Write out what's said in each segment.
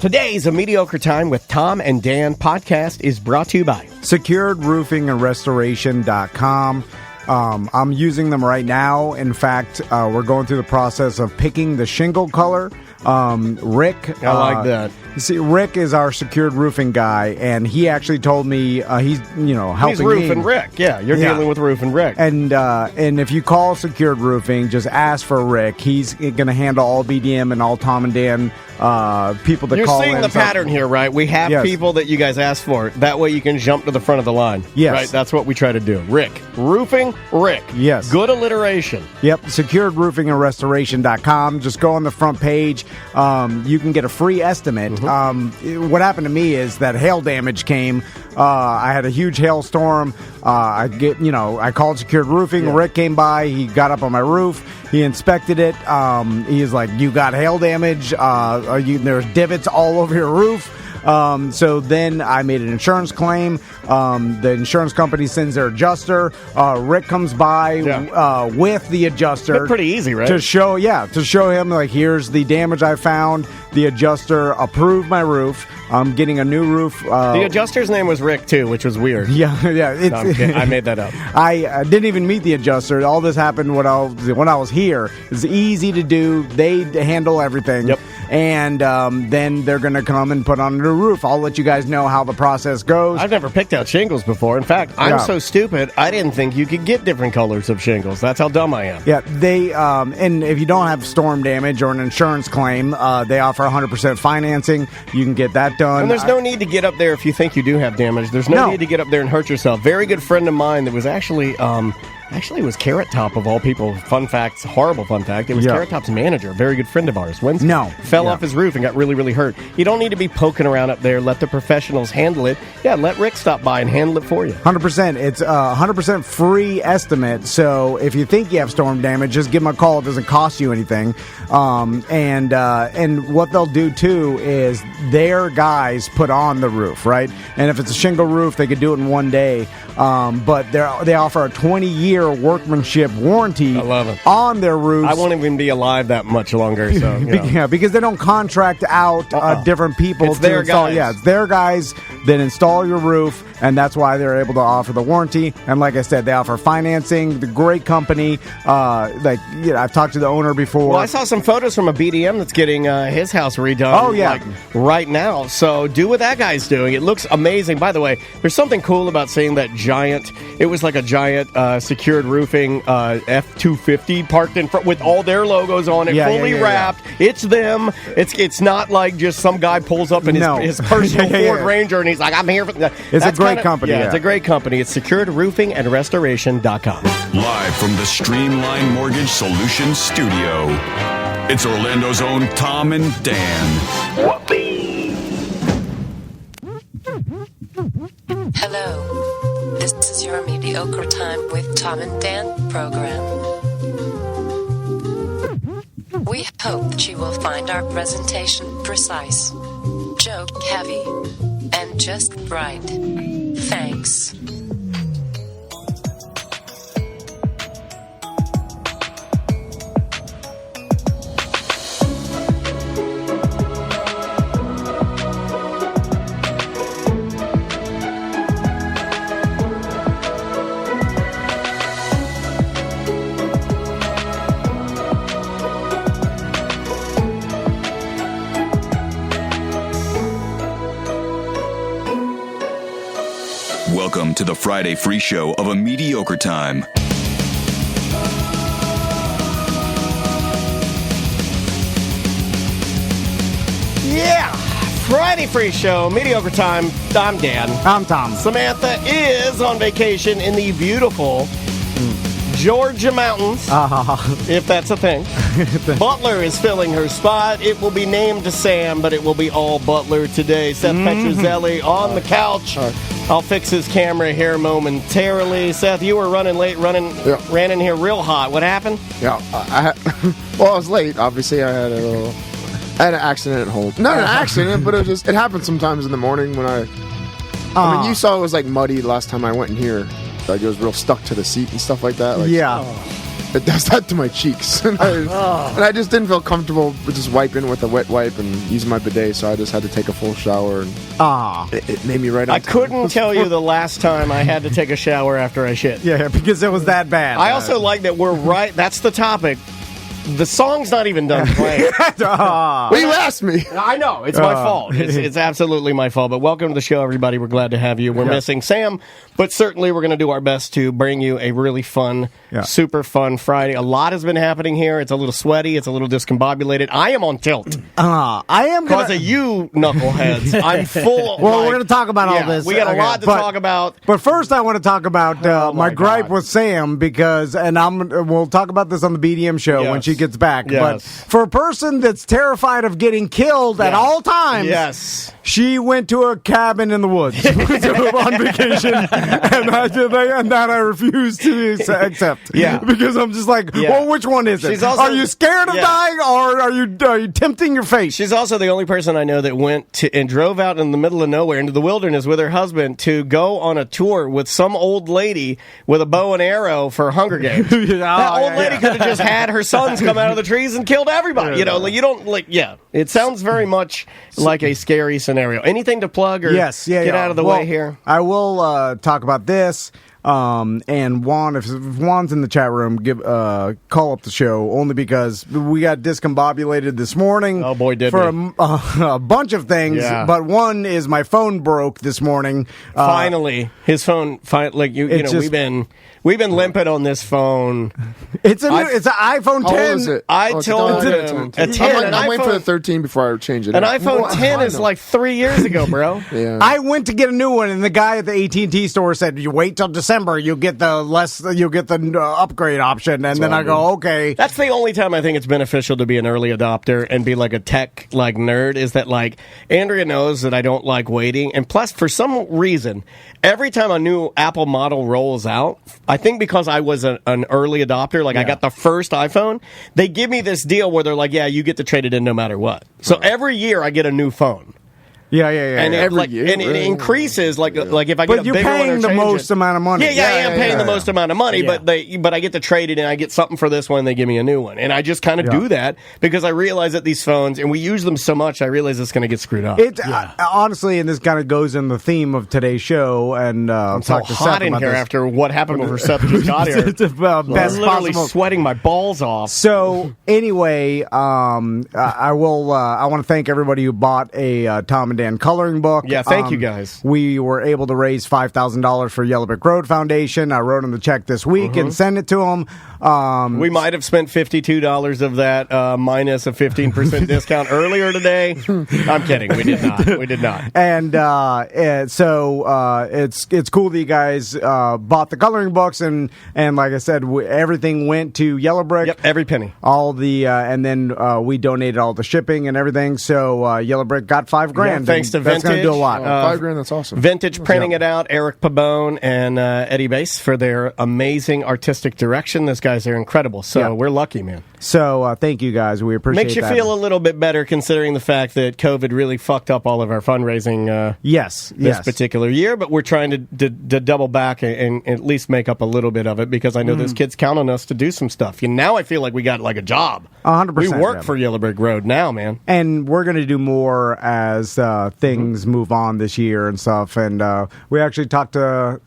Today's A Mediocre Time with Tom and Dan podcast is brought to you by SecuredRoofingAndRestoration.com. I'm using them right now. In fact, we're going through the process of picking the shingle color. Rick, I like that. See, Rick is our secured roofing guy, and he actually told me he's helping He's roofing me. Rick. Yeah, you're dealing with roofing Rick. And if you call Secured Roofing, just ask for Rick. He's going to handle all BDM and all Tom and Dan people that You're call in. seeing the pattern here, right? We have people that you guys ask for. That way you can jump to the front of the line. Yes. Right? That's what we try to do. Rick. Roofing Rick. Yes. Good alliteration. Yep. SecuredRoofingAndRestoration.com. Just go on the front page. You can get a free estimate. What happened to me is that hail damage came. I had a huge hailstorm. I called Secured Roofing. Yeah. Rick came by. He got up on my roof. He inspected it. He's like, "You got hail damage. There's divots all over your roof." So then I made an insurance claim. The insurance company sends their adjuster. Rick comes by with the adjuster. Been pretty easy, right? To show him, like, here's the damage I found. The adjuster approved my roof. I'm getting a new roof. The adjuster's name was Rick, too, which was weird. Yeah. No, I'm kidding. I made that up. I didn't even meet the adjuster. All this happened when I was here. It's easy to do. They handle everything. Yep. And then they're going to come and put on a new roof. I'll let you guys know how the process goes. I've never picked out shingles before. In fact, I'm so stupid, I didn't think you could get different colors of shingles. That's how dumb I am. Yeah, they and if you don't have storm damage or an insurance claim, they offer 100% financing. You can get that done. And there's no need to get up there if you think you do have damage. There's no need to get up there and hurt yourself. Very good friend of mine that was actually it was Carrot Top of all people. Fun facts, horrible fun fact. It was Carrot Top's manager, a very good friend of ours. Fell off his roof and got really, really hurt. You don't need to be poking around up there. Let the professionals handle it. Yeah, let Rick stop by and handle it for you. 100%. It's a 100% free estimate. So if you think you have storm damage, just give them a call. It doesn't cost you anything. And what they'll do too is their guys put on the roof, right? And if it's a shingle roof, they could do it in one day. But they offer a 20-year workmanship warranty on their roofs. I won't even be alive that much longer. So yeah, because they don't contract out different people. It's their install. guys. Yeah, it's their guys that install your roof, and that's why they're able to offer the warranty. And like I said, they offer financing. The great company. I've talked to the owner before. Well, I saw some photos from a BDM that's getting his house redone. Oh yeah, right now. So do what that guy's doing. It looks amazing. By the way, there's something cool about seeing that giant. It was like a giant Secured Roofing F-250 parked in front with all their logos on it, fully wrapped. Yeah. It's them. It's not like just some guy pulls up in his personal Ford Ranger and he's like, I'm here for that. It's a great company. Yeah, it's a great company. It's SecuredRoofingAndRestoration.com. Live from the Streamline Mortgage Solutions studio, it's Orlando's own Tom and Dan. Hello. This is your Mediocre Time with Tom and Dan program. We hope that you will find our presentation precise, joke heavy, and just right. Thanks. Welcome to the Friday free show of A Mediocre Time. Yeah, Friday free show, Mediocre Time. I'm Dan. I'm Tom. Samantha is on vacation in the beautiful Georgia mountains, if that's a thing. Butler is filling her spot. It will be named Sam, but it will be all Butler today. Seth Petruzzelli on the couch. I'll fix his camera here momentarily. Seth, you were running late, ran in here real hot. What happened? Yeah, I was late. Obviously, I had an accident at home. Not an accident, but it happens sometimes in the morning when I mean, you saw it was like muddy last time I went in here. Like it was real stuck to the seat and stuff like that. Like, it does that to my cheeks. And I just didn't feel comfortable with just wiping with a wet wipe and using my bidet, so I just had to take a full shower. And it made me right on I couldn't tell you the last time I had to take a shower after I shit. Yeah, because it was that bad. I also like that we're right. That's the topic. The song's not even done playing. Well, you asked me. I know. It's my fault. It's absolutely my fault. But welcome to the show, everybody. We're glad to have you. We're missing Sam, but certainly we're going to do our best to bring you a really fun, super fun Friday. A lot has been happening here. It's a little sweaty. It's a little discombobulated. I am on tilt. I am because of you knuckleheads. I'm full. Well, we're going to talk about all this. We got a lot to talk about. But first, I want to talk about my gripe with Sam because, and we'll talk about this on the BDM show when she gets back. Yes. But for a person that's terrified of getting killed at all times, she went to a cabin in the woods on vacation, and that I refuse to accept. Because I'm just like, well, which one is it? Are you scared of dying, or are you tempting your fate? She's also the only person I know that went and drove out in the middle of nowhere into the wilderness with her husband to go on a tour with some old lady with a bow and arrow for Hunger Games. That old lady could have just had her sons come out of the trees and killed everybody. You know, you don't like. Yeah, it sounds very much like a scary scenario. Anything to plug or get out of the way here? I will talk about this. And Juan, if Juan's in the chat room, call up the show only because we got discombobulated this morning. Oh boy, did for we. a bunch of things. Yeah. But one is my phone broke this morning. Finally, his phone. We've been limping on this phone. It's an iPhone 10. How old is it? I told him a 10. I'm waiting for the 13 before I change it. An iPhone 10 is like 3 years ago, bro. I went to get a new one, and the guy at the AT&T store said, "You wait till December, you'll get the upgrade option." And then I go, "Okay." That's the only time I think it's beneficial to be an early adopter and be like a tech nerd. Is that like Andrea knows that I don't like waiting, and plus for some reason, every time a new Apple model rolls out, I think because I was an early adopter, I got the first iPhone, they give me this deal where they're like, yeah, you get to trade it in no matter what. So every year I get a new phone. Yeah. And it increases like if I get a bigger one. But you're paying the most amount of money. Yeah, I am paying the most amount of money, but I get to trade it and I get something for this one, they give me a new one. And I just kind of do that because I realize that these phones, and we use them so much, I realize it's going to get screwed up. Honestly, and this kind of goes in the theme of today's show, and I'm so hot in here after what happened before Seth just got here. It's best literally possible. Sweating my balls off. So anyway, I want to thank everybody who bought a Tom and Dan coloring book. Yeah, thank you guys. We were able to raise $5,000 for Yellow Brick Road Foundation. I wrote them the check this week and sent it to them. We might have spent $52 of that minus a 15% discount earlier today. I'm kidding. We did not. And so it's cool that you guys bought the coloring books, and like I said, everything went to Yellow Brick. Yep, every penny. All the and then we donated all the shipping and everything. So Yellow Brick got $5,000. Yeah, thanks to That's going to Vintage. do a lot. $5,000. That's awesome. Vintage printing it out. Eric Pabone and Eddie Bass for their amazing artistic direction. Those guys are incredible. So we're lucky, man. So thank you guys. We appreciate it. Makes you feel a little bit better considering the fact that COVID really fucked up all of our fundraising this particular year. But we're trying to double back and at least make up a little bit of it because I know those kids count on us to do some stuff. And now I feel like we got like a job. 100%. We work for Yellow Brick Road now, man. And we're going to do more as things move on this year and stuff. And we actually talked to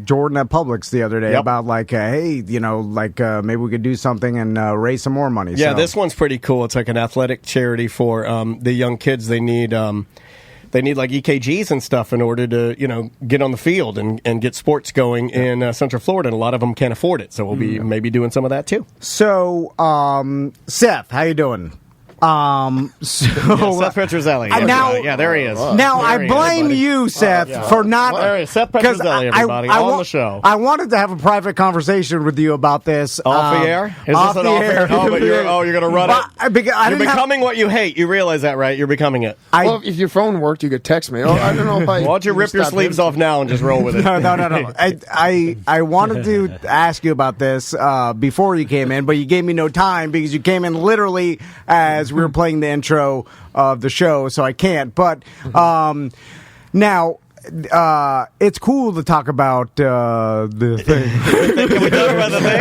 Jordan at Publix the other day about hey, maybe we could do something and raise some more money. Yeah, this one's pretty cool. It's like an athletic charity for the young kids. They need like EKGs and stuff in order to, get on the field and get sports going in Central Florida, and a lot of them can't afford it. So we'll be maybe doing some of that too. So, Seth, how you doing? Seth Petrozelli. There he is. Now I blame you, Seth, for not. There he is. Seth Petrozelli, everybody, on the show. I wanted to have a private conversation with you about this. Off the air? Is off this an the off air? air? Oh, but you're going to run it. You're becoming what you hate. You realize that, right? You're becoming it. Well, if your phone worked, you could text me. I don't know if Why don't you rip your sleeves off now and just roll with it? No. I wanted to ask you about this before you came in, but you gave me no time because you came in literally as we were playing the intro of the show, so I can't. But now, it's cool to talk about the thing. Can we talk about the thing?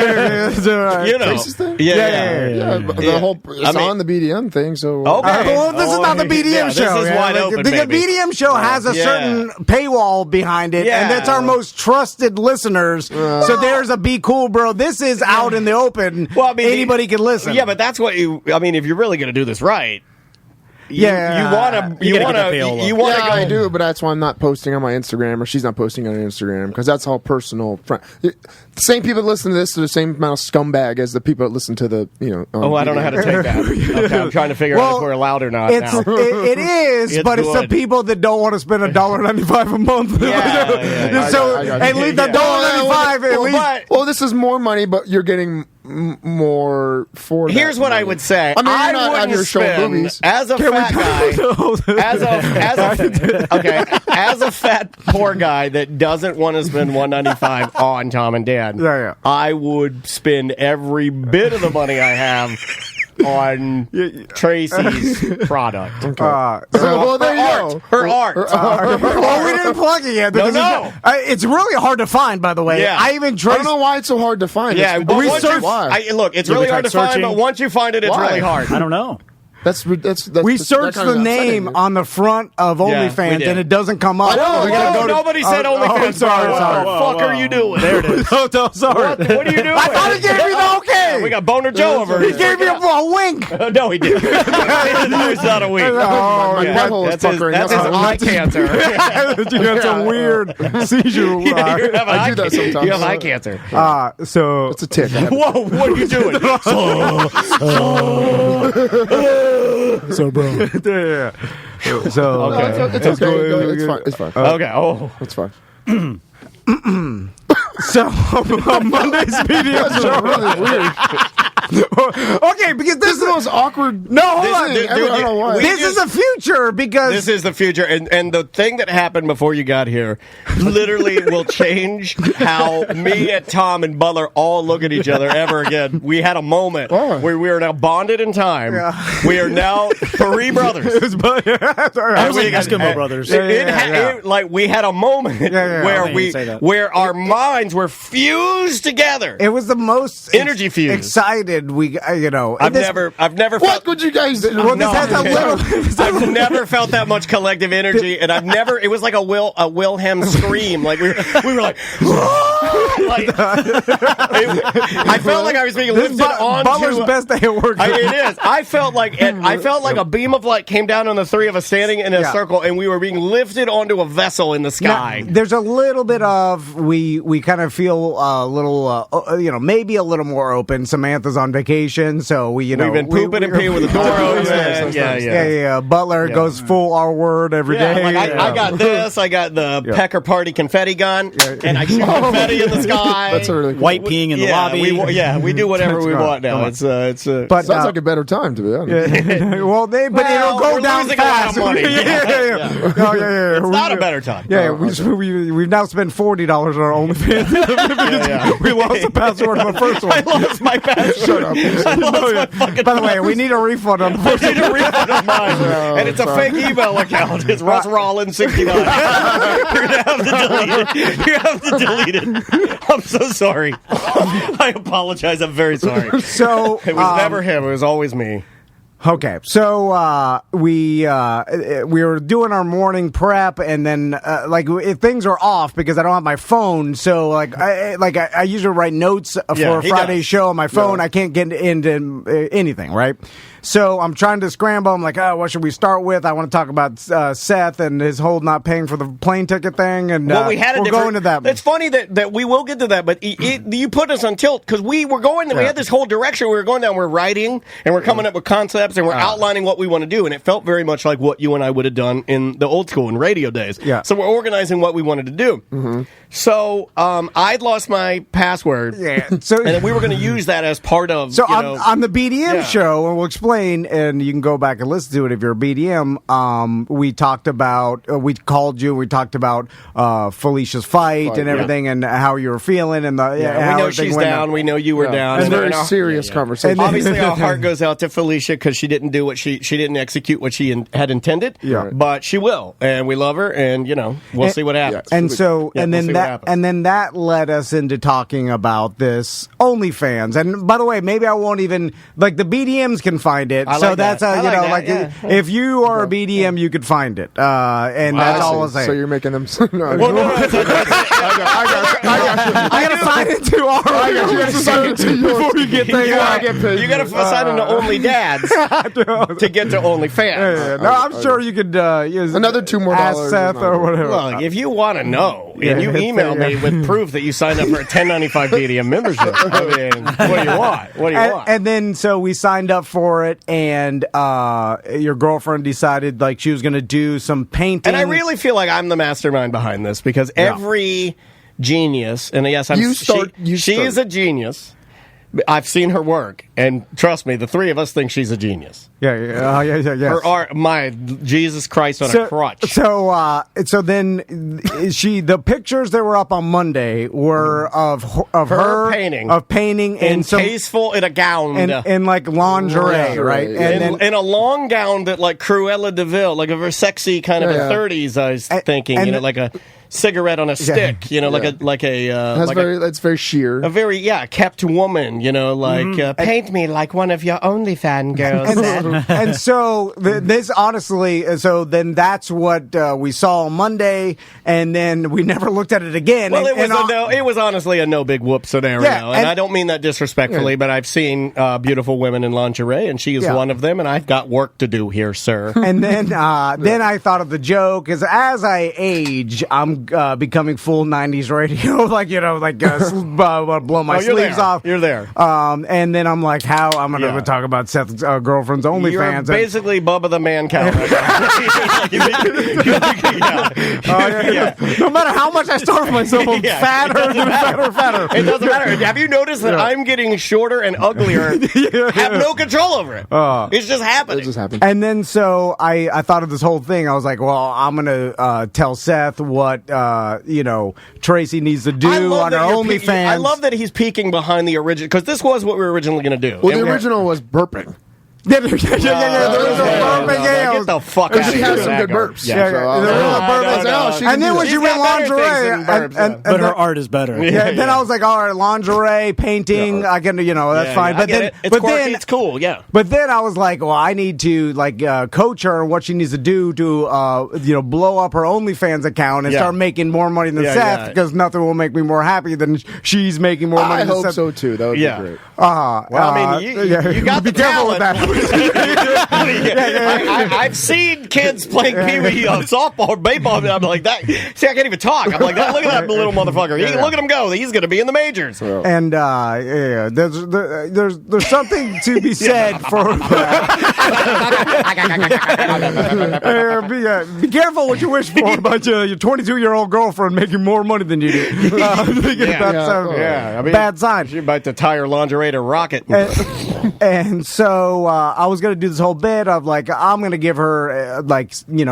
You know. Racist thing? Yeah. But the whole it's on the BDM thing, so Okay. Well, this is not the BDM show. This is wide open, the baby. BDM show has a certain paywall behind it, and that's our most trusted listeners. So there's a be cool, bro. This is out in the open. Well, I mean, anybody can listen. Yeah, but that's what I mean, if you're really going to do this right. You want to. Yeah, I do, but that's why I'm not posting on my Instagram, or she's not posting on Instagram, because that's all personal. The same people that listen to this are the same amount of scumbag as the people that listen to the, I don't know how to take that. Okay, I'm trying to figure out if we're allowed or not now. It is, but it's the people that don't want to spend $1.95 a month. So at least $1.95 at least. Well, this is more money, but you're getting more for that. Here's what I would say. I mean, I you're not wouldn't on your show spend, movies. as a fat guy, as a fat poor guy that doesn't want to spend $1.95 on Tom and Dan, I would spend every bit of the money I have on Tracy's product. Well, there you go. Her art. Well, we didn't plug it yet. No. It's really hard to find, by the way. Yeah. I even I don't know why it's so hard to find. Yeah, but research. look, it's really hard to find, but once you find it, it's really hard. I don't know. We searched the name on the front of OnlyFans, and it doesn't come up. Nobody said OnlyFans. Sorry. What the fuck are you doing? There it is. Sorry. What are you doing? I thought he gave me the okay. We got Boner Joe over here. He gave me a wink. No, he didn't. It's not a wink. My butthole is puckering. That's his eye cancer. You got some weird seizure. I do that sometimes. You have eye cancer. So it's a tick. Whoa, what are you doing? So, bro. So, okay. It's okay. It's fine. Okay. Oh, it's fine. So, on Monday's BDM show. Really weird. Okay, because this is the most awkward. No, hold on. I don't know why. This is the future because this is the future, and the thing that happened before you got here literally will change how me and Tom and Butler all look at each other ever again. We had a moment where we are now bonded in time. Yeah. We are now three brothers. I was like Eskimo brothers. We had a moment where our minds were fused together. It was the most energy fused. Excited. I've never felt. What would you guys do? Well, I've never felt that much collective energy, and I've never. It was like a Wilhelm scream. Like we were like. I felt like I was being lifted onto. Butler's best day at work. It is. I felt like a beam of light came down on the three of us standing in a circle, and we were being lifted onto a vessel in the sky. Now, there's a little bit of we kind of feel a little maybe a little more open. Samantha's on vacation, so we've been pooping and peeing with the door open. Yeah. Butler goes full R word every day. Like I got this. I got the Pecker Party confetti gun, and I shoot confetti in the sky. That's a really cool. White peeing in the lobby. We do whatever we want now. But sounds like a better time, to be honest. Well, it'll go down fast. It's not a better time. We've now spent $40 on our OnlyFans. We lost the password on the first one. I lost my password. Shut up. I lost my fucking By the way, we need a refund on the first one. I need a refund on mine. And it's a fake email account. It's Russ Rollins 69. You're gonna have to delete it. You have to delete it. I'm so sorry. I apologize. I'm very sorry. So it was never him. It was always me. Okay, so we were doing our morning prep, and then if things are off because I don't have my phone, so I usually write notes for a Friday show on my phone. I can't get into anything, right? So I'm trying to scramble. I'm like, what should we start with? I want to talk about Seth and his whole not paying for the plane ticket thing, and we had we'll go into that. It's funny that we will get to that, but you put us on tilt because we were going. We had this whole direction we were going down. We're writing and we're coming up with concepts and we're outlining what we want to do, and it felt very much like what you and I would have done in the old school and radio days. Yeah. So we're organizing what we wanted to do. Mm-hmm. So I'd lost my password. Yeah. So and we were going to use that as part of. So on the BDM show, and we'll explain explain, and you can go back and listen to it if you're a BDM. We talked about, we called you, and we talked about Felicia's fight and everything, and how you were feeling, and we know she's down. We know you were down. It's a And very our- serious conversation. Obviously, our heart goes out to Felicia because she didn't do what she didn't execute what she had intended. Yeah. But she will, and we love her, and we'll see what happens. And so, Yeah, and we'll then see what that, happens. and then that led us into talking about this OnlyFans. And by the way, maybe I won't even like the BDMs can find it. I so like that's that. how I like that, yeah. if you are a BDM, you could find it. And that's all I'll say. So you're making them. Well, no, I gotta sign into our. I got you. You gotta sign into yours before you get there. you got to sign into Only Dads to get to OnlyFans. No, I'm sure you could. Another $2 more ask dollars Seth is not or bad. whatever. Look, if you want to know, and you Yeah, email me with proof that you signed up for a 1095 BDM membership, I mean, what do you want? What do you want? And then so we signed up for it, and your girlfriend decided like she was going to do some painting. And I really feel like I'm the mastermind behind this because every genius, and yes, she is a genius. I've seen her work, and trust me, the three of us think she's a genius. Yeah. Her art, my Jesus Christ on a crutch. So then the pictures that were up on Monday were of her painting and some tasteful in a gown and like lingerie, right? And in a long gown that like Cruella de Vil, like a very sexy kind of a 30s. I was thinking, like a cigarette on a stick, It's very sheer. A very kept woman, paint me like one of your OnlyFans girls. And so this honestly, so then that's what we saw on Monday, and then we never looked at it again. Well, and it was honestly a no big whoop scenario, and I don't mean that disrespectfully, but I've seen beautiful women in lingerie, and she is one of them, and I've got work to do here, sir. And then I thought of the joke, because as I age, I'm becoming full 90s radio, blow my sleeves off. You're there. And then I'm like, how I'm going to talk about Seth's girlfriend's OnlyFans. You're basically Bubba the Man Cow. No matter how much I starve myself, I'm fatter and fatter. It doesn't matter. Have you noticed that I'm getting shorter and uglier? Have no control over it. It's just happening. It just happened. And then so I thought of this whole thing. I was like, well, I'm going to tell Seth what, Tracy needs to do on her OnlyFans. I love that he's peeking behind the original, because this was what we were originally going to do. Well, the original was burping. There was a burping. Get the fuck out of here. She has some good burps. And then when she went lingerie, but her art is better. Then I was like, all right, lingerie, painting, I can, that's fine. But then, it's cool, yeah. But then I was like, well, I need to coach her on what she needs to do to blow up her OnlyFans account and start making more money than Seth, because nothing will make me more happy than she's making more money. I than hope Seth. so too. That would be great. Well, I mean, you got be the careful talent. with that. I've seen kids playing Pee-wee softball or baseball. I'm like that. See, I can't even talk. I'm like that. Look at that little motherfucker. Look at him go. He's going to be in the majors. And there's something to be said for. Be careful what you wish for about your 22-year-old girlfriend making more money than you do. Bad sign. She's about to tie her lingerie to rocket. And so I was going to do this whole bit of I'm going to give her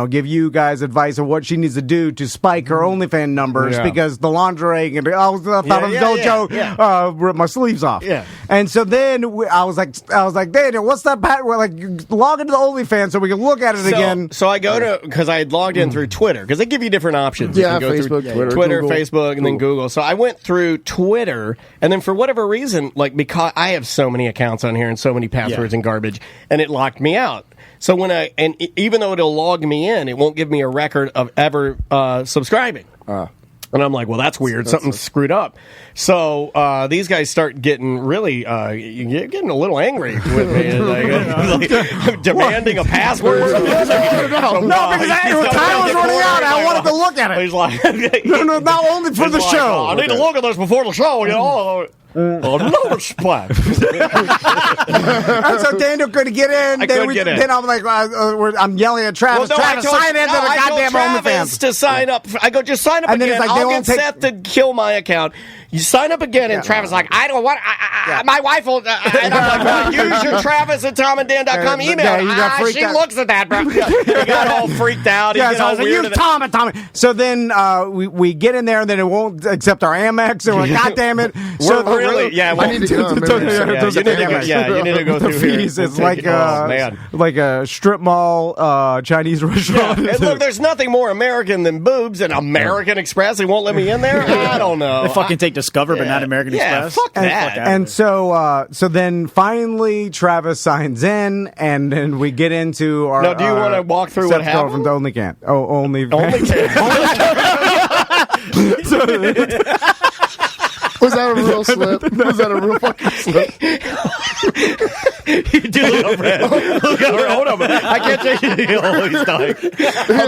give you guys advice on what she needs to do to spike her OnlyFans numbers, because the lingerie I thought of dojo rip my sleeves off. Yeah. And so then I was like Daniel, what's that log into the OnlyFans so we can look at it again. So I go to, because I had logged in through Twitter, because they give you different options. Yeah, you can go Facebook, through Twitter, Facebook, and then Google. So I went through Twitter, and then for whatever reason, because I have so many accounts on here and so many passwords and garbage, and it locked me out. So even though it'll log me in, it won't give me a record of ever subscribing. And I'm like, well, that's weird. Something's screwed up. So these guys start getting really getting a little angry with me, demanding a password. No, because time was running out. I wanted to look at it. He's like, no, not only for the show. I need to look at this before the show. No respect. And so Daniel couldn't get in. Then I'm like, I'm yelling at Travis. Travis, sign into the goddamn OnlyFans to sign up. I go, just sign up and again. Then it's like, I'll get Seth to kill my account. You sign up again, and Travis is like, I don't want. My wife will. And I'm like, well, use your Travis at TomandDan.com email. Yeah, you got freaked she out. looks at that, bro. He got all freaked out. He Yeah, got so I all was like, weird. use Tom and Tommy. So then we get in there, and then it won't accept our Amex, and we're like, God damn it. So We're really, yeah. I need to go. You need to go the through fees. here. It's like man. like a strip mall Chinese restaurant. And look, there's nothing more American than boobs, and American Express. They won't let me in there. I don't know. They fucking take Discover, but not American Express. Fuck that. And so then finally Travis signs in, and then we get into our. Now, do you want to walk through what happened? From the Only Can. Oh, Only. Was that a real slip? Was that a real fucking slip? You do look red. Look at hold on. I can't take it. Oh, he's dying.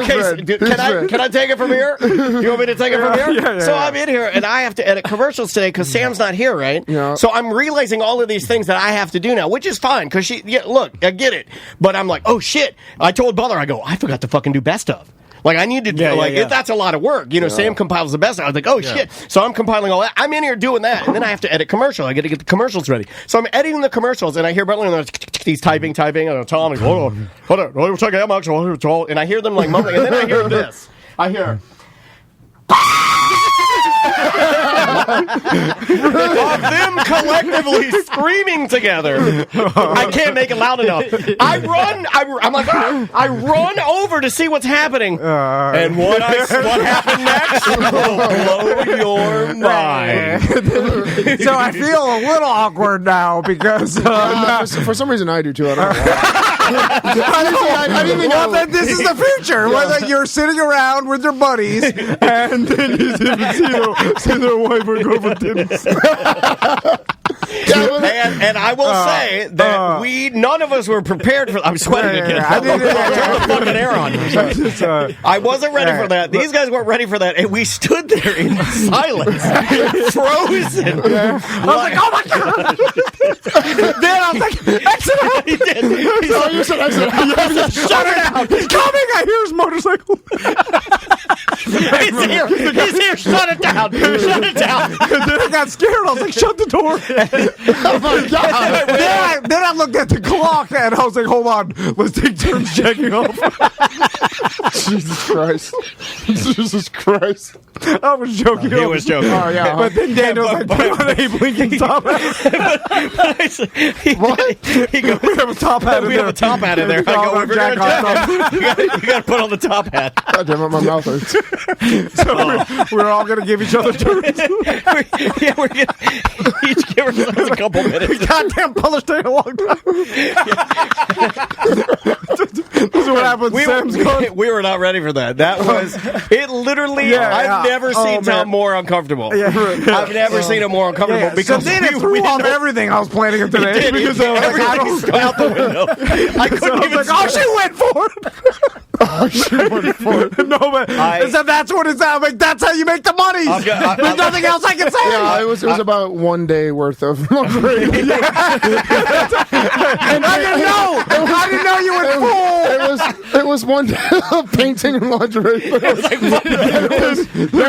Okay, so, can I take it from here? You want me to take it from here? Yeah, so I'm in here, and I have to edit commercials today because Sam's not here, right? Yeah. So I'm realizing all of these things that I have to do now, which is fine because look, I get it. But I'm like, oh shit. I told Butler, I forgot to fucking do best of. Like, I need to do, that's a lot of work. You know, Sam compiles the best. I was like, oh, shit. So I'm compiling all that. I'm in here doing that. And then I have to edit commercial. I got to get the commercials ready. So I'm editing the commercials, and I hear Butler, and he's typing. And Tom, hold on. We'll take how much. And I hear them, like, mumbling. And then I hear this. I hear... of them collectively screaming together. I can't make it loud enough. I run over to see what's happening. And what happened next will blow your mind. So I feel a little awkward now because for some reason I do too. I don't know why. I didn't even know. Well, then this is the future. Where like, you're sitting around with your buddies, and then you see their wife or girlfriend tennis. And I will say that none of us were prepared for. I'm sweating again. I didn't turn the fucking air on. I wasn't ready for that. These guys weren't ready for that, and we stood there in silence, frozen. I was like, oh my god! Then I was like, exit out! He did. You said exit out. Shut it out! He's coming! I hear his motorcycle. He's here! He's here! Shut it down! Shut it down! And then I got scared. I was like, shut the door. Oh my god! Then I looked at the clock and I was like, hold on, let's take turns checking off. Jesus Christ! Jesus Christ! I was joking. He was joking. Oh yeah. But then Daniel was like, put on a blinking top hat. What? He goes, We have a top hat in we there. have a top hat in there. I go, we're Jack gonna you got to put on the top hat. God damn it, my mouth hurts. So we're all going to give each other turns. We're gonna each give ourselves a couple minutes. Goddamn Butler's taking a long time. This is what happens. Sam's going. We were not ready for that. That was it. Literally, I've never seen Tom more uncomfortable. I've never seen him more uncomfortable because so then it threw off everything I was planning today because I was like, I don't out the window. I couldn't even. Like, oh, she went for it. Oh, she went for it. No, but so that's what it's like. That's how you make the money. There's nothing else I can say. Yeah, it was about 1 day worth of lingerie. And I didn't know you were full. It was 1 day of painting and lingerie. There's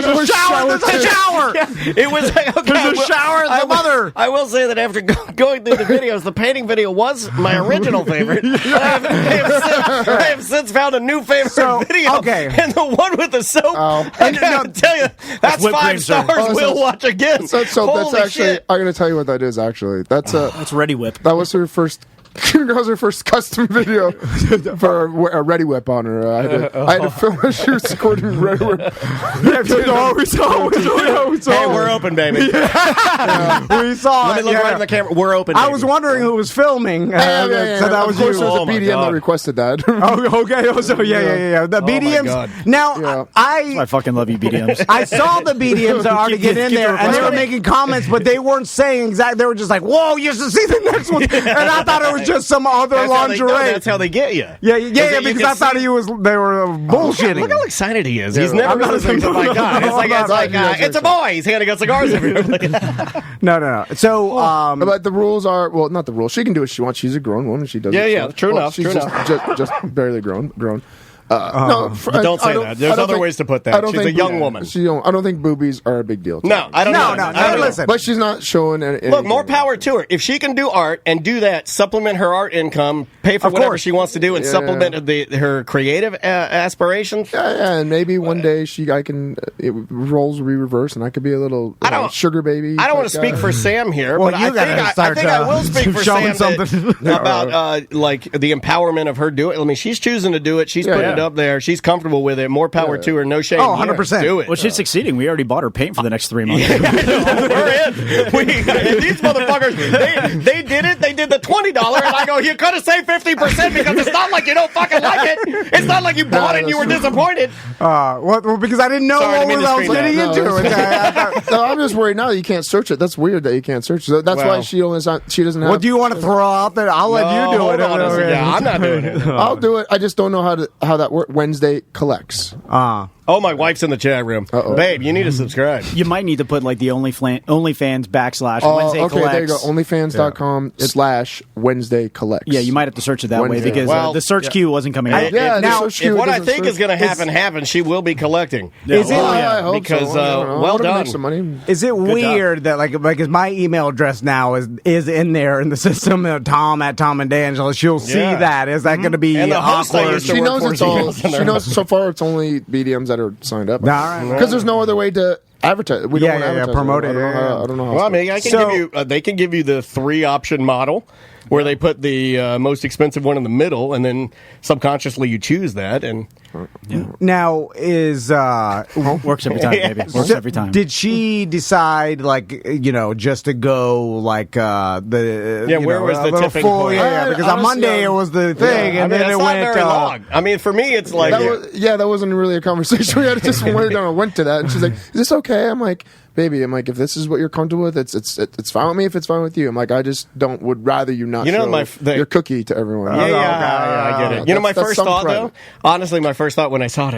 a shower. There's a shower. It was like, okay, There's a shower. The mother. I will say that after going through the videos, the painting video was my original favorite. I have since found a new favorite video. Okay. And the one with the soap. I gotta tell you, that's 5 stars. We'll watch again. That's actually. Shit. I'm gonna tell you what that is. Actually, That's Ready Whip. that was her first. That was her first custom video for a Ready Whip on her. I had to film when she was squirting Ready Whip. We saw. Hey, we're open, baby. We saw. Let me look right in the camera. We're open. I was wondering who was filming. So that was of course, you. it was Oh a my BDM God. that requested that. Oh, okay. Oh, so yeah. The my BDMs. God. Now, I fucking love you, BDMs. I saw the BDMs that already get in there, and they were making comments, but they weren't saying exactly. They were just like, "Whoa, you should see the next one," and I thought it was just some other lingerie. That's how they get you. Yeah, You because can I thought see- they were bullshitting. Look how excited he is. Yeah, He's never I'm not listening to my God. It's a boy. He's handing out cigars everywhere. No. So, But the rules are not the rules. She can do what she wants. She's a grown woman. She does. Yeah, true enough, She's true just barely grown. Don't say that. There's other ways to put that. She's a young woman. I don't think boobies are a big deal. No, I don't know. No, listen. But she's not showing any. Look, more power to her. If she can do art and do that, supplement her art income, pay for whatever she wants to do, and supplement her creative aspirations. Yeah, and maybe one day roles will be reversed, and I could be a little sugar baby. I don't want to speak for Sam here, Well, but I think I will speak for Sam about like the empowerment of her doing. I mean, she's choosing to do it. She's putting it up there. She's comfortable with it. More power to her. No shame. Oh, 100%. Do it. Well, she's succeeding. We already bought her paint for the next 3 months. We're in. These motherfuckers, they did it. They did the $20, and I go, you could have saved 50% because it's not like you don't fucking like it. It's not like you bought it and you were disappointed. Well, because I didn't know what I was getting into. No, I'm just worried now that you can't search it. That's weird that you can't search it. That's why she doesn't have. What do you want to throw out there? I'll let you do it. I'm not doing it. I'll do it. I just don't know how that works. Wednesday collects. Oh, my wife's in the chat room. Babe, you need to subscribe. You might need to put like the OnlyFans /Wednesday okay, collects. there you go. OnlyFans.com/Wednesday collects. Yeah, you might have to search it that way because the search queue wasn't coming out. Now, if what I think is going to happen, she will be collecting. Is it? I hope because so. well done. Make some money. Is it weird that like my email address now is in there in the system? Tom at Tom and D'Angelo. She'll see that. Is that going to be and the host awkward? she knows it's all. She knows so far it's only BDMs that are signed up. Because there's no other way to advertise. We don't want to advertise. Promote it. I don't know how. Well, I mean, they can give you the 3-option model where they put the most expensive one in the middle, and then subconsciously you choose that. And now is works every time, baby. Works every time. Did she decide just to go like where was the tipping point? Because on Monday it was the thing, and then it went very long. I mean, for me, it's like that wasn't really a conversation we had. It just went to that, and she's like, "Is this okay?" I'm like, "Baby," I'm like, "if this is what you're comfortable with, it's fine with me. If it's fine with you," I'm like, "I just would rather you not show your cookie to everyone." I get it. My first thought though, honestly, my first thought when I saw it,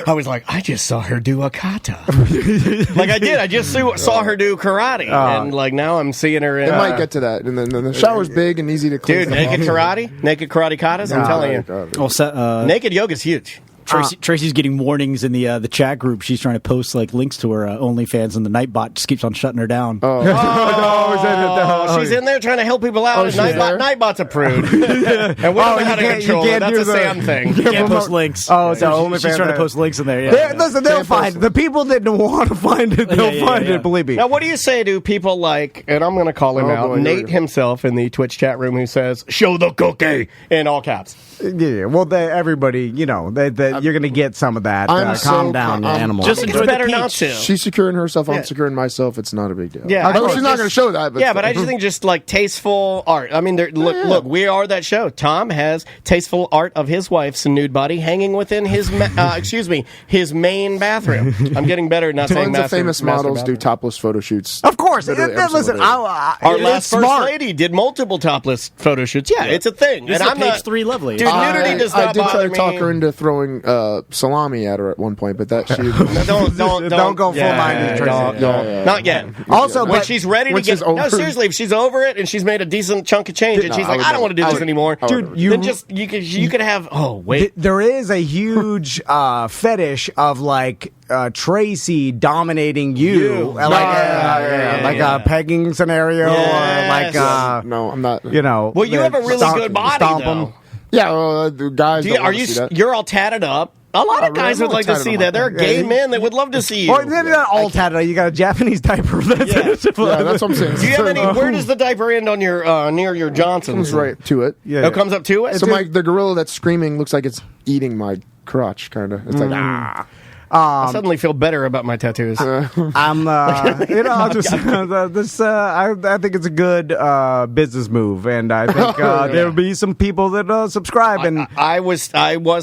I was like, I just saw her do a kata. Like I did. I just saw her do karate, and like now I'm seeing her. It might get to that, and then the shower's big and easy to clean. Dude, naked karate katas. I'm telling you, naked yoga's huge. Tracy's getting warnings in the chat group. She's trying to post like links to her OnlyFans, and the Nightbot just keeps on shutting her down. She's in there trying to help people out. And Nightbot's a prude, and we don't know how to control it. That's a Sam thing. You can't post links. Oh, so she's trying to post links in there. Listen, they'll find it. The people that want to find it, they'll find it. Believe me. Now, what do you say to people like, and I'm going to call him out, Nate himself in the Twitch chat room, who says, "Show the cookie" in all caps. Yeah, well, everybody, you're going to get some of that. Calm down, animal. Just enjoy better not to. She's securing herself. I'm securing myself. It's not a big deal. Yeah, she's not going to show that. But I just think just like tasteful art. I mean, look, we are that show. Tom has tasteful art of his wife's nude body hanging within his his main bathroom. I'm getting better at not saying Tons of famous models do topless photo shoots. Of course. Listen, our last first lady did multiple topless photo shoots. Yeah, it's a thing. This is page 3 lovely. Dude, nudity does not bother me. I did try to talk her into throwing salami at her at one point, but that she don't go full minded. Not yet. Also, when she's ready to get no, seriously, if she's over it and she's made a decent chunk of change and she's like, I don't want to do this anymore, dude. Then just you could have. Oh wait, there is a huge fetish of like. Tracy dominating you. Like a pegging scenario, or like no, I'm not. Well, you have a really good body, though. Yeah, the guys. You're all tatted up. A lot of guys would like to see that. There are gay men that would love to see you. Well, they're not all tatted up. You got a Japanese diaper. That's what I'm saying. Do you have any? Where does the diaper end on your near your Johnson? Comes right to it. Yeah, it comes up to it. So the gorilla that's screaming looks like it's eating my crotch, kind of. It's like I suddenly feel better about my tattoos. I think it's a good business move, and I think there'll be some people that subscribe. And I was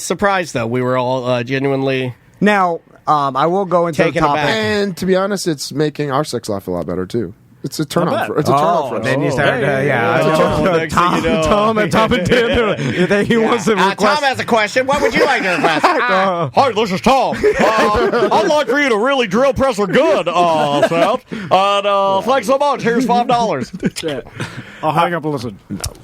surprised though. We were all genuinely now. I will go into the topic, and to be honest, it's making our sex life a lot better too. It's a turn on for us. Then you start, Tom and Dan. He wants to request. Tom has a question. What would you like to request? Hi, this is Tom. I'd like for you to really drill press her good, Seth. And thanks so much. Here's $5. I'll hang up and listen.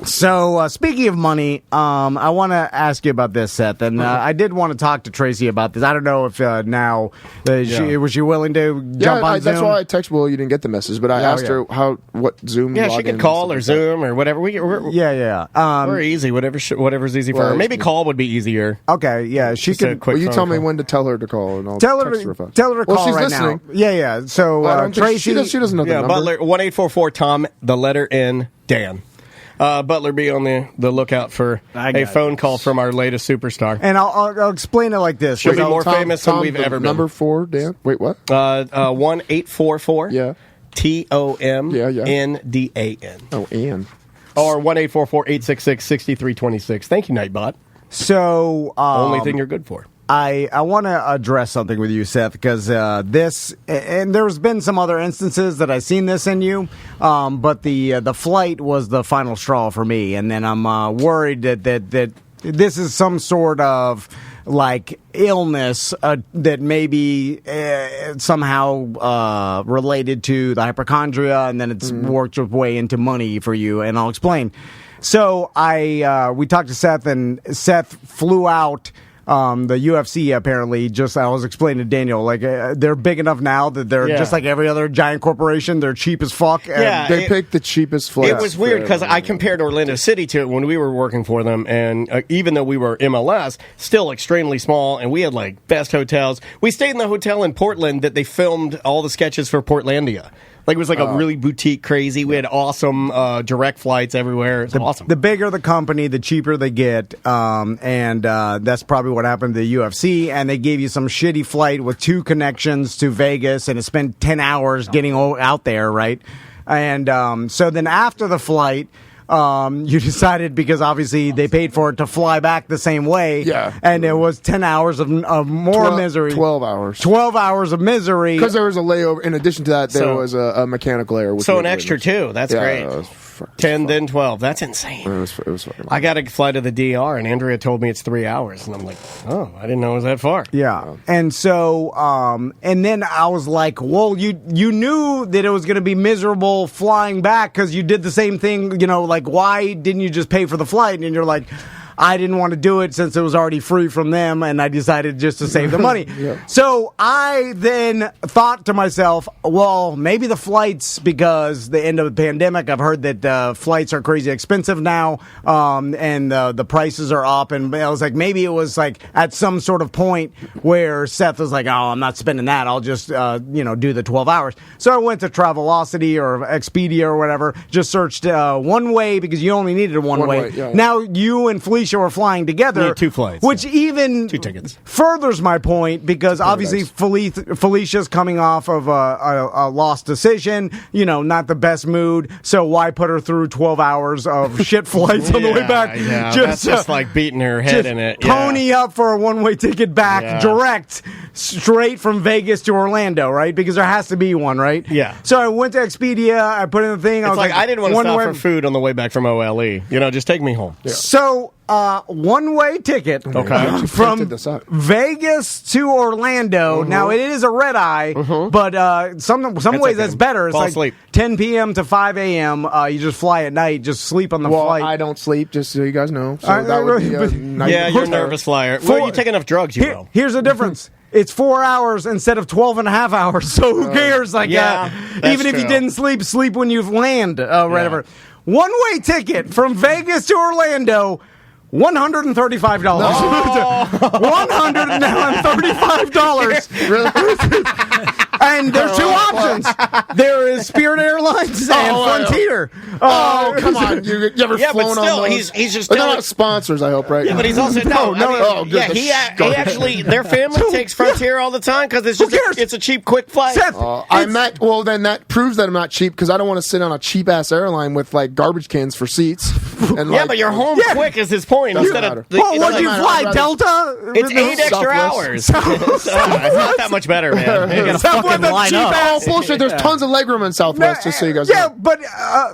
So, speaking of money, I want to ask you about this, Seth, and I did want to talk to Tracy about this. I don't know if now was she willing to jump on Zoom? That's why I texted Will. You didn't get the message, but I asked her what Zoom. Yeah, she could call or Zoom or whatever. We're easy. Whatever's easy for her. Maybe call would be easier. Okay, yeah, she could. Will you tell me when to tell her to call, and I'll tell her text to her. Tell her to call she's right listening. now. Yeah. So Tracy, she doesn't know the number. Butler 1-844-TOM, the letter N, Dan. Butler, be on the lookout for a phone call from our latest superstar. And I'll explain it like this. She'll be more famous than we've ever been. Number 4, Dan. Wait, what? 1-844. Yeah. TOMNDAN. Oh, Ann. Or 1-844-866-6326. Thank you, Nightbot. So only thing you're good for. I want to address something with you, Seth, because this, and there's been some other instances that I've seen this in you, but the flight was the final straw for me, and then I'm worried that this is some sort of like illness that may be somehow related to the hypochondria, and then it's worked its way into money for you, and I'll explain. So we talked to Seth, and Seth flew out. The UFC apparently I was explaining to Daniel, like they're big enough now that they're just like every other giant corporation. They're cheap as fuck. Yeah, they picked the cheapest flight. It was weird because I compared Orlando City to it when we were working for them, and even though we were MLS, still extremely small, and we had like best hotels. We stayed in the hotel in Portland that they filmed all the sketches for Portlandia. Like, it was like a really boutique crazy. We had awesome direct flights everywhere. It's awesome. The bigger the company, the cheaper they get. And that's probably what happened to the UFC. And they gave you some shitty flight with 2 connections to Vegas, and it spent 10 hours getting out there, right? And so then after the flight, you decided, because obviously they paid for it, to fly back the same way. Yeah. And it was 10 hours of more misery. 12 hours. 12 hours of misery. Because there was a layover. In addition to that, there was a mechanical error. So an extra 2. That's great. 10, then 12. That's insane. It was fucking I got to fly to the DR, and Andrea told me it's 3 hours. And I'm like, oh, I didn't know it was that far. Yeah. And so, and then I was like, well, you knew that it was going to be miserable flying back because you did the same thing, like, why didn't you just pay for the flight? And you're like, I didn't want to do it since it was already free from them, and I decided just to save the money. Yeah. So I then thought to myself, well, maybe the flights, because the end of the pandemic, I've heard that flights are crazy expensive now, and the prices are up, and I was like, maybe it was like at some sort of point where Seth was like, oh, I'm not spending that, I'll just do the 12 hours. So I went to Travelocity or Expedia or whatever, just searched one way, because you only needed one way. Yeah. Now you and Felicia were flying together. Need 2 flights. Which even 2 tickets. Furthers my point, because obviously Felicia's coming off of a lost decision, not the best mood, so why put her through 12 hours of shit flights on the way back? Yeah, that's just like beating her head in it. Pony up for a one-way ticket back, direct, straight from Vegas to Orlando, right? Because there has to be one, right? Yeah. So I went to Expedia, I put in the thing. It's I was I didn't want to stop for food on the way back from OLE. Just take me home. Yeah. So, one-way ticket from Vegas to Orlando. Now, it is a red eye, but some ways that's better. It's sleep. 10 p.m. to 5 a.m. You just fly at night, just sleep on the flight. I don't sleep, just so you guys know. So that would be you're a nervous flyer. Well, you take enough drugs, you will. Here's the difference. It's 4 hours instead of 12 and a half hours, so who cares? Like, even if you didn't sleep when you land, whatever. One-way ticket from Vegas to Orlando, $135. $135. Really? And there's 2 options. There is Spirit Airlines and Frontier. Come on. You ever flown on those? He's just they're not sponsors, I hope, right? Yeah, but he's also he actually, their family takes Frontier all the time because it's just it's a cheap, quick flight. Seth, then that proves that I'm not cheap, because I don't want to sit on a cheap ass airline with like garbage cans for seats. And yeah, but you're home quick is his point. Instead of would you fly Delta? It's 8 extra hours. So it's not that much better, man. You gotta fucking line up. Oh, bullshit. There's tons of legroom in Southwest, just so you guys know. Yeah, but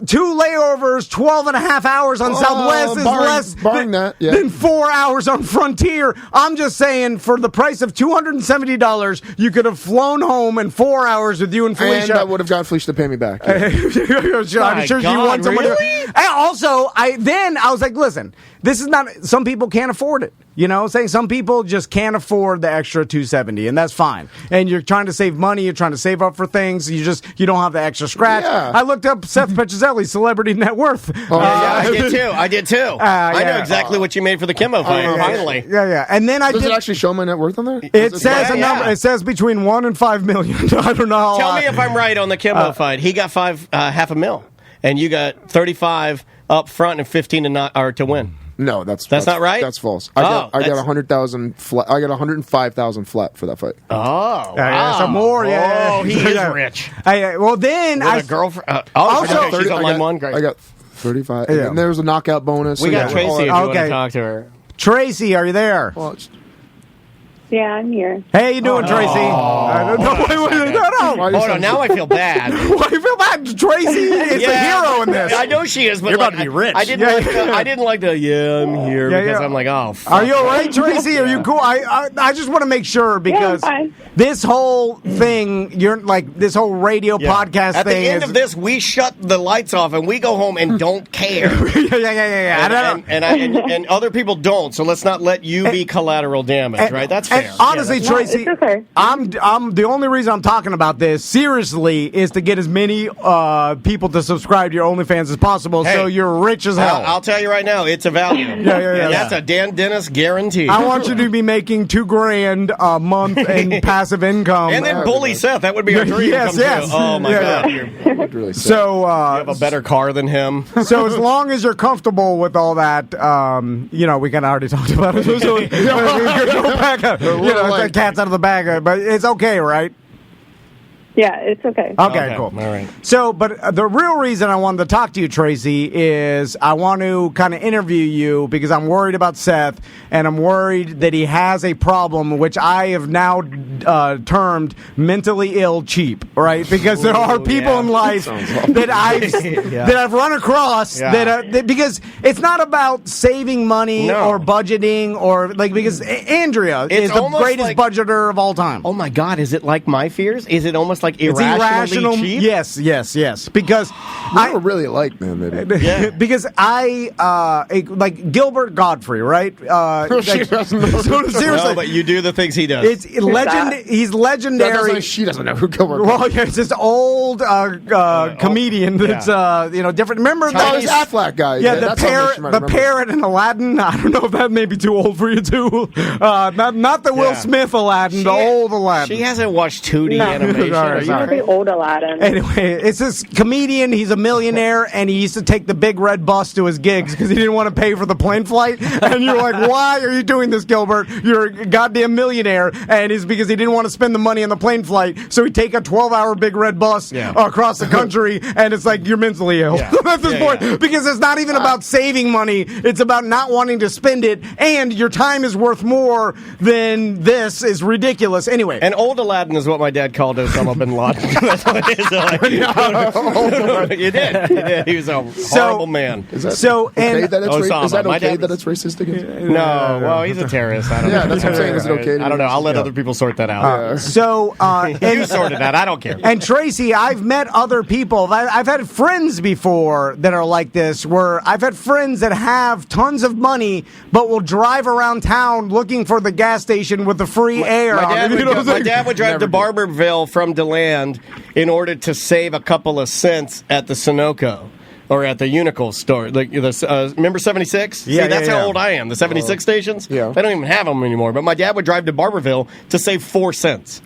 2 layovers, 12 and a half hours on Southwest is less than 4 hours on Frontier. I'm just saying, for the price of $270, you could have flown home in 4 hours with you and Felicia. And I would have got Felicia to pay me back. Yeah. I'm sure you want someone to. And also, I was like, listen, this is not. Some people can't afford it. You know, saying some people just can't afford the extra $270, and that's fine. And you're trying to save money, you're trying to save up for things. You don't have the extra scratch. Yeah. I looked up Seth Petrozelli's celebrity net worth. I did too. I know exactly what you made for the Kimbo fight. Finally, yeah. And then does it actually show my net worth on there? It says a number. It says between $1 and $5 million. I don't know. Tell me if I'm right on the Kimbo fight. He got $500,000, and you got 35 up front and 15 to win. No, that's not right. That's false. I got 100,000 flat. I got 105,000 flat for that fight. Oh, wow. Some more. Oh, he is rich. Well, then a girlfriend. Also, she's on line one. Great. I got 35. Yeah. And there was a knockout bonus. We got Tracy. If you want to talk to her. Tracy, are you there? Well, yeah, I'm here. Hey, you doing, Tracy? No. Hold on, now I feel bad. Why you feel bad? Tracy is the hero in this. I know she is, but you're about to be rich. I didn't like the I'm here because I'm like, oh, fuck. Are you all right, Tracy? Are you cool? I just want to make sure because this whole thing, you're like this whole radio podcast At thing. At the end of this, we shut the lights off and we go home and don't care. Yeah. And other people don't. So let's not let you be collateral damage, right? That's fair. Honestly, Tracy, it's okay. I'm the only reason I'm talking about this seriously is to get as many people to subscribe to your OnlyFans as possible, so you're rich as hell. I'll tell you right now, it's a value. Yeah. That's a Dan Dennis guarantee. I want you to be making $2,000 a month in passive income, and then bully Seth. That would be our dream. Yes. Oh my God. really so you have a better car than him. So as long as you're comfortable with all that, we kind of already talked about it. So we can go back. The cat's out of the bag, but it's okay, right? Yeah, it's okay. Okay, cool. All right. So, but the real reason I wanted to talk to you, Tracy, is I want to kind of interview you because I'm worried about Seth, and I'm worried that he has a problem, which I have now termed mentally ill cheap, right? Because there are people in life that I've run across that because it's not about saving money or budgeting or because Andrea is the greatest budgeter of all time. Oh my God, is it like my fears? Is it almost like irrational cheap? Yes. Because I don't really like, man. Maybe. Yeah. Because I like Gilbert Godfrey, right? She doesn't know. Seriously, no, but you do the things he does. It's He's legendary. She doesn't know who Gilbert. Well, it's this old comedian that's different. Remember that Affleck guy? Yeah, the parrot in Aladdin. I don't know if that may be too old for you too. Not the Will Smith Aladdin, the old Aladdin. She hasn't watched 2D animation. The old Aladdin. Anyway, it's this comedian. He's a millionaire, and he used to take the big red bus to his gigs because he didn't want to pay for the plane flight. And you're like, why are you doing this, Gilbert? You're a goddamn millionaire. And it's because he didn't want to spend the money on the plane flight, so he'd take a 12-hour big red bus across the country, and it's like, you're mentally ill at this point. Because it's not even about saving money. It's about not wanting to spend it, and your time is worth more than this is ridiculous. Anyway. And old Aladdin is what my dad called Osama bin Laden. That's what it is. You did. He was a horrible man. Is that okay that it's racist against him? No. Well, he's a terrorist. I don't know. That's what I'm saying. Is it okay? I don't know. I'll let other people sort that out. You sorted that. I don't care. And Tracy, I've met other people. I've had friends before that are like this, where I've had friends that have tons of money, but will drive around town looking for the gas station with the free air. My dad would drive to Barberville from DeLand in order to save a couple of cents at the Sunoco or at the Unical store. Remember 76? Yeah, that's how old I am. The 76 stations? Yeah. They don't even have them anymore. But my dad would drive to Barberville to save 4 cents.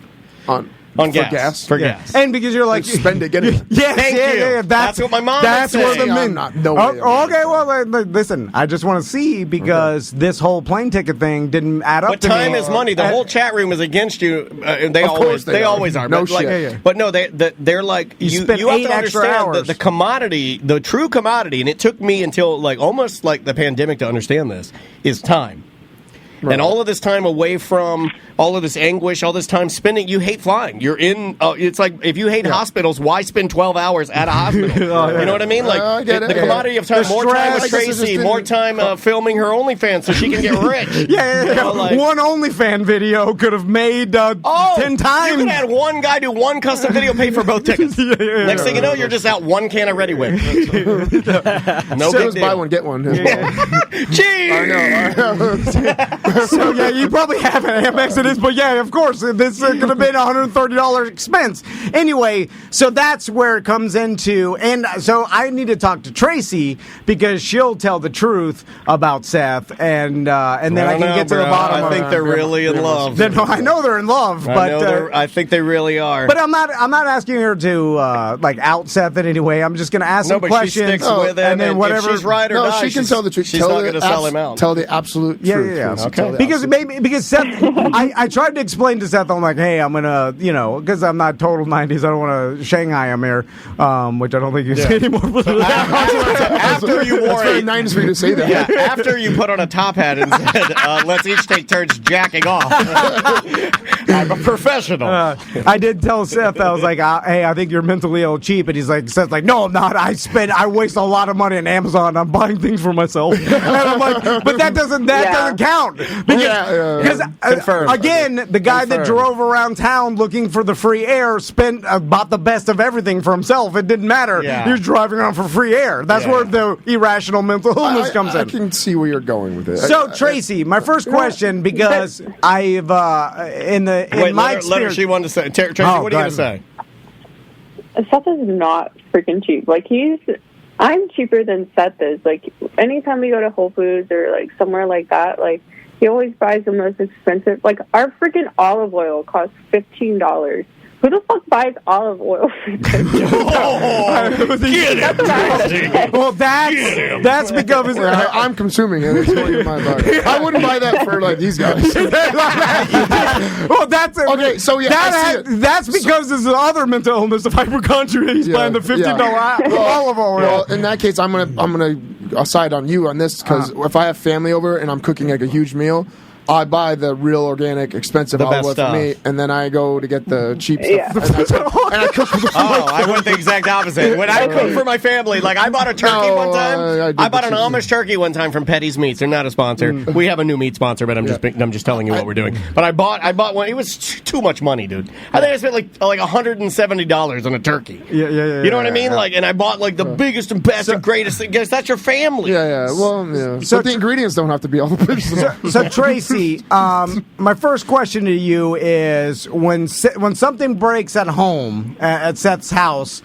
On For gas. gas? For Yeah. gas. And because you're like, spend it, get it. Yes, Thank yeah, you. yeah, That's what my mom would That's say. where the Yeah, men. no way. Okay, well, listen. I just want to see because this whole plane ticket thing didn't add up. But to time me. is money. The whole chat room is against you. And they Of always course they always are. are. No But, like, shit. Yeah, yeah. but no, they're like You you spent have 8 to extra understand hours. the commodity, the true commodity, and it took me until like almost like the pandemic to understand this is time. And all of this time away from all of this anguish, all this time spending, you hate flying. You're in. It's like if you hate hospitals, why spend 12 hours at a hospital? You know what I mean? Like I get it. the commodity of time, The more time with stress. I guess it Tracy, just more didn't- time filming her OnlyFans so she can get rich. Yeah. You know, like- One OnlyFan video could have made 10 times. You could have one guy do one custom video, pay for both tickets. Next thing you know, you're just out one can of Ready Wick. No So it big was deal. buy one, get one. Cheese! I know. So yeah, you probably have an Amex it is, but yeah, of course, this could have been a $130 expense. Anyway, so that's where it comes into, and so I need to talk to Tracy because she'll tell the truth about Seth, and then I can get to the bottom. I think they're really in love. I know they're in love, but I think they really are. But I'm not asking her to like out Seth in any way. I'm just going to ask No, some but she questions, sticks with him, and then and whatever. if she's right or No, not, she can tell the truth. She's Tell not the going to sell him out. Tell the absolute Yeah, truth. yeah. Tracy. Okay. Tell the Because absolute- maybe because Seth, I tried to explain to Seth, I'm like, hey, I'm gonna, because I'm not total 90s, I don't want to Shanghai him here, which I don't think you say anymore. After you That's wore very it. nice for you to say that. Yeah, after you put on a top hat and said, let's each take turns jacking off. I'm a professional. I did tell Seth, I was like, hey, I think you're mentally ill cheap, and he's like, Seth's like, no, I'm not. I waste a lot of money on Amazon. I'm buying things for myself, and I'm like, but that doesn't count because Confirmed. again, the guy that drove around town looking for the free air bought the best of everything for himself. It didn't matter. Yeah. He was driving around for free air. That's where the irrational mental illness comes I in. can see where you're going with it. So Tracy, my first question, because I've in my let her, experience, she wanted to say. Tracy, Oh, what are you go going to say? Seth is not freaking cheap. Like I'm cheaper than Seth is. Like anytime we go to Whole Foods or like somewhere like that, like he always buys the most expensive. Like our freaking olive oil costs $15. Who the fuck buys olive oil? well, that's because I'm consuming it. It's going in my body. I wouldn't buy that for like these guys. well, that's Okay, so yeah, I see it. that's because there's the other mental illness of hypochondria. He's buying the $15 olive oil. Well, in that case, I'm gonna side on you on this because if I have family over and I'm cooking like a huge meal, I buy the real organic, expensive The olive oil best for me, and then I go to get the cheap stuff. And I cook for the I went the exact opposite. When I cook for my family, like I bought a turkey No, one time. I did I bought the an chicken. Amish turkey one time from Petty's Meats. They're not a sponsor. We have a new meat sponsor, but I'm just telling you what we're doing. But I bought one. It was too much money, dude. I think I spent like $170 on a turkey. Yeah. You know what I mean? Like, and I bought like the biggest and best and greatest thing. Guess that's your family. Yeah. Well, yeah. So the ingredients don't have to be all the best. So Tracy, my first question to you is when something breaks at home at Seth's house,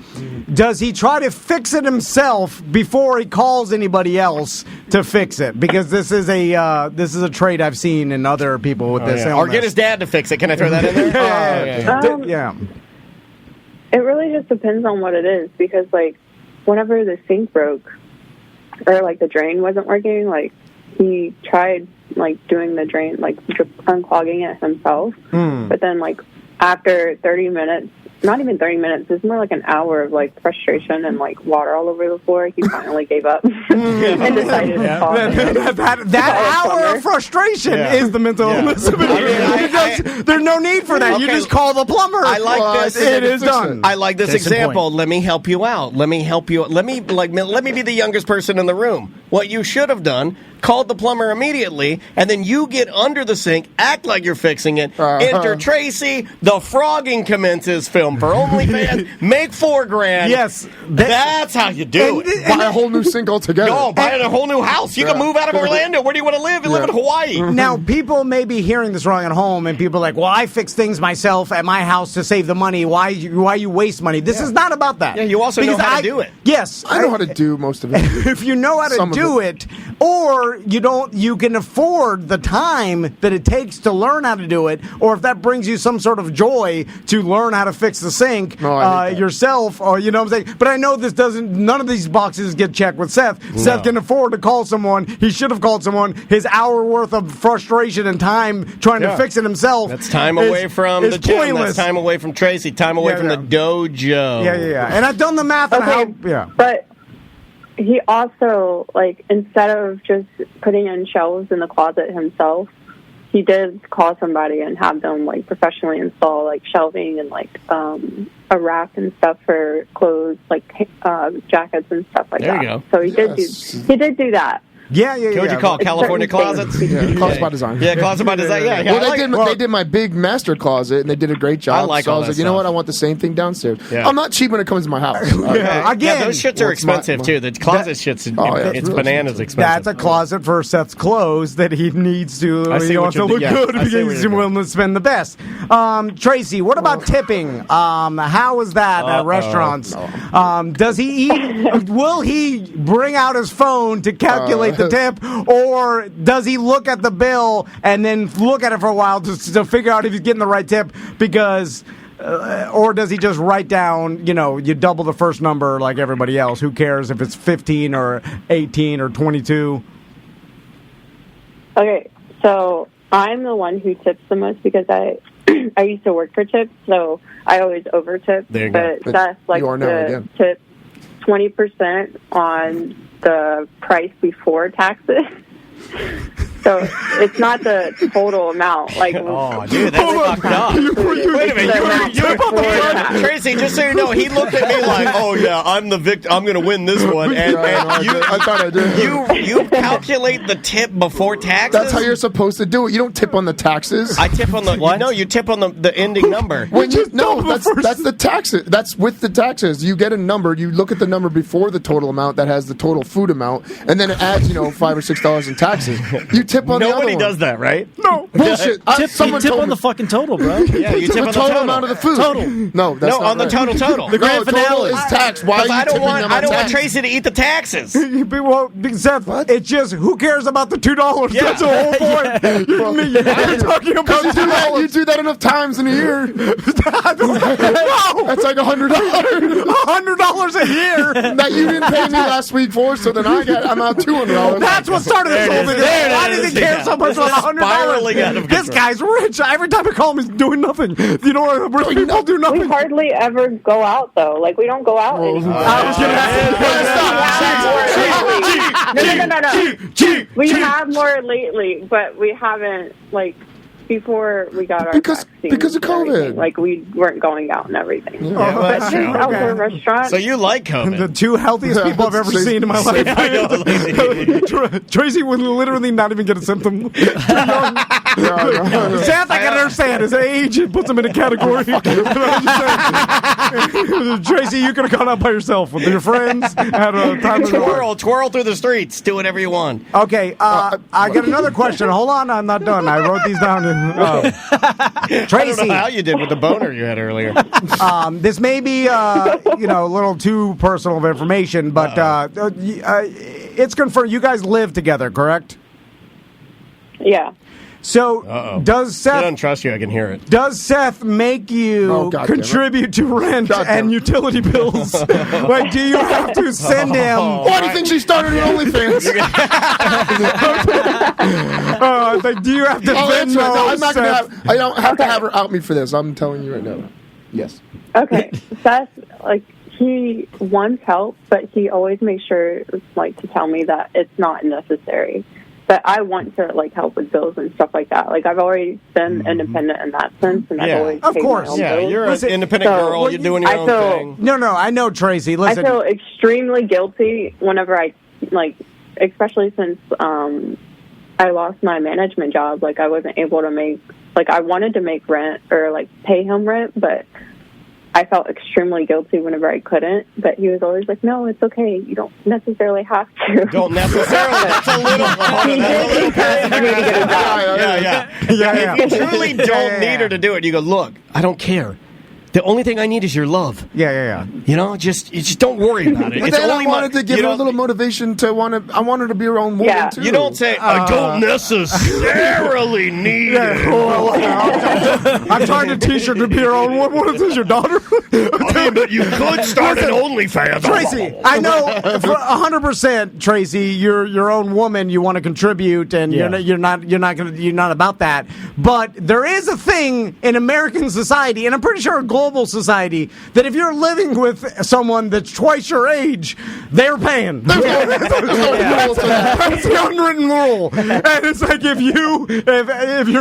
does he try to fix it himself before he calls anybody else to fix it? Because this is a trait I've seen in other people with this illness. Or get his dad to fix it. Can I throw that in there? Yeah. It really just depends on what it is because, like, whenever the sink broke or, like, the drain wasn't working, like, he tried, like, doing the drain, like, unclogging it himself. But then, like, after 30 minutes, not even 30 minutes, it's more like an hour of, like, frustration and, like, water all over the floor, he finally gave up and decided to call That hour of frustration is the mental illness. There's no need for that. You just call the plumber. I like this. It is done. I like this Case in example. point. Let me help you out. Let me be the youngest person in the room. What you should have done, called the plumber immediately, and then you get under the sink, act like you're fixing it. Enter Tracy. The frogging commences filming. film for OnlyFans. Make $4,000. Yes, that's how you do it. Buy a whole new sink altogether. No, buy a whole new house. You can move out of Orlando. Where do you want to live? You live in Hawaii. Now, people may be hearing this wrong at home, and people are like, well, I fix things myself at my house to save the money. Why you waste money? This is not about that. Yeah, you also know how to do it. Yes. I know how to do most of it. If you know how to do it, or you can afford the time that it takes to learn how to do it, or if that brings you some sort of joy to learn how to fix the sink yourself, or you know what I'm saying. But I know none of these boxes get checked with Seth. No. Seth can afford to call someone. He should have called someone. His hour worth of frustration and time trying to fix it himself. That's time away from the gym. Pointless. That's time away from Tracy. Time away from the dojo. Yeah. And I've done the math on how. Yeah. But he also, like, instead of just putting in shelves in the closet himself, he did call somebody and have them, like, professionally install, like, shelving and, like, a rack and stuff for clothes, like jackets and stuff like that. There you go. So he did do that. Yeah. What would you call it? California Closets? Yeah, Closet by Design. Yeah, Closet by Design. Yeah. Well, they did my big master closet, and they did a great job. I like so all I was that like, you know stuff. what? I want the same thing downstairs. Yeah. I'm not cheap when it comes to my house. Again, those shits are expensive too. The closet shit's it's really bananas expensive. That's a closet for Seth's clothes that he needs to. He wants to look good because he's willing to spend the best. Tracy, what about tipping? How is that at restaurants? Does he eat? Will he bring out his phone to calculate the tip, or does he look at the bill and then look at it for a while to figure out if he's getting the right tip? Because, or does he just write down, you double the first number like everybody else? Who cares if it's 15 or 18 or 22? Okay, so I'm the one who tips the most because I used to work for tips, so I always over tip. There you go. But Seth likes to tip 20% on the price before taxes. So it's not the total amount. Like, oh, dude, that's fucked up. Wait a minute, Tracy. Just so you know, he looked at me like, "Oh yeah, I'm the victim. I'm going to win this one." And I thought I did. You calculate the tip before taxes. That's how you're supposed to do it. You don't tip on the taxes. I tip on the what? No, you tip on the ending number. That's the taxes. That's with the taxes. You get a number. You look at the number before the total amount that has the total food amount, and then it adds, $5 or $6 in taxes. You tip on the other one. Nobody does that, right? No. Bullshit. You tip on the fucking total, bro. Yeah, you tip on the total amount of the food. Total. No, that's not on the right. total. The grand finale is tax. Why are you tipping them on tax? I don't want Tracy to eat the taxes. Well, Seth, it's just, who cares about the $2? Yeah. That's the whole point. You're talking about $2. You do that enough times in a year. No. That's like $100. $100 a year that you didn't pay me last week for, so then I'm out $200. That's what started this whole thing. Why does he care so much about $100? This guy's rich. Every time I call him, he's doing nothing. You know, rich people do nothing. We hardly ever go out, though. Like, we don't go out anymore. No. We have more lately, but we haven't, like, before we got our vaccines because of COVID. Like, we weren't going out and everything. Yeah, but this outdoor restaurant. So you like COVID? The two healthiest people I've ever seen in my life. Tracy would literally not even get a symptom. Seth, I can understand his age. It puts him in a category. Tracy, you could have gone out by yourself with your friends. Had a time twirl through the streets. Do whatever you want. Okay, I got another question. Hold on, I'm not done. I wrote these down. Tracy, I don't know how you did with the boner you had earlier. This may be, a little too personal of information, but it's confirmed you guys live together, correct? Yeah. So, does Seth... I don't trust you, I can hear it. Does Seth make you contribute to rent and utility bills? Like, do you have to send him... Why do you think she started an OnlyFans? Do you have to Venmo I don't have to have her out me for this. I'm telling you right now. Yes. Okay. Seth, he wants help, but he always makes sure, to tell me that it's not necessary. But I want to help with bills and stuff like that. I've always been independent in that sense, and I've always paid my own bills. You're an independent girl. You're doing your own thing. No, I know, Tracy. Listen, I feel extremely guilty whenever I especially since I lost my management job. I wasn't able to make I wanted to make rent or pay him rent, but I felt extremely guilty whenever I couldn't, but he was always like, no, it's okay. You don't necessarily have to. Don't necessarily. That's a little... Yeah. If you truly don't need her to do it, you go, look, I don't care. The only thing I need is your love. Yeah. You know, just don't worry about it. But then I wanted to give her a little motivation I want her to be her own woman, too. You don't say, I don't necessarily need it. I'm trying to teach her to be her own woman. What is this, your daughter? But you could start an OnlyFans. Tracy, I know for 100%, Tracy, you're your own woman. You want to contribute, and you're not about that. But there is a thing in American society, and I'm pretty sure global society, that if you're living with someone that's twice your age, they're paying. That's the unwritten rule. And it's like if you're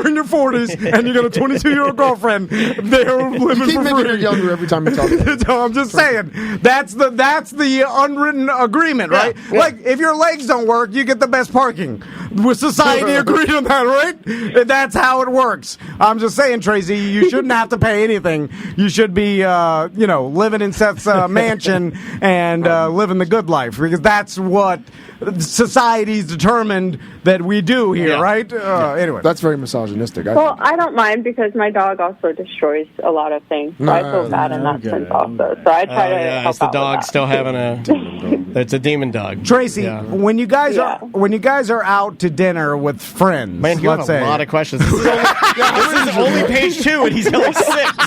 in your 40s and you got a 22-year-old girlfriend, they're living for free. You're younger every time you talk. So I'm just saying that's the unwritten agreement, right? Yeah. Like if your legs don't work, you get the best parking. With society agreed on that, right? That's how it works. I'm just saying, Tracy, you shouldn't have to pay anything. You should be, living in Seth's mansion and living the good life, because that's what society's determined that we do here, right? Anyway, that's very misogynistic. I don't mind, because my dog also destroys a lot of things. So I feel bad in that sense also. So I try to help it's the out dog with that. still having it's a demon dog. Tracy, when you guys are out to dinner with friends, man, you have a lot of questions. This is only page 2, and he's like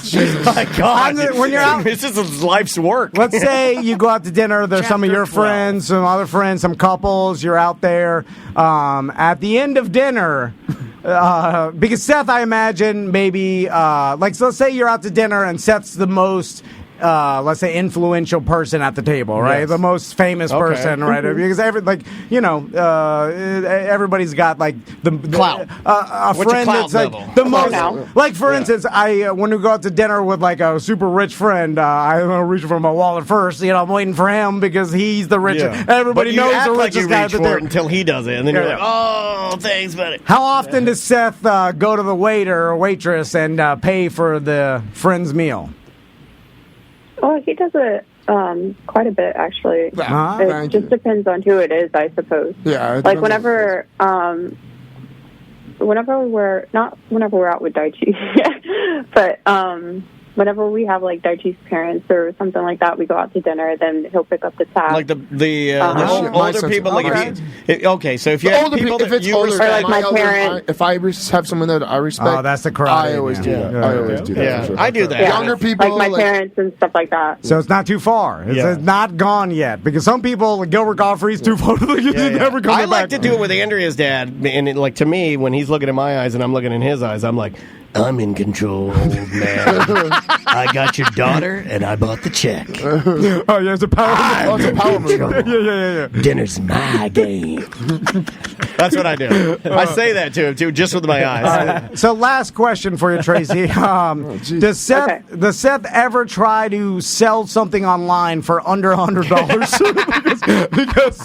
6. My God, when you're out, this is his life's work. Let's say you go out to dinner. There's some of your friends, some other friends, some couples. You're out there. At the end of dinner, because Seth, I imagine maybe so let's say you're out to dinner and Seth's the most. Let's say influential person at the table, right? Yes. The most famous person, right? Because everybody's got like the clout. A friend that's like level? The most. Like for instance, when we go out to dinner with like a super rich friend, I don't reach for my wallet first. I'm waiting for him because he's the richest. Yeah. Everybody knows the richest guy at the dinner until he does it, and then you're like, oh, thanks, buddy. How often does Seth go to the waiter or waitress and pay for the friend's meal? Well, he does it quite a bit, actually. It just depends on who it is, I suppose. Yeah. Like whenever we're out with Daichi, but whenever we have like Daichi's parents or something like that, we go out to dinner. Then he'll pick up the tab. Like the older people. Like so if you have people that you respect, or like my parents. If I have someone that I respect, that's the crowd. I always do that. I always do that. Yeah, for sure. I do that. Younger people, like my parents and stuff like that. So it's not too far. It's not gone yet, because some people, like Gilbert Gottfried's too far. Never coming I like to do it with Andrea's dad, and like to me, when he's looking in my eyes and I'm looking in his eyes, I'm like, I'm in control, old man. I got your daughter, and I bought the check. It's a power move. It's a power move. Yeah. Dinner's my game. That's what I do. I say that to him, too, just with my eyes. So last question for you, Tracy. Does Seth ever try to sell something online for under $100? because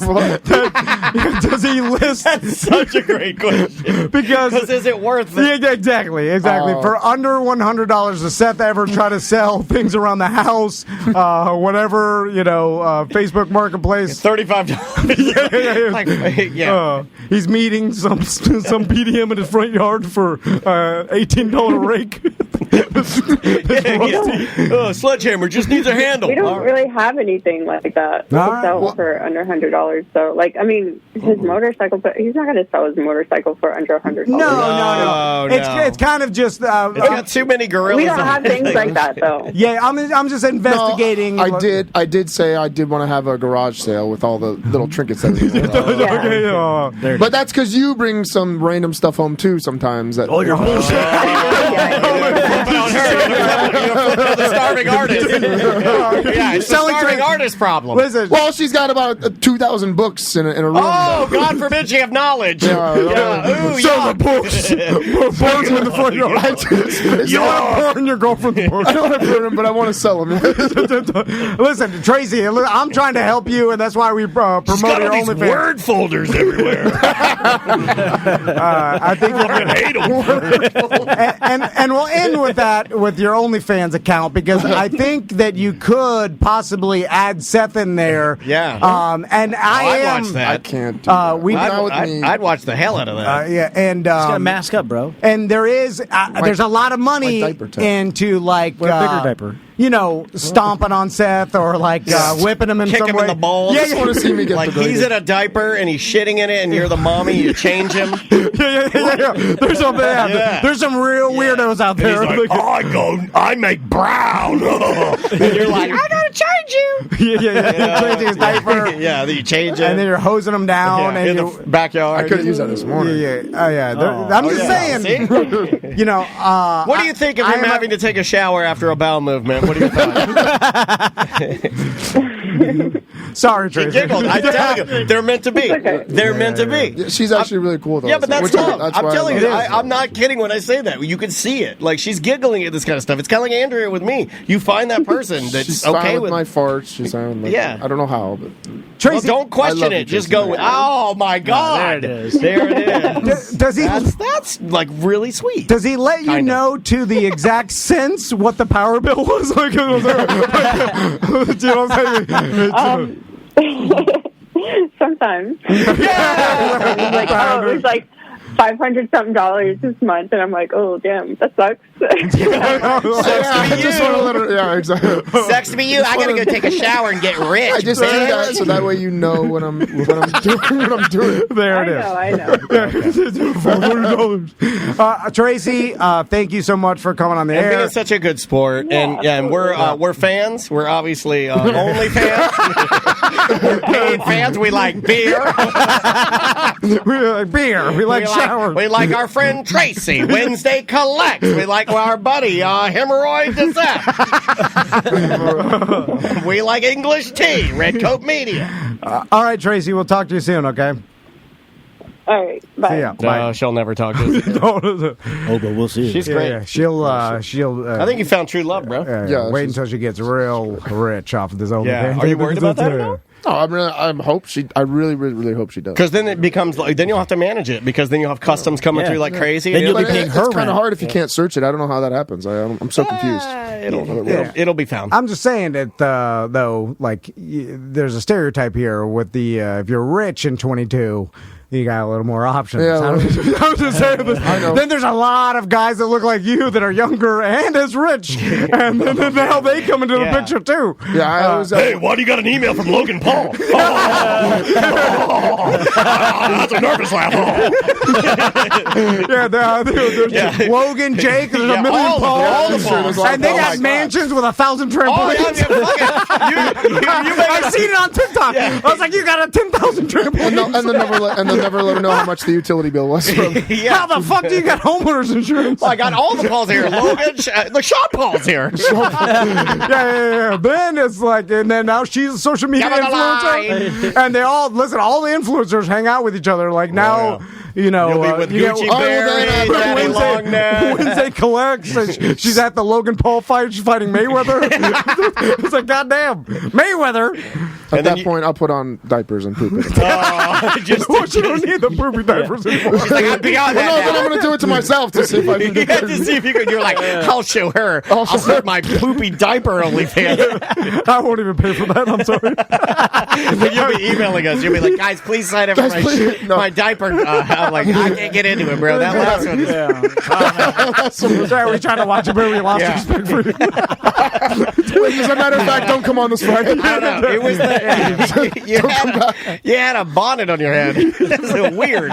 does he list... That's such a great question. Because is it worth it? Yeah, exactly. For under $100, does Seth ever try to sell things around the house, whatever, Facebook Marketplace? $35. He's meeting some PDM in his front yard for $18 rake. Sledgehammer just needs a handle. We don't really have anything like that to sell for under $100. So, his motorcycle, but he's not going to sell his motorcycle for under $100. No. It's kind of just... it's got too many gorillas. We don't have things like that, though. Yeah, I'm just investigating. No, I did say I did want to have a garage sale with all the little trinkets that But that's because you bring some random stuff home, too, sometimes. That you're bullshit. The starving artist. It's the starving artist problem. Listen. Well, she's got about 2,000 books in a room. Oh, God forbid she have knowledge. Sell the books. Burn them in the front yard. You don't want to burn your girlfriend's books. I don't want to burn them, but I want to sell them. Listen, Tracy, I'm trying to help you, and that's why we promote your OnlyFans. Word folders everywhere. I think I hate them. And we'll end with that, with your OnlyFans. OnlyFans account because I think that you could possibly add Seth in there. Yeah. And I'd watch that. I can't do that. I'd watch the hell out of that. Yeah, and He's got to mask up, bro. And there's a lot of money into like wear a bigger diaper. You know, stomping on Seth or like whipping him in Kick some him way. in the balls. Yeah, I just want to see me get like he's in a diaper and he's shitting in it, and you're the mommy. You change him. Yeah. There's some real weirdos out there. He's like, I make brown. And you're like, I gotta change you. Yeah. Changing his diaper. Yeah, then you change it, and then you're hosing him down in the backyard. I could have used that this morning. I'm just saying. You know, what do you think of him having to take a shower after a bowel movement? What do you think? Sorry, She Tracy. giggled. I tell you, they're meant to be. They're meant to be. Yeah, she's actually really cool, though. Yeah, but that's love. That's I'm why telling I you, love it. I'm not kidding when I say that. You can see it. Like, she's giggling at this kind of stuff. It's kind of like Andrea with me. You find that person that's she's okay fine with my farts. She's fine with Yeah. I don't know how, but Tracy, don't question it. Just go with, oh my God. There it is. There it is. Does he? That's like really sweet. Does he let you Kinda. know to the exact sense what the power bill was? Like, do you know what I'm saying? Sometimes. It was like $500-something this month, and I'm like, oh damn, that sucks. I just want to let her. Yeah, exactly. Sucks to be you. I gotta go take a shower and get rich. I just do that so that way you know when I'm doing what I'm doing. There it is. I know. $500. Tracy, thank you so much for coming on the And air. being such a good sport, and we're fans. We're obviously only fans. We're paid fans. We like beer. We like beer. We like showers. We like our friend Tracy. Wednesday collects. We like our buddy Hemorrhoid Dessert. We like English tea. Redcoat Media. All right, Tracy. We'll talk to you soon. Okay. All right, bye. See ya. Bye. She'll never talk to us. Oh, but we'll see. She's great. Yeah, she'll. I think you found true love, bro. Yeah, wait until she gets real rich off of this old. Yeah. Are you worried about that at all? No, I really hope she does. Because then it becomes like, then you'll have to manage it because then you'll have customs coming through like crazy. Then you'll be But paying her it's kind rent. of hard if you can't search it. I don't know how that happens. I'm so confused. It'll be found. I'm just saying that though, like there's a stereotype here with the if you're rich in 22. You got a little more options. Yeah, I was just saying this. I know. Then there's a lot of guys that look like you that are younger and as rich, and then now they come into the picture too. Yeah, I always. Hey, why do you got an email from Logan Paul? That's a nervous laugh. There's Logan, Jake, there's a million all Pauls, the Pauls. and they got mansions with 1,000 trampolines. I've seen it on TikTok. I was like, you got a 10,000 trampolines. and they'll never let her know how much the utility bill was. How the fuck do you got homeowners insurance? I got all the Pauls here. Logan, look, Sean Paul's here. Yeah. Then it's like, and then now she's a social media influencer, and they all listen. All the influencers hang out with each other. Like now. You know, you'll be with Gucci Berry, Daddy Wednesday collects. She's at the Logan Paul fight. She's fighting Mayweather. It's like, goddamn, Mayweather. At that point, I'll put on diapers and poop it. You don't need the poopy diapers anymore. She's like, I'm beyond that. Then I'm going to do it to myself to see if I can do to see if you can. You're like, I'll show her. I'll start my poopy diaper OnlyFans. I won't even pay for that. I'm sorry. You'll be emailing us. You'll be like, guys, please sign up for my diaper. I'm like, I can't get into it, bro. That last one is... Sorry, we're trying to watch a movie. Lost respect for you. As a matter of fact, don't come on this Friday. I don't know. It was you had a bonnet on your head. That's so weird.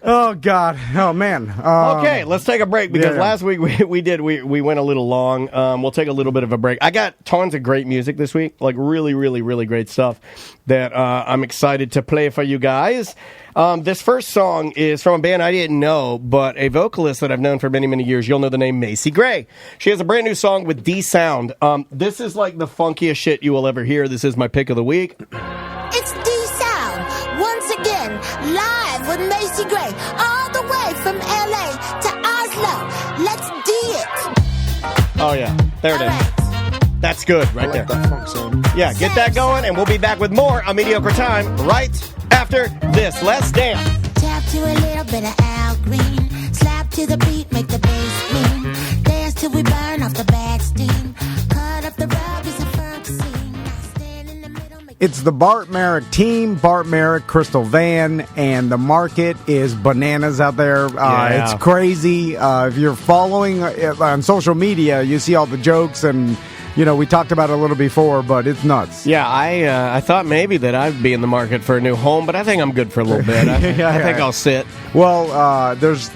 Oh, God. Oh, man. Okay, let's take a break because last week we went a little long. We'll take a little bit of a break. I got tons of great music this week, like really, really, really great stuff that I'm excited to play for you guys. This first song is from a band I didn't know, but a vocalist that I've known for many, many years. You'll know the name Macy Gray. She has a brand new song with D-Sound. This is like the funkiest shit you will ever hear. This is my pick of the week. It's D-Sound, once again, live with Macy Gray, all the way from L.A. to Oslo. Let's D it. Oh, yeah. There it is. That's good right there. That funk sound. Yeah, get that going, and we'll be back with more on Mediocre Time right after this. Let's dance. Tap to a little bit of Al Green. Slap to the beat, make the bass scream. Dance till we burn off the bad steam. Cut up the rug is a fun scene. Stand in the middle, make It's the Bart Merrick team, Bart Merrick, Crystal Van, and the market is bananas out there. It's crazy. If you're following on social media, you see all the jokes and, we talked about it a little before, but it's nuts. Yeah, I thought maybe that I'd be in the market for a new home, but I think I'm good for a little bit. I think I'll sit. Well, there's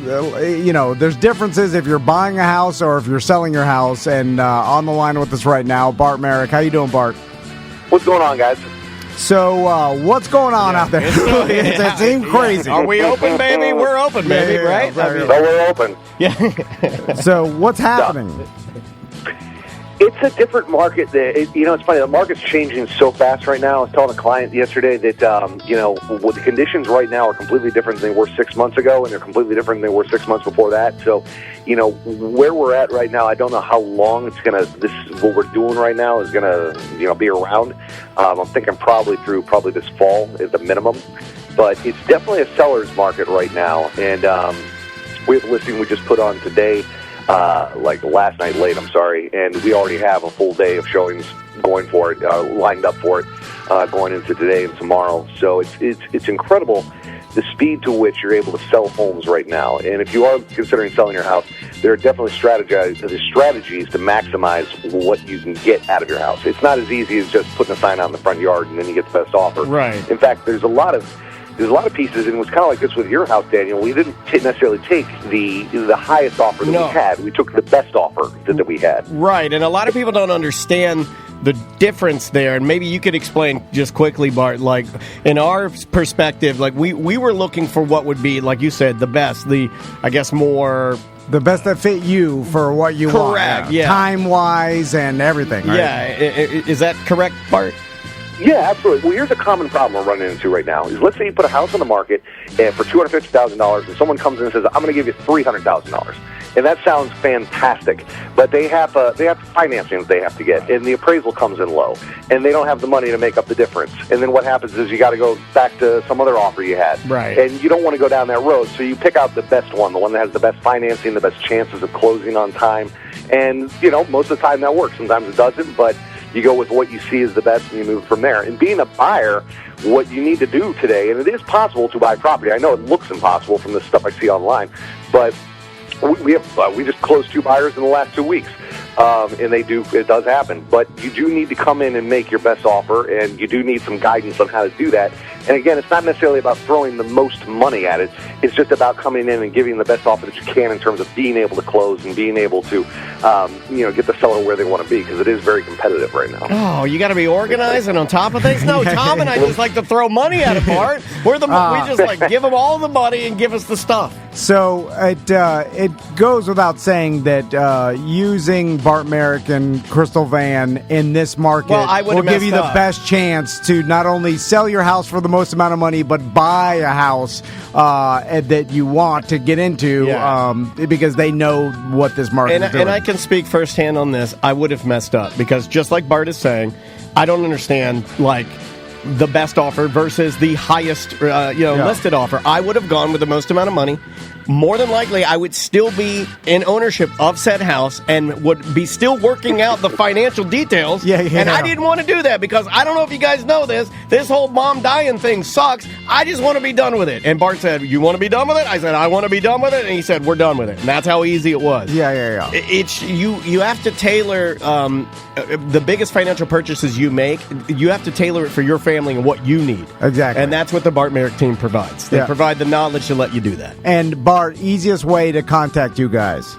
differences if you're buying a house or if you're selling your house. And on the line with us right now, Bart Merrick. How you doing, Bart? What's going on, guys? So, what's going on out there? It seems crazy. Are we open, baby? We're open, baby, right? We're open. Yeah. So, what's happening? It's a different market. It's funny. The market's changing so fast right now. I was telling a client yesterday that, the conditions right now are completely different than they were 6 months ago, and they're completely different than they were 6 months before that. So, where we're at right now, I don't know how long what we're doing right now is gonna, be around. I'm thinking probably through this fall is the minimum, but it's definitely a seller's market right now. And we have a listing we just put on today. Last night late, and we already have a full day of showings going for it, lined up for it, going into today and tomorrow. So it's incredible the speed to which you're able to sell homes right now. And if you are considering selling your house, there are definitely strategies to maximize what you can get out of your house. It's not as easy as just putting a sign out in the front yard and then you get the best offer. Right. In fact, there's a lot of pieces, and it was kind of like this with your house, Daniel. We didn't necessarily take the highest offer that we had. We took the best offer that we had. Right, and a lot of people don't understand the difference there, and maybe you could explain just quickly, Bart, in our perspective, we were looking for what would be, like you said, the best, the best that fit you for what you want. Correct, yeah. Time-wise and everything, right? Yeah, is that correct, Bart? Yeah, absolutely. Well, here's a common problem we're running into right now. Is let's say you put a house on the market for $250,000, and someone comes in and says, "I'm going to give you $300,000," and that sounds fantastic. But they have financing that they have to get, and the appraisal comes in low, and they don't have the money to make up the difference. And then what happens is you got to go back to some other offer you had, right? And you don't want to go down that road, so you pick out the best one, the one that has the best financing, the best chances of closing on time, and most of the time that works. Sometimes it doesn't, but you go with what you see as the best, and you move from there. And being a buyer, what you need to do today, and it is possible to buy property. I know it looks impossible from the stuff I see online, but we just closed 2 buyers in the last 2 weeks, and it does happen. But you do need to come in and make your best offer, and you do need some guidance on how to do that. And again, it's not necessarily about throwing the most money at it. It's just about coming in and giving the best offer that you can in terms of being able to close and being able to, get the seller where they want to be, because it is very competitive right now. Oh, you got to be organized and on top of things? No, Tom and I just like to throw money at it, Bart. We just give them all the money and give us the stuff. So it goes without saying that using Bart Merrick and Crystal Van in this market will give you the best chance to not only sell your house for the most amount of money, but buy a house that you want to get into, because they know what this market is doing. And I can speak firsthand on this. I would have messed up, because just like Bart is saying, I don't understand the best offer versus the highest listed offer. I would have gone with the most amount of money. More than likely, I would still be in ownership of said house and would be still working out the financial details. And I didn't want to do that, because I don't know if you guys know this. This whole mom dying thing sucks. I just want to be done with it. And Bart said, "You want to be done with it?" I said, "I want to be done with it." And he said, "We're done with it." And that's how easy it was. It's you have to tailor the biggest financial purchases you make. You have to tailor it for your family and what you need. Exactly. And that's what the Bart Merrick team provides. They provide the knowledge to let you do that. And Bart, easiest way to contact you guys?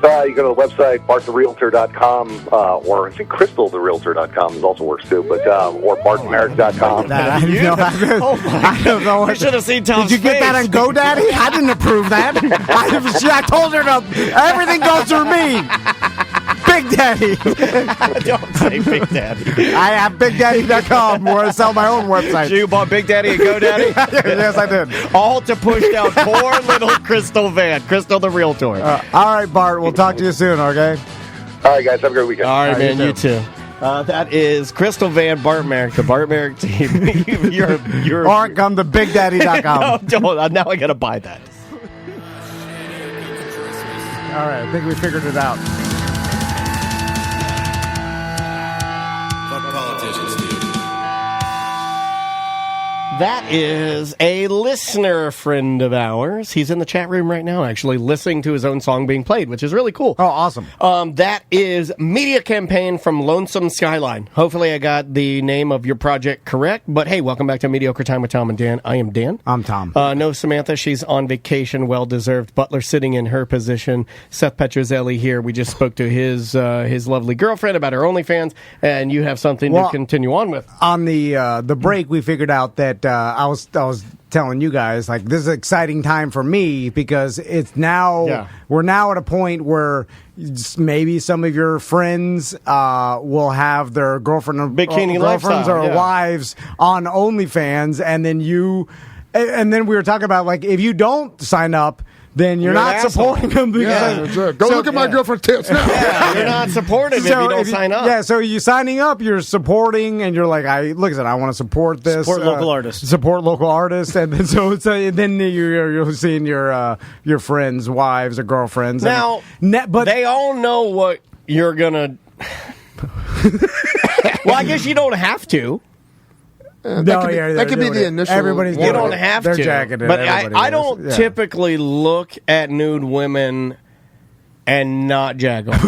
You go to the website, barttherealtor.com, or I think crystaltherealtor.com also works too, but or bartmerrick.com. I don't know. You should have seen Tom's Did you get that on GoDaddy? I didn't approve that. I told her everything goes through me. Big Daddy. Don't say Big Daddy. I have BigDaddy.com, where I sell my own website. You bought Big Daddy and GoDaddy? Yes, I did. All to push down poor little Crystal Van, Crystal the Realtor. All right, Bart. We'll talk to you soon, okay? All right, guys. Have a great weekend. All right, man. You too. That is Crystal Van, Bart Merrick, the Bart Merrick team. Or come to BigDaddy.com. No, now I got to buy that. All right. I think we figured it out. That is a listener friend of ours. He's in the chat room right now, actually, listening to his own song being played, which is really cool. Oh, awesome. That is Media Campaign from Lonesome Skyline. Hopefully I got the name of your project correct. But hey, welcome back to Mediocre Time with Tom and Dan. I am Dan. I'm Tom. No Samantha. She's on vacation. Well-deserved. Butler sitting in her position. Seth Petrozelli here. We just spoke to his lovely girlfriend about her OnlyFans, and you have something to continue on with. On the break, we figured out that I was telling you guys, like, this is an exciting time for me because it's now we're now at a point where maybe some of your friends will have their girlfriends or wives on OnlyFans, and then we were talking about, like, if you don't sign up, then you're not supporting them. Go look at my girlfriend's tits now. Yeah, you're not supportive if you don't sign up. Yeah, so you signing up, you're supporting, and you're like, I want to support this. Support local artists. Support local artists, and then then you're seeing your friends' wives or girlfriends. Now, but they all know what you're gonna. Well, I guess you don't have to. That could be the initial. Everybody's you don't have they're to. Jacketed, but I don't typically look at nude women and not jag them.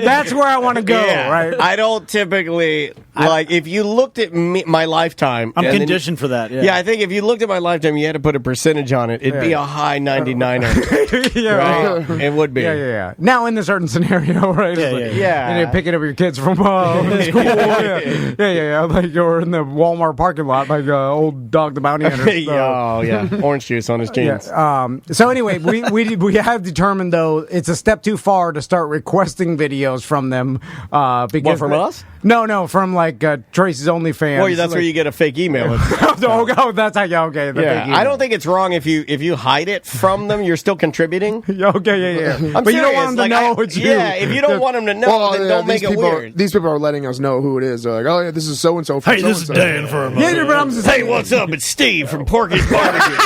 That's where I want to go, right? I don't typically, if you looked at my lifetime. I'm conditioned for that, I think if you looked at my lifetime, you had to put a percentage on it. It'd be a high 99er. Right? It would be. Yeah. Now, in a certain scenario, right? Yeah. And you're picking up your kids from school. Yeah. Like you're in the Walmart parking lot, like old Dog the Bounty Hunter. Oh, yeah. Orange juice on his jeans. Yeah. So anyway, we have determined, though, it's a step too far to start requesting videos from them. Because from us? No, from like Tracy's OnlyFans. Well, that's where you get a fake email. That's how you okay. Fake email. I don't think it's wrong if you hide it from them. You're still contributing. Okay, yeah. But you don't want them to know it's you. Yeah, if you don't want them to know, then don't make it weird. These people are letting us know who it is. They're like, oh yeah, this is so and so. Hey, this is Dan from. Hey, what's up? It's Steve from Porky's Barbecue.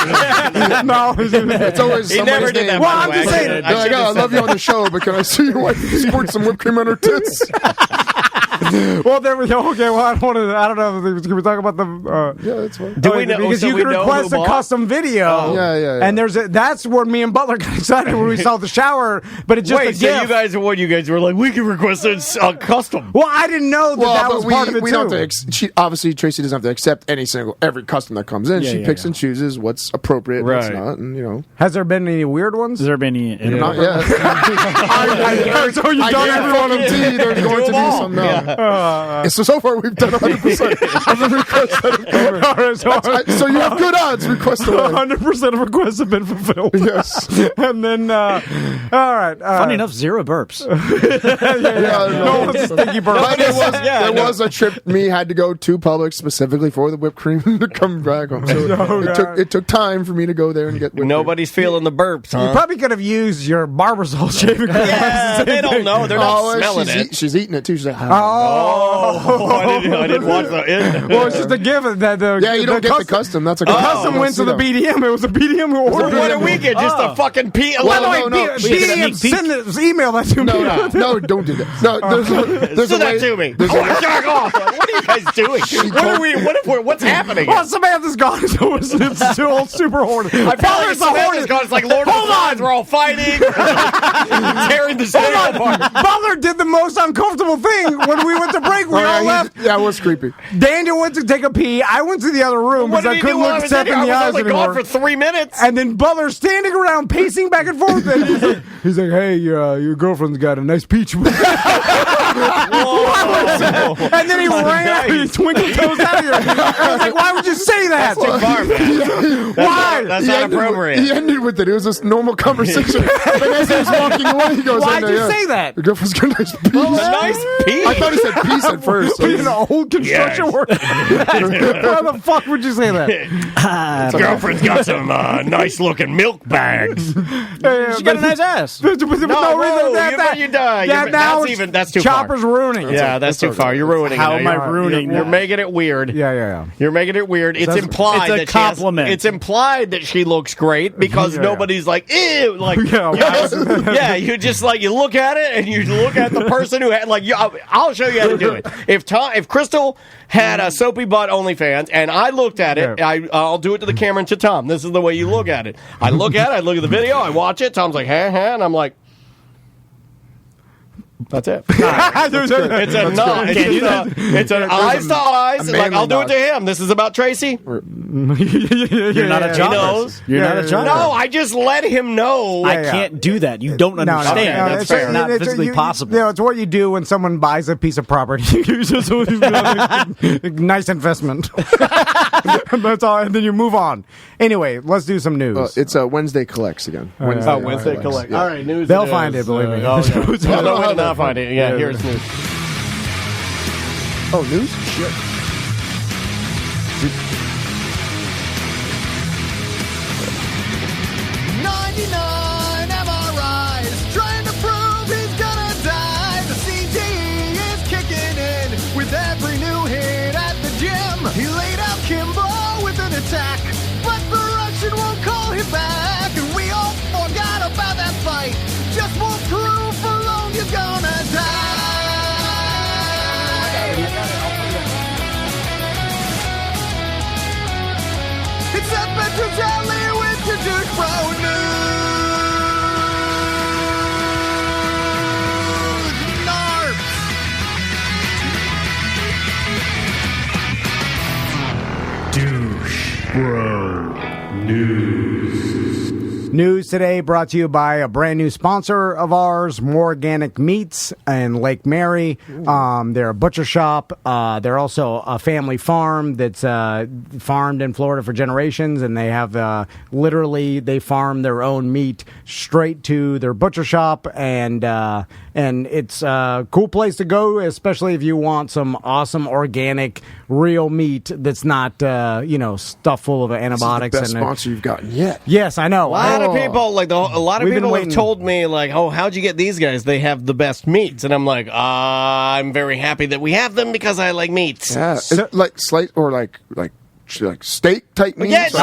No, it's always he never did that. Well, I'm just saying. They're like, I love you on the show, but can I see your wife squirt some whipped cream on her tits? Well, there we go. Okay, well, I don't know. Can we talk about the? Yeah, that's fine. Do we know? Because you can request a custom video. Yeah. And that's where me and Butler got excited when we saw the shower. But it's just a so GIF. you guys were like, we can request a custom. Well, I didn't know that was part of it too. Obviously, Tracy doesn't have to accept every custom that comes in. She picks and chooses what's appropriate, what's not, and Has there been any weird ones? Has there been any? Not yet. So you've done every one of them. There's going to be some now. So far, we've done 100% of the requests that have come. So you have good odds. Request away. 100% of requests have been fulfilled. Yes. And then, all right. Funny enough, 0 burps. No one's stinky burp. There was a trip me had to go to Publix specifically for the whipped cream to come back home. So it took time for me to go there and get whipped Nobody's cream. feeling the burps, huh? You probably could have used your Barbasol shaving cream. Yeah, they don't know. They're not smelling it. She's eating it too. She's like, I didn't watch that. Well, it's just a given that you don't get the custom. That's a custom went to the BDM. It was a BDM who ordered it. What did we get? Just a fucking BDM send us email that to me. No, don't do that. No, there's a way. That to me. Jack off. What are you guys doing? What's happening? Well, Samantha's gone, so it's still super horny. I feel like Samantha's gone. It's like Lord of the Flies. We're all fighting, tearing the city apart. Butler did the most uncomfortable thing when we went to break. We all left. Yeah, it was creepy. Daniel went to take a pee. I went to the other room because I couldn't look Seth in the eyes anymore. I was only gone for 3 minutes. And then Butler's standing around pacing back and forth. And he's like, hey, your girlfriend's got a nice peach. And then he ran out and he twinkled toes out of here. I was like, why would you say that? That's too far, man. Why? That's not appropriate. He ended with it. It was this normal conversation. And as he was walking away, he goes, why'd you say that? Your girlfriend's got a nice peach. Nice peach? I thought he said peace at first. He's an old construction worker. Why the fuck would you say that? Girlfriend's got some nice-looking milk bags. She got a nice ass. That's too child Hopper's ruining it. Yeah, that's too far. You're ruining it. How am I ruining You're making it weird. Yeah. You're making it weird. It's implied It's a that compliment. It's implied that she looks great because nobody's like, ew. Like, yeah, you just like, you look at it and you look at the person who had, like, I'll show you how to do it. If Crystal had a soapy butt OnlyFans and I looked at it, I'll do it to the camera and to Tom. This is the way you look at it. I look at it, I look at the video, I watch it. Tom's like, and I'm like, that's it. It's a nod. It's an eyes to eyes. It's like, I'll do it to him. This is about Tracy. You're not a job. You're not a job. No, I just let him know. I can't do that. You don't understand. That's fair. It's not physically possible. It's what you do when someone buys a piece of property. Nice investment. That's all, and then you move on. Anyway, let's do some news. It's Wednesday Collects again. Wednesday Collects. All right, news. They'll find it, believe me. They'll find it. Yeah, here's news. Oh, news? Shit. 99 MRIs trying to prove he's gonna die. The CTE is kicking in with every new hit at the gym. He laid out Kimbo with an attack, but the Russian won't call him back. And we all forgot about that fight. Just won't prove for long you're gonna die. It's a Petrocelli with your douche bro news. Douche Bro News. News today brought to you by a brand new sponsor of ours, More Organic Meats in Lake Mary. They're a butcher shop. They're also a family farm that's farmed in Florida for generations, and they have literally they farm their own meat straight to their butcher shop, and it's a cool place to go, especially if you want some awesome organic real meat that's not stuffed full of antibiotics. This is the best sponsor you've gotten yet. Yes, I know. A lot of people, a lot of people have told me, like, oh, how'd you get these guys? They have the best meats. And I'm like, I'm very happy that we have them because I like meats. Yeah. Is it like slice or like steak type meats? Yeah, it's a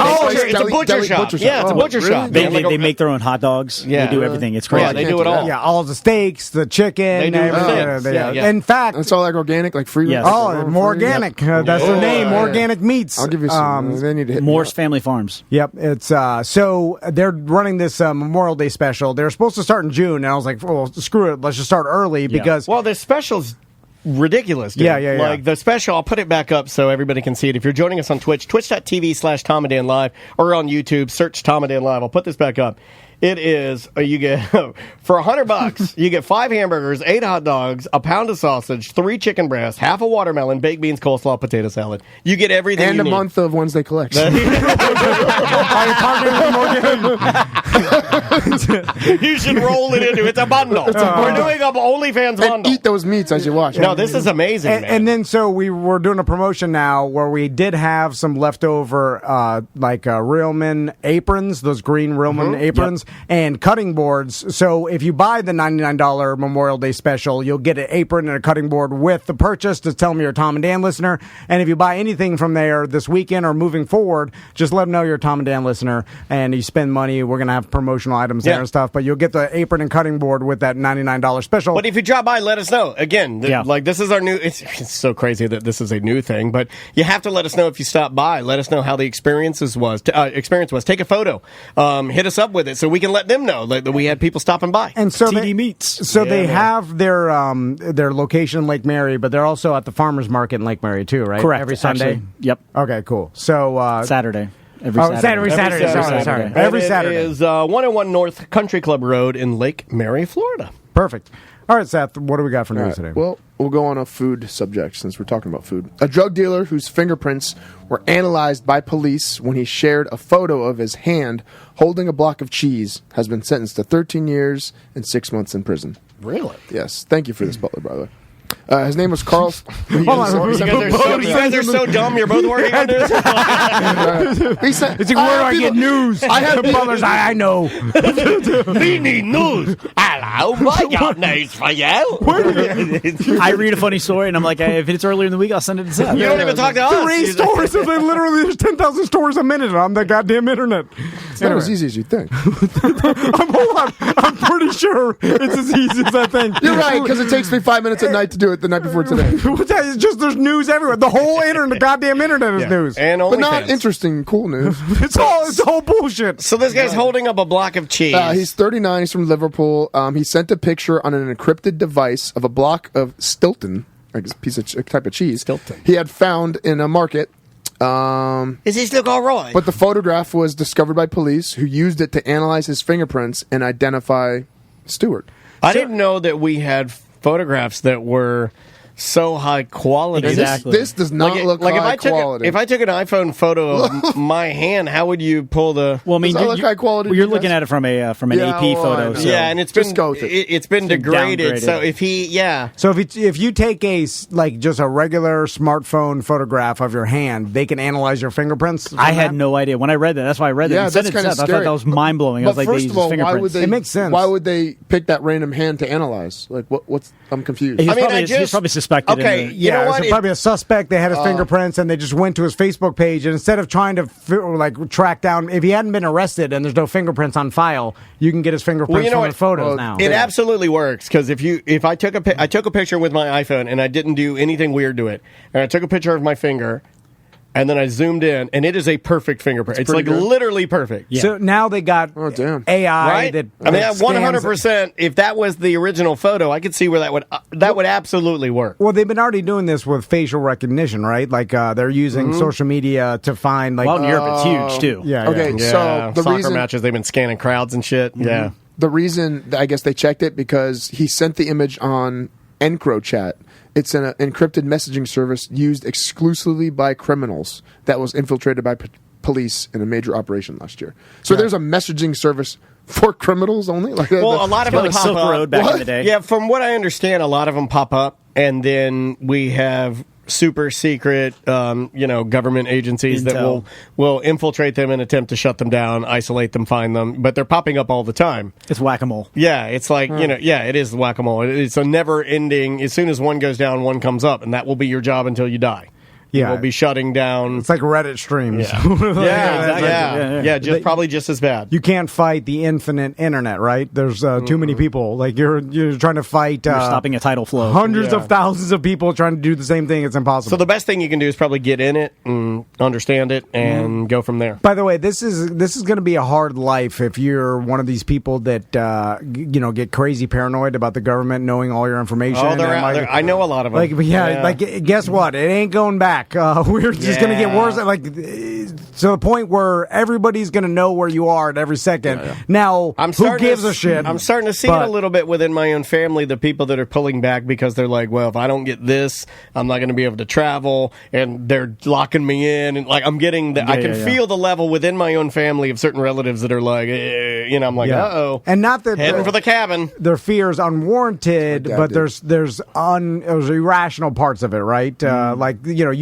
butcher shop. Yeah, it's a butcher shop. They make their own hot dogs. Yeah. They do everything. It's crazy. Yeah, they do it all. Yeah, all the steaks, the chicken. They do everything. Yeah. In fact, it's all like organic, like free. Yes. more organic. That's their name. More organic meats. I'll give you some. They need to hit Moore's Family Farms. Yep. It's so they're running this Memorial Day special. They're supposed to start in June, and I was like, well, screw it. Let's just start early because the special's ridiculous, dude. Yeah. Like the special, I'll put it back up so everybody can see it. If you're joining us on Twitch, twitch.tv/Tom and Dan Live, or on YouTube, search Tom and Dan Live. I'll put this back up. It is, you get, for $100, you get 5 hamburgers, 8 hot dogs, a pound of sausage, 3 chicken breasts, half a watermelon, baked beans, coleslaw, potato salad. You get everything and you a need. month of Wednesday Collects. You should roll it into It's a bundle. We're doing an OnlyFans bundle. And eat those meats as you watch. No, this is amazing, man. And then so we're doing a promotion now where we did have some leftover Reelman aprons, those green Reelman aprons, and cutting boards. So if you buy the $99 Memorial Day special, you'll get an apron and a cutting board with the purchase to tell them you're a Tom and Dan listener. And if you buy anything from there this weekend or moving forward, just let them know you're a Tom and Dan listener and you spend money. We're going to have promotional items there and stuff, but you'll get the apron and cutting board with that $99 special. But if you drop by, let us know. Again, this is our new, it's so crazy that this is a new thing, but you have to let us know if you stop by. Let us know how the experience was. Take a photo. Hit us up with it so we can let them know that we had people stopping by. And so TD Meats. So they have their location in Lake Mary, but they're also at the farmers market in Lake Mary too, right? Correct. Every Sunday. Actually, yep. Okay, cool. So Saturday. Every Saturday. Sorry. Every Saturday. It is 101 North Country Club Road in Lake Mary, Florida. Perfect. All right, Seth, what do we got for news today? Well, we'll go on a food subject since we're talking about food. A drug dealer whose fingerprints were analyzed by police when he shared a photo of his hand holding a block of cheese has been sentenced to 13 years and 6 months in prison. Really? Yes. Thank you for this, Butler, by the way. His name was Carl. You guys are so dumb. You're both working on this. He's like, where do I get news? I have brothers. I know. We need news. I hello, I got news for you. I read a funny story, and I'm like, if it's earlier in the week, I'll send it to Seth. You don't even talk to us. 3 stories. There's 10,000 stories a minute on the goddamn internet. It's not as easy as you think. I'm pretty sure it's as easy as I think. You're right, because it takes me 5 minutes at night to do it the night before today. It's just there's news everywhere. The whole internet, the goddamn internet is news. And but not interesting, cool news. It's all bullshit. So this guy's holding up a block of cheese. He's 39. He's from Liverpool. He sent a picture on an encrypted device of a block of Stilton, a type of cheese. Stilton. He had found in a market. Does this look all right? But the photograph was discovered by police, who used it to analyze his fingerprints and identify Stewart. I didn't know that we had photographs that were so high quality. Exactly. This does not look high quality. If I took an iPhone photo of my hand, how would you pull the? Well, I mean, does that look high quality? You're looking at it from an AP photo. So Yeah, and it's been degraded. downgraded. So if you take just a regular smartphone photograph of your hand, they can analyze your fingerprints. I had no idea when I read that. That's why I read that. Yeah, And said that's it kinda Seth. I scary. thought that was mind blowing. I was But like, they first use of all, why fingerprints. would they? It makes sense. Why would they pick that random hand to analyze? Like, what's? I'm confused. He's probably suspected. Okay, in the, you know what? It's probably a suspect. They had his fingerprints, and they just went to his Facebook page. And instead of trying to track down, if he hadn't been arrested and there's no fingerprints on file, you can get his fingerprints from the photos now. It absolutely works because if I took a picture with my iPhone and I didn't do anything weird to it, and I took a picture of my finger. And then I zoomed in, and it is a perfect fingerprint. It's like good. literally perfect. Yeah. So now they got AI right? that. I mean, 100%. If that was the original photo, I could see where that would absolutely work. Well, they've been already doing this with facial recognition, right? Like they're using social media to find like. Well, in Europe, it's huge too. Yeah. Okay, Yeah. so the soccer reason matches, they've been scanning crowds and shit. Yeah. the reason I guess they checked it because he sent the image on EncroChat. It's an encrypted messaging service used exclusively by criminals that was infiltrated by police in a major operation last year. So there's a messaging service for criminals only? Like a lot of them like pop Silk up. Road back in the day. Yeah, from what I understand, a lot of them pop up, and then we have super secret, government agencies that will infiltrate them and attempt to shut them down, isolate them, find them. But they're popping up all the time. It's whack-a-mole. Yeah, it's like, it is whack-a-mole. It's a never-ending, as soon as one goes down, one comes up, and that will be your job until you die. Yeah. We'll be shutting down. It's like Reddit streams. Yeah, probably just as bad. You can't fight the infinite internet, right? There's too many people. Like you're trying to fight. You're stopping a tidal flow. Hundreds of thousands of people trying to do the same thing. It's impossible. So the best thing you can do is probably get in it and understand it and go from there. By the way, this is going to be a hard life if you're one of these people that get crazy paranoid about the government knowing all your information. Oh, they're out there. I know a lot of them. Guess what? It ain't going back. We're just going to get worse. To the point where everybody's going to know where you are at every second. Now, who gives a shit? I'm starting to see it a little bit within my own family, the people that are pulling back because they're like, well, if I don't get this, I'm not going to be able to travel, and they're locking me in. And like, I'm getting I can feel the level within my own family of certain relatives that are like, I'm like, uh-oh. And not that heading for the cabin. Their fear is unwarranted, but there's irrational parts of it, right?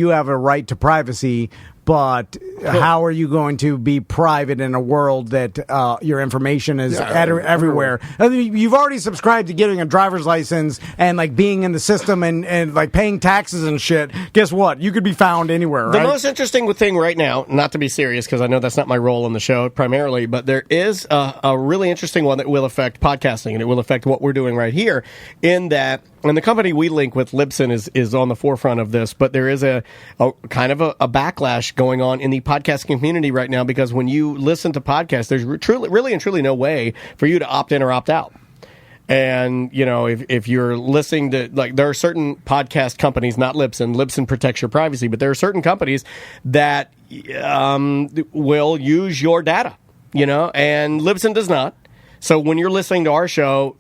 You have a right to privacy, but how are you going to be private in a world that your information is everywhere? I mean, you've already subscribed to getting a driver's license and like being in the system and like paying taxes and shit. Guess what? You could be found anywhere. The most interesting thing right now, not to be serious because I know that's not my role on the show primarily, but there is a really interesting one that will affect podcasting and it will affect what we're doing right here. In that, and the company we link with, Libsyn, is on the forefront of this, but there is a kind of a backlash going on in the podcasting community right now because when you listen to podcasts, there's really and truly no way for you to opt in or opt out. And, if you're listening to, there are certain podcast companies, not Libsyn. Libsyn protects your privacy, but there are certain companies that will use your data, and Libsyn does not. So when you're listening to our show,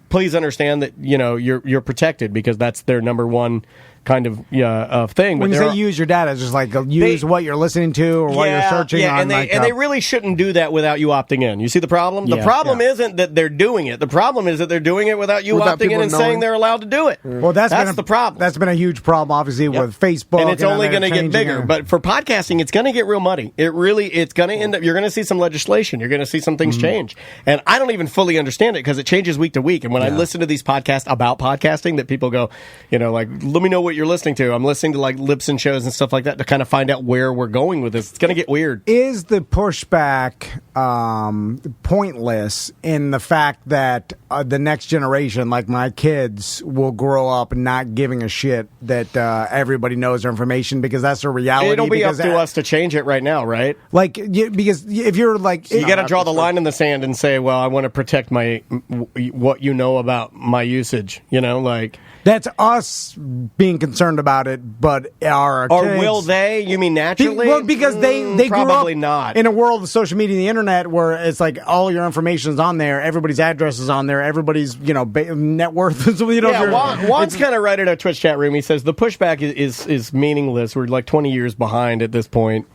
please understand that, you're protected because that's their number one kind of thing. When you say use your data, it's just like use what you're listening to or what you're searching on. And they really shouldn't do that without you opting in. You see the problem? The problem isn't that they're doing it. The problem is that they're doing it without you opting in and saying they're allowed to do it. Well, that's the problem. That's been a huge problem, obviously, with Facebook. And it's only going to get bigger. But for podcasting, it's going to get real muddy. It's going to end up, you're going to see some legislation. You're going to see some things change. And I don't even fully understand it because it changes week to week. And when I listen to these podcasts about podcasting, that people go, let me know what you're listening to. I'm listening to like Libsyn shows and stuff like that to kind of find out where we're going with this. It's going to get weird. Is the pushback pointless in the fact that the next generation, like my kids, will grow up not giving a shit that everybody knows their information because that's a reality? It'll be up to us to change it right now, right? Like, because if you're like... you got to draw the line in the sand and say, well, I want to protect what you know about my usage, That's us being concerned about it, but our kids... Or will they? You mean naturally? Well, because they grew probably up not. In a world of social media and the internet where it's like all your information is on there, everybody's address is on there, everybody's net worth is... Juan's kind of right in our Twitch chat room. He says the pushback is meaningless. We're like 20 years behind at this point.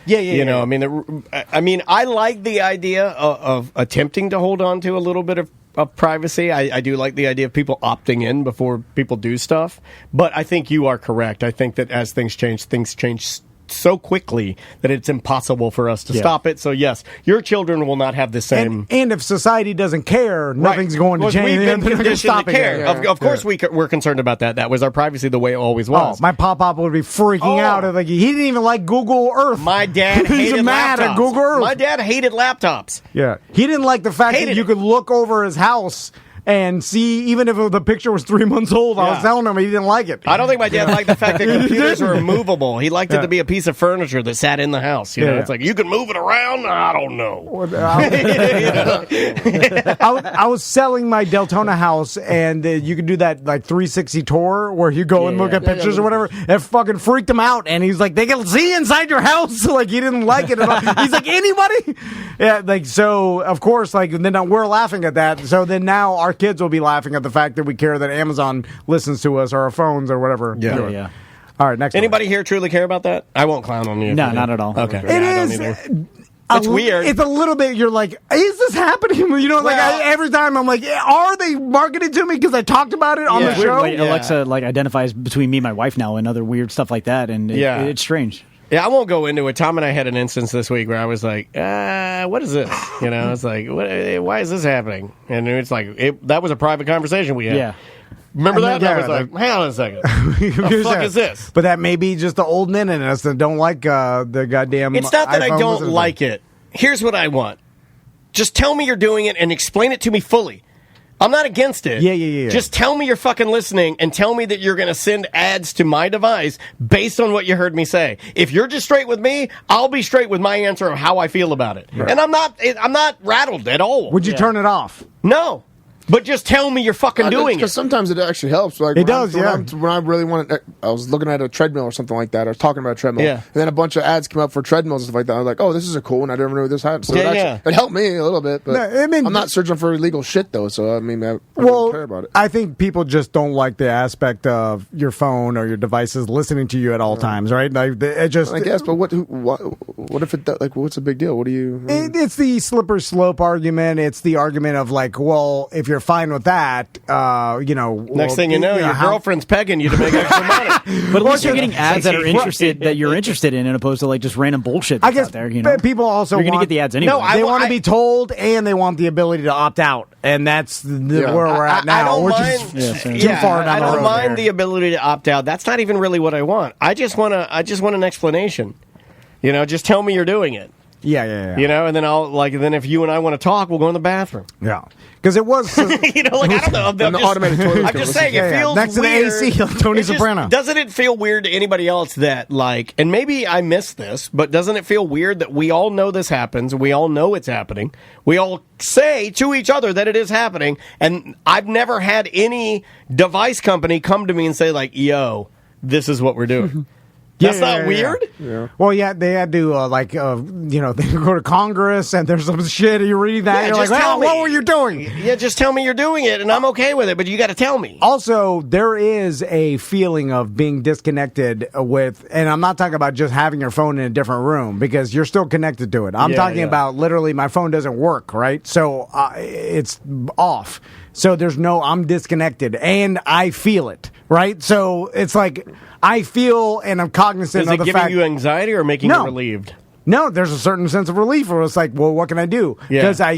Yeah. I mean, I like the idea of attempting to hold on to a little bit of privacy. I do like the idea of people opting in before people do stuff. But I think you are correct. I think that as things change so quickly that it's impossible for us to stop it. So yes, your children will not have the same. And if society doesn't care, nothing's going to change. We've been conditioned to care. Of course, we're concerned about that. That was our privacy the way it always was. My pop would be freaking out. Like he didn't even like Google Earth. My dad hated mad laptops. at Google Earth. My dad hated laptops. Yeah, he didn't like the fact that you could look over his house and see, even if the picture was 3 months old, I was telling him he didn't like it. I don't think my dad liked the fact that computers were movable. He liked it to be a piece of furniture that sat in the house. It's like, you can move it around? I don't know. I was selling my Deltona house, and you could do that like 360 tour where you go and look at pictures or whatever. It fucking freaked him out, and he's like, they can see inside your house. Like, he didn't like it at all. He's like, anybody? So, of course, then we're laughing at that. So then now our kids will be laughing at the fact that we care that Amazon listens to us or our phones or whatever. Yeah. All right, next. Anybody here truly care about that? I won't clown on you. No, not at all. Okay. It is. It's weird. It's a little bit. You're like, is this happening? Every time I'm like, are they marketing to me because I talked about it on the show? Alexa identifies between me and my wife now and other weird stuff like that, and it's strange. Yeah, I won't go into it. Tom and I had an instance this week where I was like, what is this? It's like, why is this happening? And it's like, that was a private conversation we had. Yeah. Remember that? I was like, hang on a second. What the fuck is this? But that may be just the old men in us that don't like the goddamn It's not that iPhone I don't like it. Here's what I want. Just tell me you're doing it and explain it to me fully. I'm not against it. Yeah. Just tell me you're fucking listening and tell me that you're going to send ads to my device based on what you heard me say. If you're just straight with me, I'll be straight with my answer of how I feel about it. Right. And I'm not rattled at all. Would you turn it off? No. But just tell me you're fucking doing it. Because sometimes it actually helps. Like it does, when I really wanted, I was looking at a treadmill or something like that. I was talking about a treadmill. Yeah. And then a bunch of ads came up for treadmills and stuff like that. I was like, oh, this is a cool one. I never knew this had. So it helped me a little bit. But I'm not searching for illegal shit, though. So, I don't care about it. I think people just don't like the aspect of your phone or your devices listening to you at all times, right? Like, I guess, but what if it does? Like, what's the big deal? What do you... It's the slippery slope argument. It's the argument of like, well, if you're fine with that, next thing you know, your girlfriend's pegging you to make extra money. But at least you're getting ads that you're interested in, opposed to like just random bullshit that's out there. People also you're going to get the ads anyway. No, they want to be told, and they want the ability to opt out, and that's where we're at now. We're just too far down the road. I don't mind the ability to opt out. That's not even really what I want. I just want an explanation. Just tell me you're doing it. Yeah. And then then if you and I want to talk, we'll go in the bathroom. Yeah. Because it was... I don't know. The automated toilet. I'm just saying, it feels next weird. To the AC, like Tony Soprano. Doesn't it feel weird to anybody else that, like... And maybe I missed this, but doesn't it feel weird that we all know this happens, we all know it's happening, we all say to each other that it is happening, and I've never had any device company come to me and say, like, yo, this is what we're doing. That's not weird? Yeah. Well, yeah, they had to, they go to Congress and there's some shit. You read that, Yeah, you're like, just tell me. what were you doing? Yeah, just tell me you're doing it, and I'm okay with it, but you got to tell me. Also, there is a feeling of being disconnected with, and I'm not talking about just having your phone in a different room because you're still connected to it. I'm talking about literally my phone doesn't work, right? So it's off. So I'm disconnected and I feel it, right? So it's like I feel and I'm cognizant of the fact. Is it giving you anxiety or making you relieved? No, there's a certain sense of relief where it's like, well, what can I do? Because I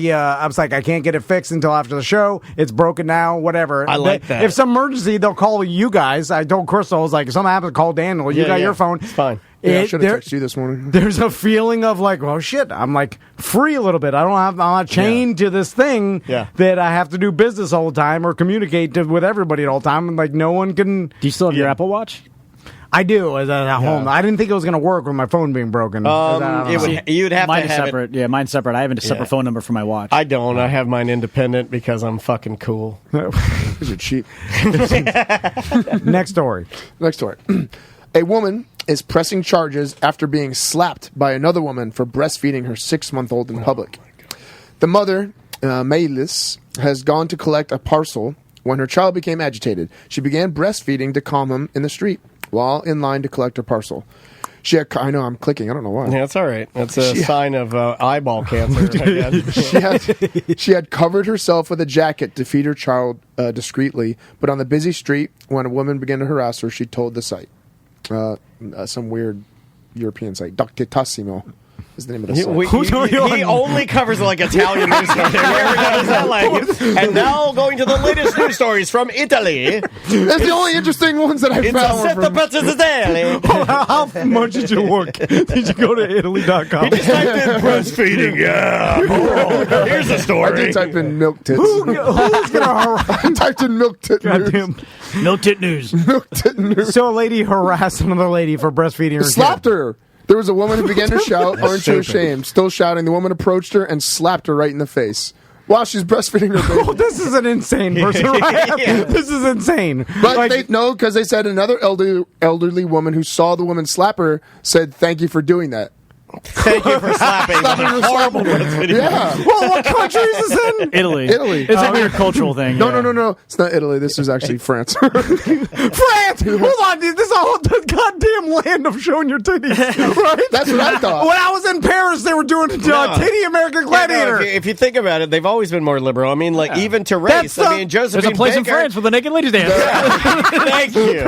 was like, I can't get it fixed until after the show. It's broken now, whatever. I like that. If some emergency, they'll call you guys. I told Crystal, I was like, if something happens, call Daniel. You got your phone. It's fine. Yeah, I should have texted you this morning. There's a feeling of like, well, shit. I'm like free a little bit. I'm not chained to this thing that I have to do business all the time or communicate with everybody all the time. And like, no one can. Do you still have your Apple Watch? I do at home. I didn't think it was going to work with my phone being broken. You'd have mine to is have separate. it. Yeah, mine's separate. I have a separate phone number for my watch. I don't. I have mine independent because I'm fucking cool. Because you're cheap. Next story. A woman is pressing charges after being slapped by another woman for breastfeeding her 6-month-old in public. The mother, Maylis, has gone to collect a parcel when her child became agitated. She began breastfeeding to calm him in the street while in line to collect her parcel. I know I'm clicking. I don't know why. Yeah, that's all right. That's a sign of eyeball cancer. She had covered herself with a jacket to feed her child discreetly, but on the busy street, when a woman began to harass her, she told the site. Some weird European site. Dr. Tassimo is the name of the site. He only covers like Italian news stories. And now going to the latest news stories from Italy. That's the only interesting ones that I found. How much did you work? Did you go to Italy.com? He just typed in breastfeeding. Yeah. Oh, here's the story. I did type in milk tits. Who's gonna I typed in milk tit news. Milk tit news. Milk tit news. So a lady harassed another lady for breastfeeding her slapped kid. her. There was a woman who began to shout, aren't you ashamed? Still shouting. The woman approached her and slapped her right in the face while she's breastfeeding her baby. Oh, this is an insane person, right? This is insane. But because they said another elderly woman who saw the woman slap her said, thank you for doing that. Thank you for slapping. Horrible breastfeeding. Yeah. Well, what country is this in? Italy. It's a weird cultural thing. No. It's not Italy. This is actually France. France! Hold on, dude. This is a whole goddamn land of showing your titties. Right? That's what I thought. When I was in Paris, they were doing Titty American Gladiator. If you think about it, they've always been more liberal. I mean, even to race. Josephine There's a place in France with the naked ladies dance. Thank you.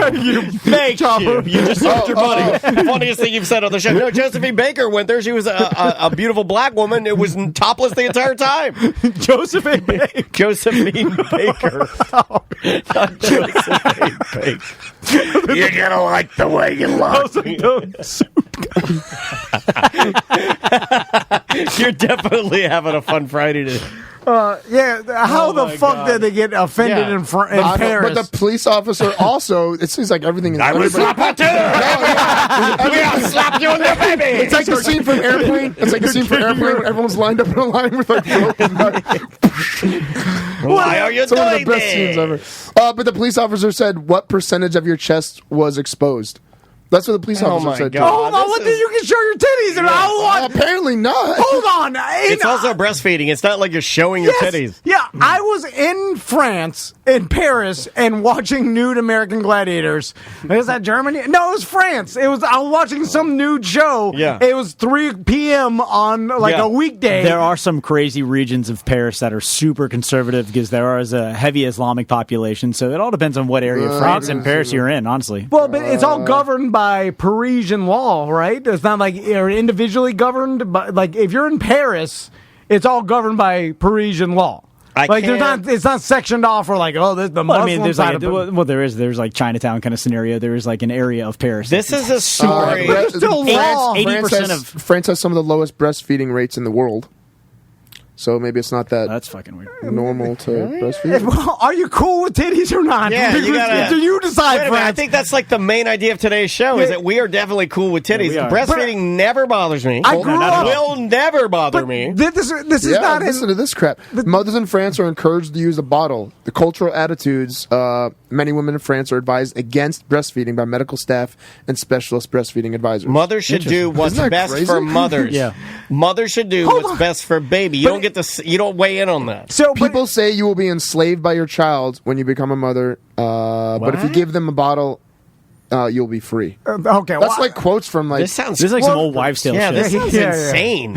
Thank you. You just served your money. Funniest thing you've said on the show. No, Josephine Baker went there. She was a beautiful black woman. It was topless the entire time. Josephine Baker. Josephine Baker. Not Josephine Baker. You're going to like the way you look. You're definitely having a fun Friday today. How the fuck did they get offended in Paris? But the police officer also, it seems like everything is... I would slap her too! I'll slap you in the baby! It's like the scene from Airplane. It's like the scene from Airplane when everyone's lined up in a line with like broken Why are you Some doing of the best scenes ever. But the police officer said, what percentage of your chest was exposed? That's what the police officer said. God. Hold on, you can show your titties. And apparently not. Hold on. It's also breastfeeding. It's not like you're showing your titties. Yeah, I was in France, in Paris, and watching nude American Gladiators. Was that Germany? No, it was France. I was watching some nude show. Yeah. It was 3 p.m. on a weekday. There are some crazy regions of Paris that are super conservative because there is a heavy Islamic population. So it all depends on what area of France and Paris you're in, honestly. Well, but it's all governed by Parisian law, right? It's not like you're individually governed, but like if you're in Paris, it's all governed by Parisian law. It's not sectioned off or like, this the Muslim side of there's like Chinatown kind of scenario. There is like an area of Paris. This is a story. Still law. 80% of France has some of the lowest breastfeeding rates in the world. So maybe it's not that. That's fucking weird. Normal to breastfeed. Are you cool with titties or not? Yeah, you gotta. Do you decide? Wait a minute, I think that's like the main idea of today's show is that we are definitely cool with titties. Yeah, Breastfeeding never bothers me. I grew up. Will never bother me. This is not. Listen to this crap. Mothers in France are encouraged to use a bottle. The cultural attitudes. Many women in France are advised against breastfeeding by medical staff and specialist breastfeeding advisors. Mothers should do what's best for mothers. Yeah. Mothers should do what's best for baby. You don't get to. You don't weigh in on that. So people say you will be enslaved by your child when you become a mother. But if you give them a bottle, you'll be free. Okay, that's like quotes from like. This is like some old wives' tale. Yeah, shit. this sounds insane.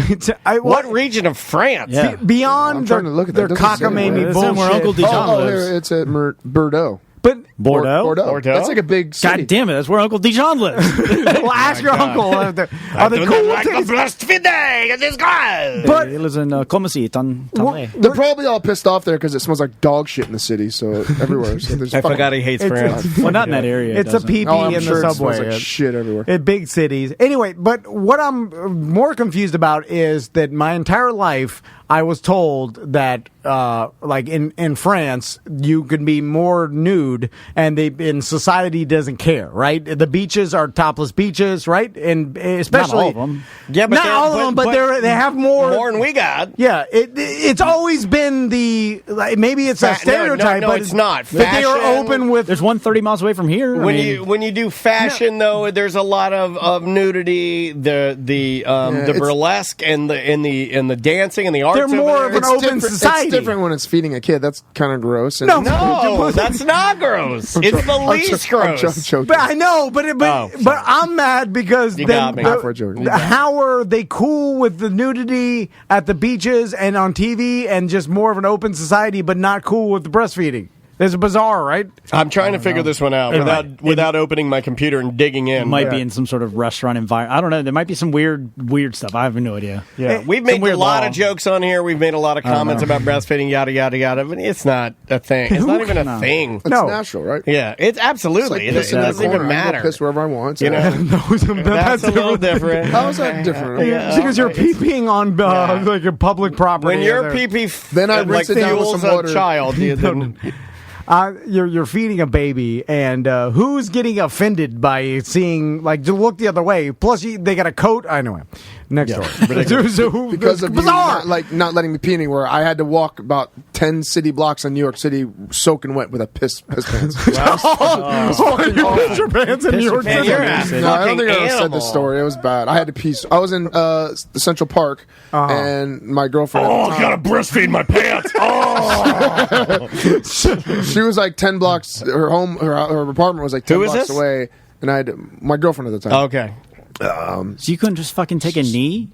What region of France? Yeah. Beyond trying to look at their that. Doesn't say cockamamie where. bullshit. Where Uncle Dijon lives. Here, it's at Bordeaux. But Bordeaux? That's like a big city. God damn it! That's where Uncle Dijon lives. Well, ask your uncle. Are they cool with titties? Breastfeeding this guy. But he lives in Comessy, Tanlay. They're probably all pissed off there because it smells like dog shit in the city. So everywhere. So there's I forgot he hates France. Well, not in that area. It's a pee I'm in sure the it subway. smells like shit everywhere. In big cities. Anyway, but what I'm more confused about is that my entire life I was told that, like in France, you can be more nude, and in society doesn't care, right? The beaches are topless beaches, right? And especially not all of them. Yeah, but not all of them, but they have more than we got. Yeah, it's always been the maybe it's a stereotype, no, but it's not. But they are open with. There's 130 miles away from here. When you do fashion, though, there's a lot of nudity, the burlesque and the dancing and the arts. They're more of an open society. It's different when it's feeding a kid. That's kind of gross. No, that's not gross. It's the least gross. But I know, but I'm mad because how are they cool with the nudity at the beaches and on TV and just more of an open society, but not cool with the breastfeeding? It's bizarre, right? I'm trying to figure this one out without opening my computer and digging in. It might be in some sort of restaurant environment. I don't know. There might be some weird stuff. I have no idea. Yeah, we've made a lot of jokes on here. We've made a lot of comments about breastfeeding, yada yada yada. But it's not a thing. It's not even a thing. It's natural, right? Yeah, it's absolutely. It doesn't even matter. I piss wherever I want. You know, that's a little different. How is that different? Because you're pee-peeing on like a public property. When your pee-pee then I rinse it down with some water. A child. You're feeding a baby, and who's getting offended by seeing, like, to look the other way? Plus, they got a coat. I know him. Next door. Because of bizarre. Not letting me pee anywhere, I had to walk about 10 city blocks in New York City soaking wet with a piss pants. You pissed your pants in New York City? No, I don't think I ever said this story. It was bad. I had to pee. I was in the Central Park, and my girlfriend. I gotta breastfeed my pants. She was like 10 blocks. Her apartment was like 10 blocks away, and I had my girlfriend at the time. Okay. So you couldn't just fucking take a knee?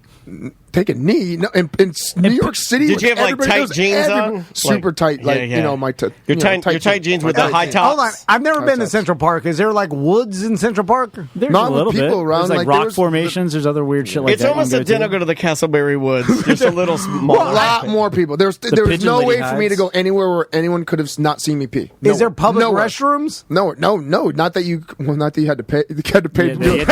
Take a knee? No, in New York City. Did you have like tight jeans on? Super tight, my your tight jeans with the high tops. Hold on, I've never been to Central Park. Is there like woods in Central Park? There's Not a little with people bit. around. There's like rock formations. There's other weird shit like it's that. It's almost identical to the Castleberry Woods, just a little smaller. A lot more people. There was no way for me to go anywhere where anyone could have not seen me pee. Is there public restrooms? No. Not that you had to pay. You had to pay to do it.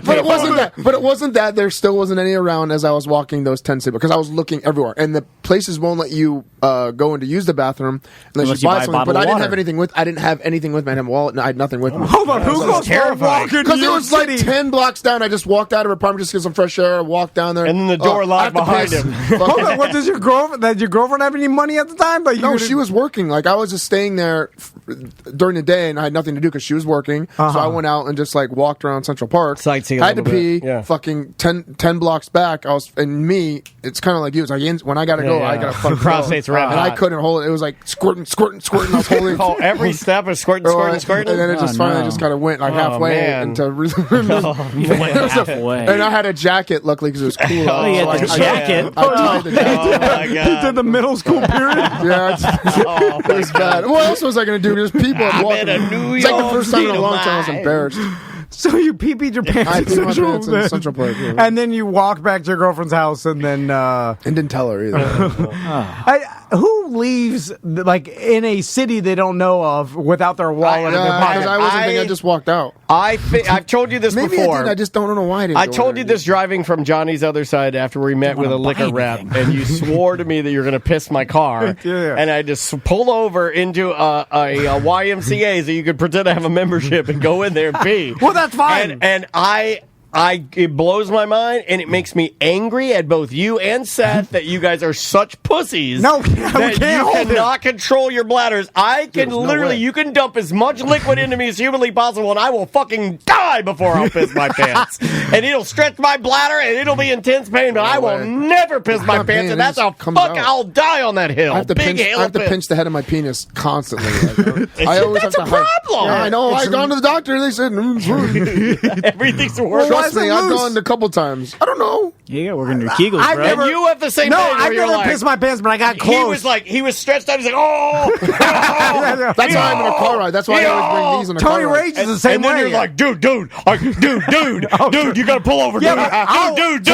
But it wasn't that. But it wasn't that. There still wasn't any around as I was walking those 10 cities because I was looking everywhere, and the places won't let you go in to use the bathroom unless you buy something. But I didn't have anything with. I didn't have anything with me. I had a wallet. I had nothing with me. Hold on, who goes terrified? Because it was like 10 blocks down. I just walked out of her apartment just to get some fresh air. I walked down there, and then the door locked behind him. Hold on, what does your girlfriend? Did your girlfriend have any money at the time? No, she was working. Like I was just staying there during the day, and I had nothing to do because she was working. So I went out and just like walked around Central Park. Sightseeing. I had to pee. Fucking 10 blocks back. It's kind of like you. It's like when I gotta go, I gotta fucking prostate's red and I couldn't hold it. It was like squirting. I was holding. Every step is squirting. And then it just finally just kind of went like halfway into. Halfway. And I had a jacket, luckily, because it was cool. Jacket. I tied the jacket. He did the middle school period. Yeah, it was bad. What else was I gonna do? There's people walking. It's like the first time in a long time I was embarrassed. So you pee-peed your pants I peed my pants in Central Park. And then you walked back to your girlfriend's house and then... and didn't tell her either. who leaves like in a city they don't know of without their wallet in their pocket? Because I wasn't thinking, I just walked out. I've told you this Maybe before. I did. I just don't know why I didn't. I told you this driving from Johnny's other side after we met with a liquor rep, and you swore to me that you're going to piss my car, and I just pull over into a YMCA so you could pretend I have a membership and go in there and pee. Well, that's fine. And it blows my mind, and it makes me angry at both you and Seth that you guys are such pussies. No, that you cannot control your bladders. I can literally, you can dump as much liquid into me as humanly possible, and I will fucking die before I'll piss my pants. And it'll stretch my bladder, and it'll be intense pain, but I will never piss my pants, and that's how I'll die on that hill. I have to pinch the head of my penis constantly. I always that's have to a problem. I know. I've gone to the doctor, and they said everything's worse. Trust me, I've gone a couple times. I don't know. Yeah, we're going to do Kegels, bro. And you have the same No, thing. I've never pissed my pants, but I got close. He was stretched out. He's like, oh. That's why I'm in a car ride. That's why I always bring these in a car ride. Tony Rage is the same way. And then you're like, dude, you got to pull over, dude.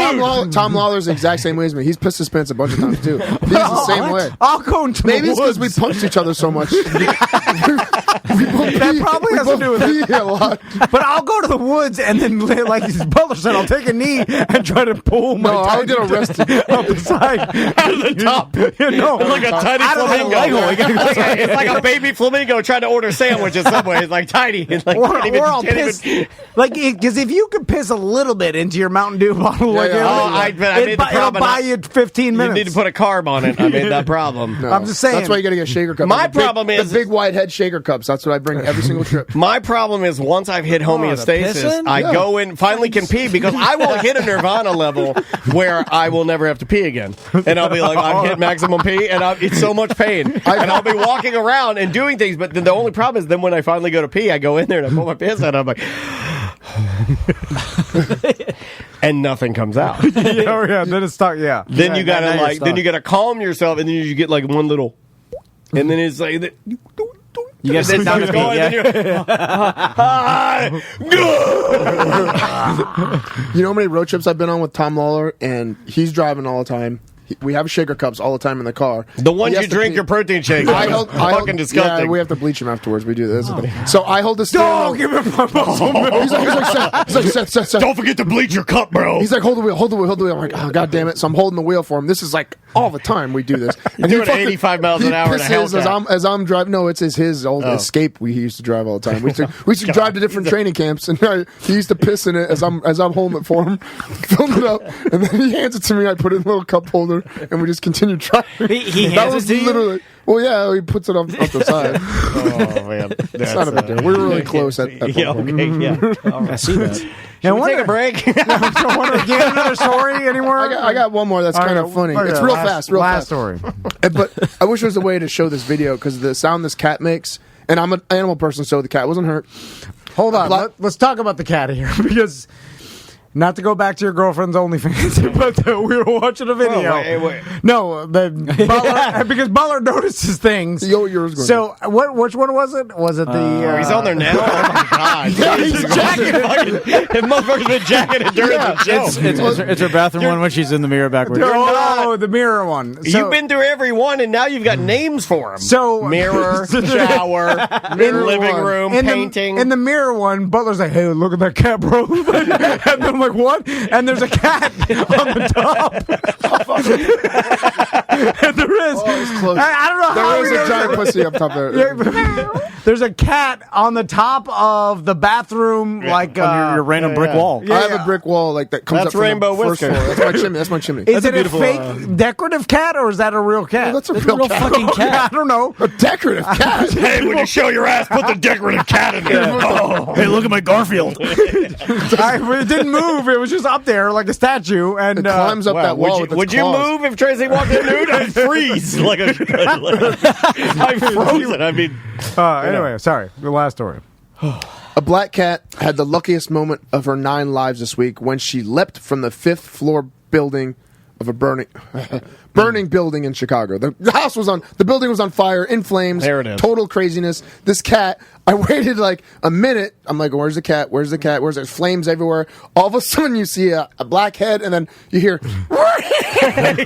Tom Lawler's the exact same way as me. He's pissed his pants a bunch of times, too. He's the same way. I'll go into Maybe the it's because we punched each other so much. That probably has to do with it. A lot. But I'll go to the woods and then, like Butler said, I'll take a knee and try to pull my I'll get arrested. up the side. Out of the top. Like a tiny flamingo. It's like a baby flamingo trying to order sandwich at Subway. It's like tiny. It's like, or I'll piss. Because if you could piss a little bit into your Mountain Dew bottle, it'll buy you 15 minutes. You need to put a carb on it. I made that problem. No. I'm just saying. That's why you got to get a shaker cup. My problem is the big white head shaker cups. That's what I bring every single trip. My problem is once I've hit homeostasis, I go in, finally can pee because I will hit a nirvana level where I will never have to pee again. And I'll be like, I've hit maximum pee, and it's so much pain. And I'll be walking around and doing things, but then the only problem is then when I finally go to pee, I go in there and I pull my pants out, and I'm like... and nothing comes out. Then it's stuck. Yeah. Then you gotta then you gotta calm yourself, and then you get like one little, and then it's like you gotta sit down and going. You know how many road trips I've been on with Tom Lawler, and he's driving all the time. We have shaker cups all the time in the car. The ones you drink your protein shakes. Fucking disgusting. Yeah, we have to bleach him afterwards. We do this. So I hold the steering wheel. Give him my muscle. He's like, Seth. Don't forget to bleach your cup, bro. He's like, hold the wheel. I'm like, oh, God damn it. So I'm holding the wheel for him. This is like all the time we do this. And doing 85 miles an hour in a Hellcat. As I'm driving. No, it's his old Escape he used to drive all the time. We used to drive to different training camps, and he used to piss in it as I'm holding it for him, filling it up, and then he hands it to me. I put it in a little cup holder, and we just continue driving. He hands it to you? Well, yeah, he puts it up the side. Oh, man. It's not a big deal. We were really close at okay, yeah. I see that. Should we take a break? Want to get another story anymore? I got one more that's kind of funny. It's real fast. Last story. But I wish there was a way to show this video because the sound this cat makes, and I'm an animal person, so the cat wasn't hurt. Hold on. Let's talk about the cat here because... Not to go back to your girlfriend's OnlyFans, but we were watching a video. Oh, wait. No, because Butler notices things. Yours going so, which one was it? Was it the... he's on there now? Oh, my God. Yeah, he's jacking. His motherfucker's been jacking it during the show. It's her bathroom one when she's in the mirror backwards. Oh, the mirror one. So, you've been through every one, and now you've got names for them. So mirror, shower, living room, painting. In the mirror one, Butler's like, hey, look at that cat, bro. And then I'm like, what? And there's a cat on the top. And there is. Oh, it's close. I don't know how there is a giant pussy up top there. There's a cat on the top of the bathroom, like on your random brick wall. I have a brick wall like that comes That's up from Rainbow the first Whisker. floor. That's my chimney. Is it a fake decorative cat or is that a real cat? Well, that's a real cat. fucking cat. I don't know. A decorative cat. Hey, when you show your ass, put the decorative cat in there. Oh. Hey, look at my Garfield. It didn't move. It was just up there like a statue. And it climbs up that wall. Would you move if Tracy walked in nude? I'd freeze I'm frozen. I mean, anyway, sorry. The last story. A black cat had the luckiest moment of her 9 lives this week when she leapt from the 5th floor building of a burning building in Chicago. The building was on fire, in flames. There it is. Total craziness. This cat, I waited like a minute. I'm like, where's the cat? Where's the cat? Where's it? Flames everywhere. All of a sudden, you see a black head, and then you hear like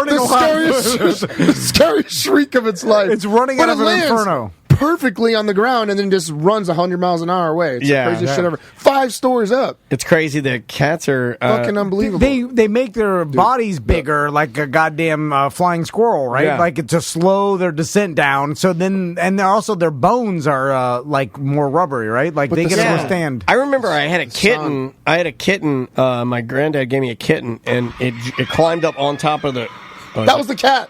the scariest shriek of its life. It's running out of an inferno. Perfectly on the ground, and then just runs 100 miles an hour away. It's the craziest shit ever. 5 stories up. It's crazy that cats are fucking unbelievable. They make their bodies bigger, like a goddamn flying squirrel, right? Yeah. Like to slow their descent down. So then, and also their bones are like more rubbery, right? Like they can withstand. I remember I had a kitten. My granddad gave me a kitten, and it climbed up on top of the. That was the cat.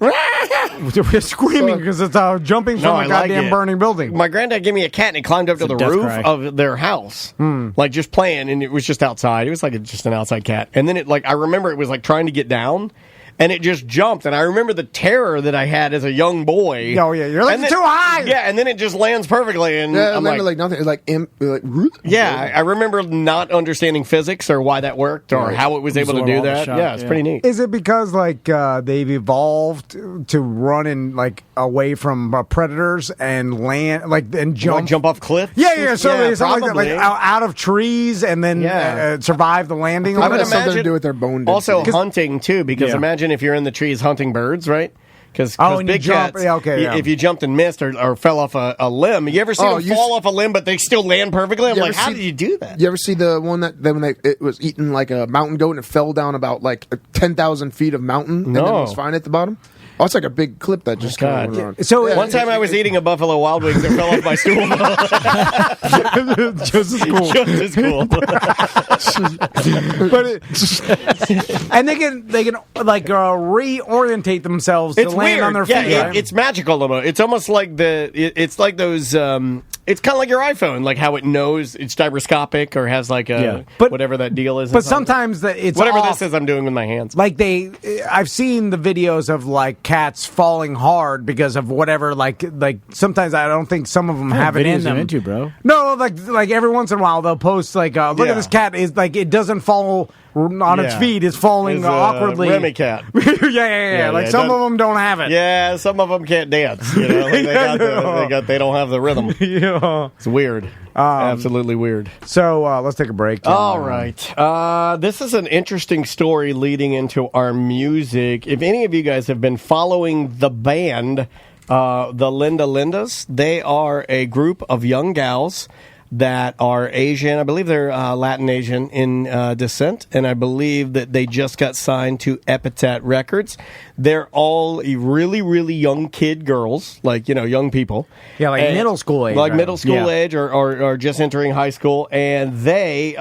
We're screaming because it's jumping from a goddamn burning building. My granddad gave me a cat, and it climbed up to the roof of their house, like just playing, and it was just outside. It was like just an outside cat, and then I remember it was like trying to get down. And it just jumped, and I remember the terror that I had as a young boy. Oh yeah, you're like too high. Yeah, and then it just lands perfectly, and yeah, I'm like nothing. It's like yeah. I remember not understanding physics or why that worked or how it was able to do that. Yeah, it's pretty neat. Is it because they've evolved to run in away from predators and land and jump off cliffs? Yeah. So they something like that, out of trees and then survive the landing. I would have something to do with their bone density. Also hunting too, because imagine if you're in the trees hunting birds, right? Because big cats, if you jumped and missed or fell off a limb, you ever see them fall off a limb but they still land perfectly? I'm like, how did you do that? You ever see the one that when it was eating like a mountain goat and it fell down about 10,000 feet of mountain and then it was fine at the bottom? Oh, it's like a big clip that just kind of went on. So one time I was eating a Buffalo Wild Wings that fell off my stool. Just as cool. Just as cool. And they can reorientate themselves to land on their feet. Yeah, right? it's magical. It's almost like it's like those. It's kind of like your iPhone, like how it knows it's gyroscopic or has whatever that deal is. But sometimes it's whatever off. this is, I'm doing with my hands. I've seen the videos of cats falling hard because of whatever. Like sometimes I don't think some of them have it in them. Into, bro. No, like every once in a while they'll post look at this cat is it doesn't fall on its feet. It's falling awkwardly. Remy cat. yeah. Some of them don't have it. Yeah, some of them can't dance. You know, they don't have the rhythm. Yeah. It's weird. Absolutely weird. So let's take a break. All right. This is an interesting story leading into our music. If any of you guys have been following the band, the Linda Lindas, they are a group of young gals that are Asian. I believe they're Latin Asian in descent, and I believe that they just got signed to Epitaph Records. They're all really, really young kid girls, young people. Yeah, middle school age. Middle school age or just entering high school. And they,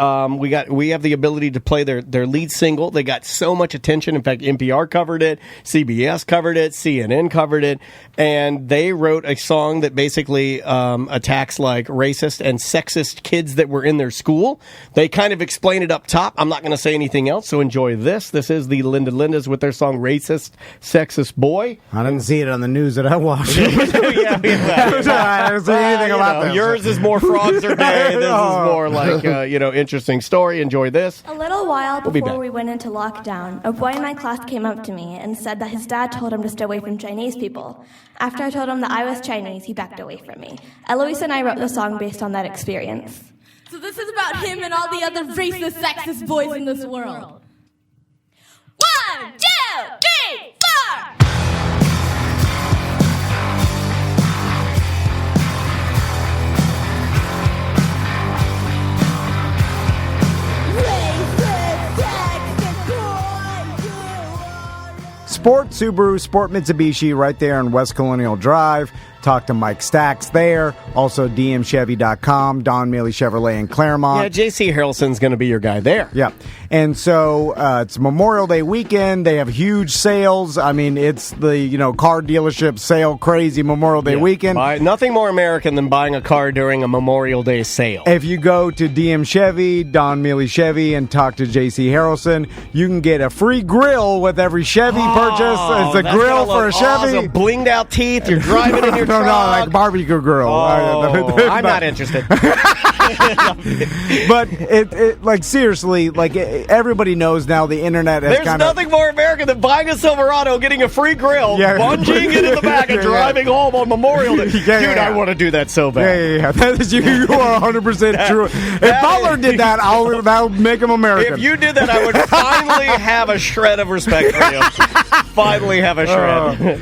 we have the ability to play their lead single. They got so much attention. In fact, NPR covered it, CBS covered it, CNN covered it. And they wrote a song that basically attacks racist and sexist kids that were in their school. They kind of explain it up top. I'm not going to say anything else, so enjoy this. This is the Linda Lindas with their song Racist, Sexist Boy. I didn't see it on the news that I watched. I didn't see anything about this. Yours is more frogs are gay. This is more interesting story. Enjoy this. A little while before we went into lockdown, a boy in my class came up to me and said that his dad told him to stay away from Chinese people. After I told him that I was Chinese, he backed away from me. Eloise and I wrote the song based on that experience. So this is about him and all the other racist, sexist boys in this world. 1, 2, 3, 4! Sport Subaru, Sport Mitsubishi, right there on West Colonial Drive. Talk to Mike Stacks there. Also, DMChevy.com, Don Mealy Chevrolet in Claremont. Yeah, J.C. Harrelson's going to be your guy there. Yeah. And so it's Memorial Day weekend. They have huge sales. I mean, it's the, car dealership sale crazy Memorial Day weekend. Nothing more American than buying a car during a Memorial Day sale. If you go to DM Chevy, Don Mealy Chevy, and talk to J.C. Harrelson, you can get a free grill with every Chevy purchase. It's a grill for a Chevy. Awesome. Blinged out teeth. You're driving in your No, like barbecue grill. I'm not interested. But it seriously, everybody knows now the internet has There's nothing more American than buying a Silverado, getting a free grill, bungeeing it in the back, and driving home on Memorial Day. Dude, I want to do that so bad. Yeah. That is you are 100% true. If Butler did that, that would make him American. If you did that, I would finally have a shred of respect for you. Finally have a shred.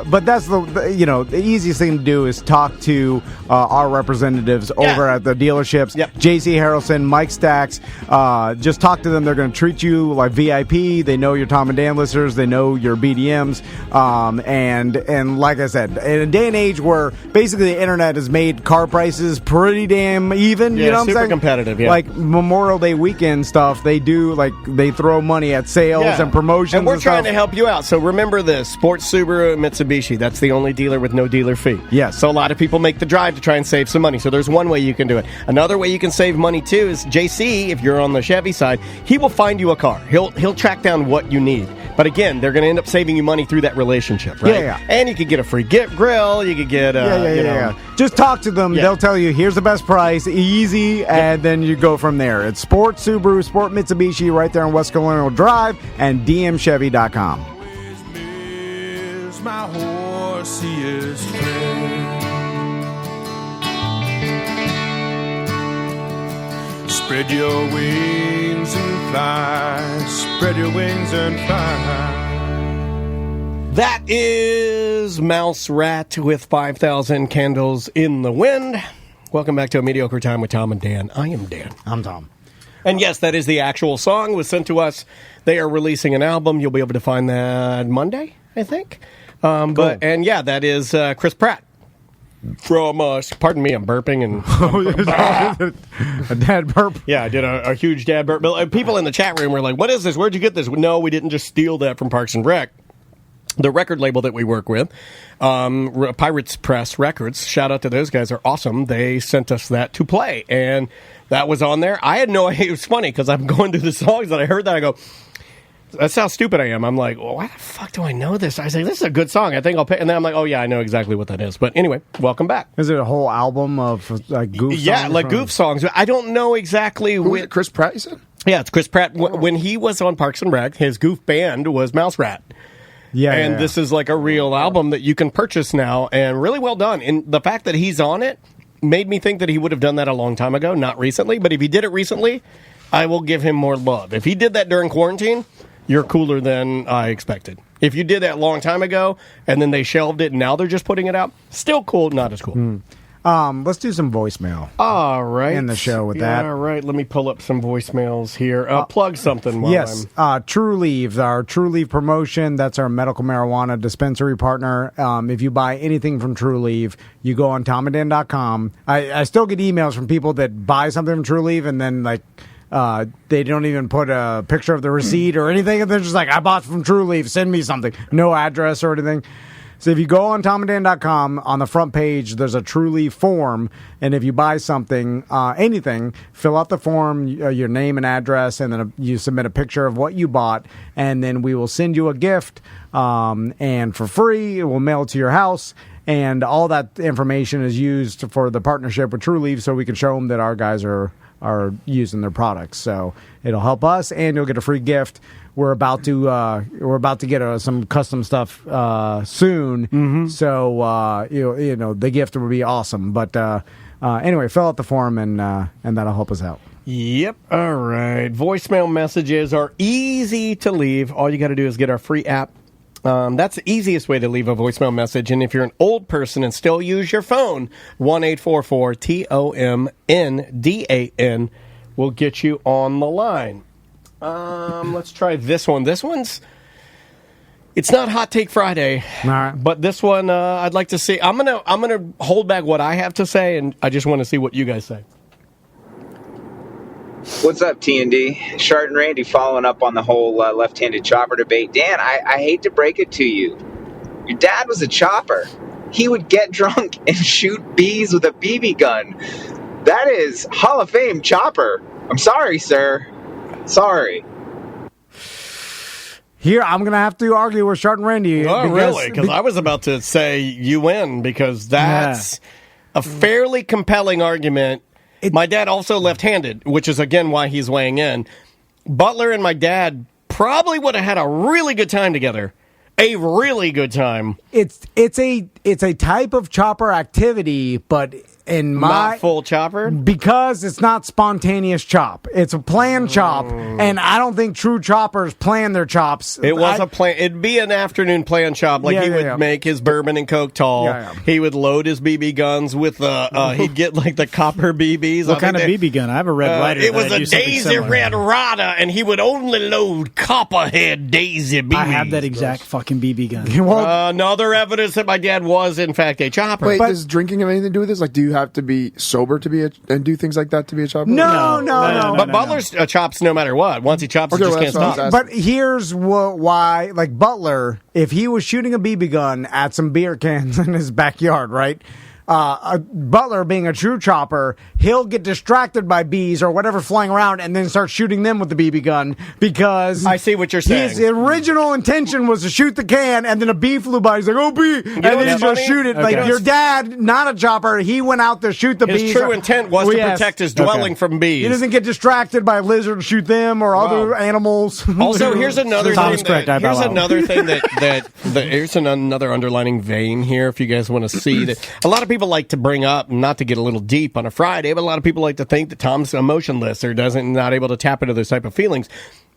But that's the easiest thing to do is talk to our representatives over at the dealerships. Yep. JC Harrelson, Mike Stacks. Just talk to them. They're going to treat you like VIP. They know your Tom and Dan listeners. They know your BDMs. And like I said, in a day and age where basically the internet has made car prices pretty damn even. Yeah, you know what I'm super saying? competitive. Yeah. Like Memorial Day weekend stuff, they throw money at sales and promotions. And we're trying to help you out. So remember this: Sports Subaru and Mitsubishi. That's the only dealer with no dealer fee. Yes. So a lot of people make the drive to try and save some money. So there's one way you can do it. Another way you can save money too is JC. If you're on the Chevy side, he will find you a car. He'll track down what you need. But again, they're going to end up saving you money through that relationship, right? Yeah. And you could get a free grill. You could get Just talk to them. Yeah. They'll tell you here's the best price, easy, and then you go from there. It's Sport Subaru, Sport Mitsubishi, right there on West Colonial Drive, and DMChevy.com. My horse, he is trained. Spread your wings and fly. Spread your wings and fly. That is Mouse Rat with 5,000 Candles in the Wind. Welcome back to A Mediocre Time with Tom and Dan. I am Dan. I'm Tom. And yes, that is the actual song. It was sent to us. They are releasing an album. You'll be able to find that Monday, I think. Cool. That is Chris Pratt from. Pardon me, I'm burping and a dad burp. Yeah, I did a huge dad burp. People in the chat room were like, "What is this? Where'd you get this?" No, we didn't just steal that from Parks and Rec. The record label that we work with, Pirates Press Records. Shout out to those guys; they're awesome. They sent us that to play, and that was on there. I had no idea. It was funny because I'm going through the songs and I heard that. I go, that's how stupid I am. I'm like, well, why the fuck do I know this? I say, this is a good song. I think I'll pick. And then I'm like, oh, yeah, I know exactly what that is. But anyway, welcome back. Is it a whole album of goof songs? Yeah, goof songs. I don't know exactly. Chris Pratt, you said? Yeah, it's Chris Pratt. When he was on Parks and Rec, his goof band was Mouse Rat. Yeah, and this is like a real album that you can purchase now, and really well done. And the fact that he's on it made me think that he would have done that a long time ago, not recently. But if he did it recently, I will give him more love. If he did that during quarantine, you're cooler than I expected. If you did that a long time ago, and then they shelved it, and now they're just putting it out, still cool, not as cool. Let's do some voicemail. All right. In the show with that. All right, let me pull up some voicemails here. Plug something while yes, True Leave, our True Leave promotion. That's our medical marijuana dispensary partner. If you buy anything from True Leave, you go on tomandan.com. I still get emails from people that buy something from True Leave and then they don't even put a picture of the receipt or anything. And they're just like, I bought from True Leave. Send me something. No address or anything. So if you go on tomandan.com, on the front page, there's a True Leave form. And if you buy something, anything, fill out the form, your name and address, and then you submit a picture of what you bought. And then we will send you a gift. And for free, we'll mail it to your house. And all that information is used for the partnership with True Leave so we can show them that our guys are using their products. So it'll help us, and you'll get a free gift. We're about to get some custom stuff soon. Mm-hmm. So the gift will be awesome. But anyway, fill out the form, and that'll help us out. Yep. All right. Voicemail messages are easy to leave. All you got to do is get our free app. That's the easiest way to leave a voicemail message. And if you're an old person and still use your phone, 1-844-TOMNDAN will get you on the line. Let's try this one. It's not Hot Take Friday, all right, but this one I'd like to see. I'm gonna hold back what I have to say, and I just want to see what you guys say. What's up, T&D? Shart and Randy following up on the whole left-handed chopper debate. Dan, I hate to break it to you. Your dad was a chopper. He would get drunk and shoot bees with a BB gun. That is Hall of Fame chopper. I'm sorry, sir. Sorry. Here, I'm going to have to argue with Shart and Randy. Oh, really? Because I was about to say you win, because that's a fairly compelling argument. My dad also left-handed, which is, again, why he's weighing in. Butler and my dad probably would have had a really good time together. A really good time. It's a type of chopper activity, but in my not full chopper because it's not spontaneous chop. It's a planned chop, and I don't think true choppers plan their chops. It was a plan. It'd be an afternoon planned chop. Like he would make his bourbon and Coke tall. Yeah. He would load his BB guns with he'd get like the copper BBs. What kind of BB gun? I have a Red Ryder. It was a Daisy Red Ryder, and he would only load copperhead Daisy BBs. I have that exact fucking BB gun. Another evidence that my dad was in fact a chopper. Wait, does drinking have anything to do with this? Like, do you have to be sober to be and do things like that to be a chopper? No. But Butler's chops no matter what. Once he chops, he just can't stop. But here's why, like Butler, if he was shooting a BB gun at some beer cans in his backyard, right? Butler, being a true chopper, he'll get distracted by bees or whatever flying around and then start shooting them with the BB gun because I see what you're saying. His original intention was to shoot the can, and then a bee flew by. He's like, "Oh, bee!" And then he just shoot it. Okay. Like your dad, not a chopper, he went out to shoot the bees. His true intent was to protect his dwelling from bees. He doesn't get distracted by lizards, shoot them or other animals. Also, here's another thing. Here's another underlining vein here. If you guys want to see that, a lot of people like to bring up, not to get a little deep on a Friday, but a lot of people like to think that Tom's emotionless or not able to tap into those type of feelings.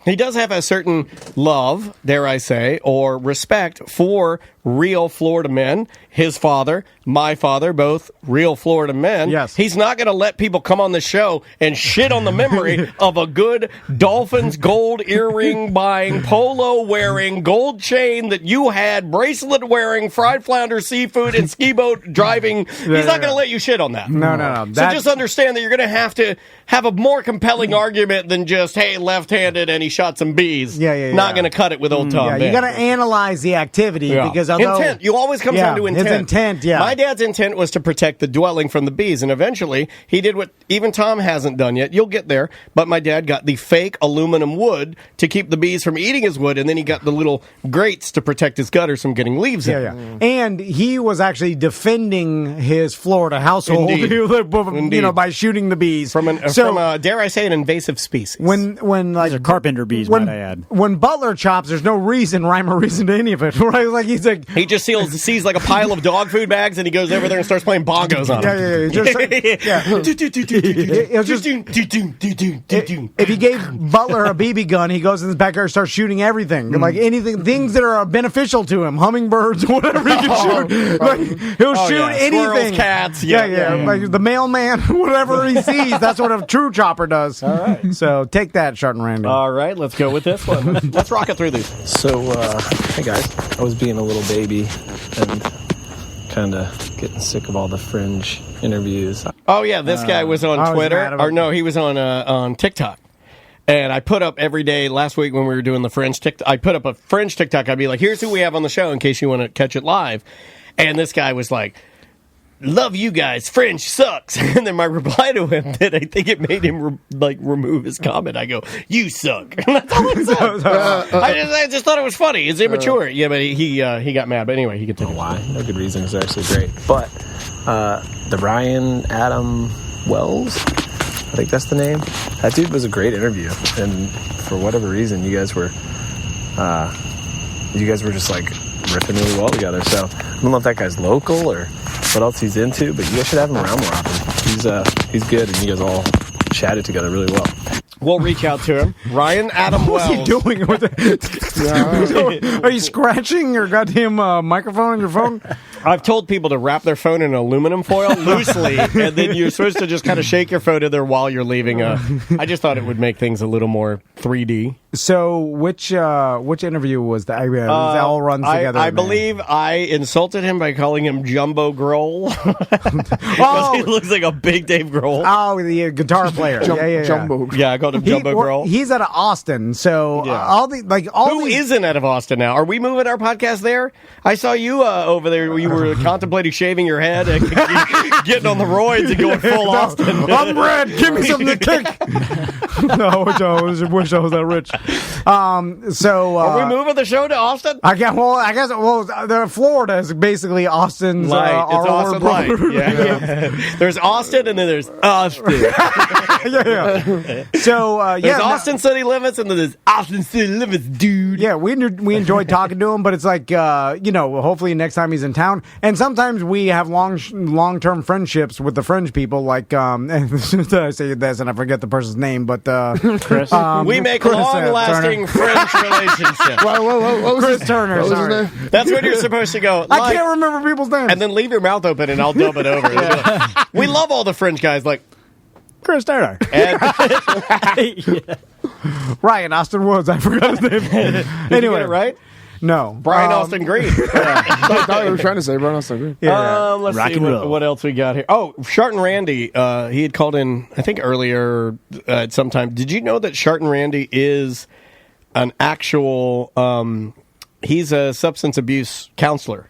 He does have a certain love, dare I say, or respect for real Florida men. His father, my father, both real Florida men. Yes. He's not going to let people come on the show and shit on the memory of a good Dolphins gold earring buying, polo wearing, gold chain that you had, bracelet wearing, fried flounder seafood, and ski boat driving. He's not going to let you shit on that. No. So just understand that you're going to have a more compelling argument than just, hey, left-handed and he shot some bees. Not going to cut it with old Tom. You got to analyze the activity because although intent. You always come down to intent. His intent, My dad's intent was to protect the dwelling from the bees, and eventually he did what even Tom hasn't done yet. You'll get there, but my dad got the fake aluminum wood to keep the bees from eating his wood, and then he got the little grates to protect his gutters from getting leaves in. And he was actually defending his Florida household, by shooting the bees from dare I say, an invasive species. When these are carpenter bees, might I add. When Butler chops, there's no rhyme or reason to any of it. Right? Like he just sees like a pile of dog food bags, and he goes over there and starts playing bongos on them. If he gave Butler a BB gun, he goes in his backyard and starts shooting everything, like things that are beneficial to him, hummingbirds, whatever he can shoot. He'll shoot anything. Squirrels, cats, like the mailman, whatever he sees. That's what a true chopper does. All right. So take that, Shart and Randy. All right, let's go with this one. Let's rock it through these. So, hey guys, I was being a little baby and kind of getting sick of all the Fringe interviews. Oh yeah, this guy was on Twitter, he was on TikTok. And I put up every day last week when we were doing the Fringe TikTok. I put up a Fringe TikTok. I'd be like, "Here's who we have on the show in case you want to catch it live." And this guy was like, "Love you guys, Fringe sucks." And then my reply to him that I think it made him remove his comment. I go, "You suck." And that's all it said. I just thought it was funny. It's immature. But he got mad. But anyway, he could take it. Why? No good reason. It's actually great. But the Ryan Adam Wells, I think that's the name. That dude was a great interview, and for whatever reason, you guys were just like riffing really well together. So I don't know if that guy's local or what else he's into, but you guys should have him around more often. He's good, and you guys all chatted together really well. We'll reach out to him. Ryan Adam Wells. What's he doing with it? Are you scratching your goddamn microphone on your phone? I've told people to wrap their phone in aluminum foil loosely, and then you're supposed to just kind of shake your phone in there while you're leaving. I just thought it would make things a little more 3D. So which interview was that? It all runs together. I believe I insulted him by calling him Jumbo Grohl. He looks like a big Dave Grohl. Oh, the guitar player. Jumbo. Yeah, I called him Jumbo Grohl. He's out of Austin, so who isn't out of Austin now? Are we moving our podcast there? I saw you over there. You were contemplating shaving your head and getting on the roids and going full Austin. I'm Brad. Give me something to kick. No, I wish I was that rich. So are we moving the show to Austin? I guess. Florida is basically Austin's Light. It's our Austin Light. Yeah. There's Austin, and then there's Austin. yeah. So there's Austin City Limits, and then there's Austin City Limits, dude. Yeah, we enjoyed talking to him, but it's like hopefully next time he's in town. And sometimes we have long-term friendships with the fringe people. Like and I say this, and I forget the person's name, but Chris. We make long-lasting French relationships. Whoa. Chris Turner. What was his Sorry. name? That's when you're supposed to go. I can't remember people's names. And then leave your mouth open, and I'll dub it over. We love all the French guys, like Chris Turner. And Ryan Austin Woods. I forgot his name. Did you get it right? No. Brian Austin Green. I thought we were trying to say Brian Austin Green. Let's see what else we got here. Oh, Shart and Randy. He had called in, I think, earlier at some time. Did you know that Shart and Randy is an actual... he's a substance abuse counselor.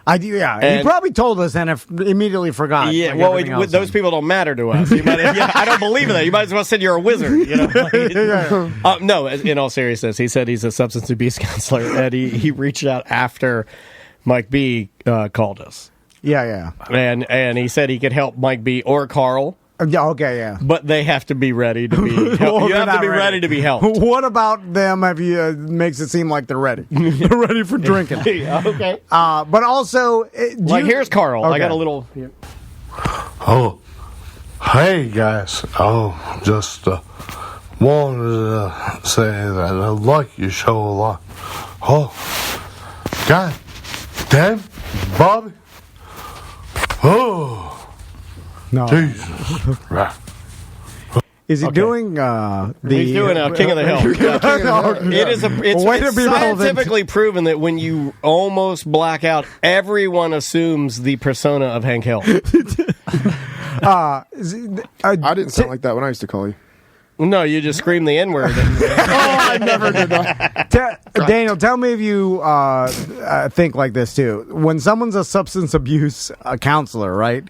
I do, yeah. He probably told us and immediately forgot. Yeah, like those people don't matter to us. I don't believe in that. You might as well say you're a wizard. No, in all seriousness, he said he's a substance abuse counselor, and he reached out after Mike B called us. Yeah. And he said he could help Mike B or Carl. Yeah, okay, yeah. But they have to be ready to be helped. You have to be ready to be helped. What about them makes it seem like they're ready? They're ready for drinking. Okay. But also... here's Carl. Okay. I got a little... Here. Oh, hey, guys. Oh, just wanted to say that I like your show a lot. Oh, God damn, Bobby. Oh. No. Jesus. Is he doing He's doing King of the Hill. It's scientifically proven that when you almost black out, everyone assumes the persona of Hank Hill. I didn't sound like that when I used to call you. No, you just scream the N-word. I never did that. Daniel, tell me if you think like this too. When someone's a substance abuse counselor, right?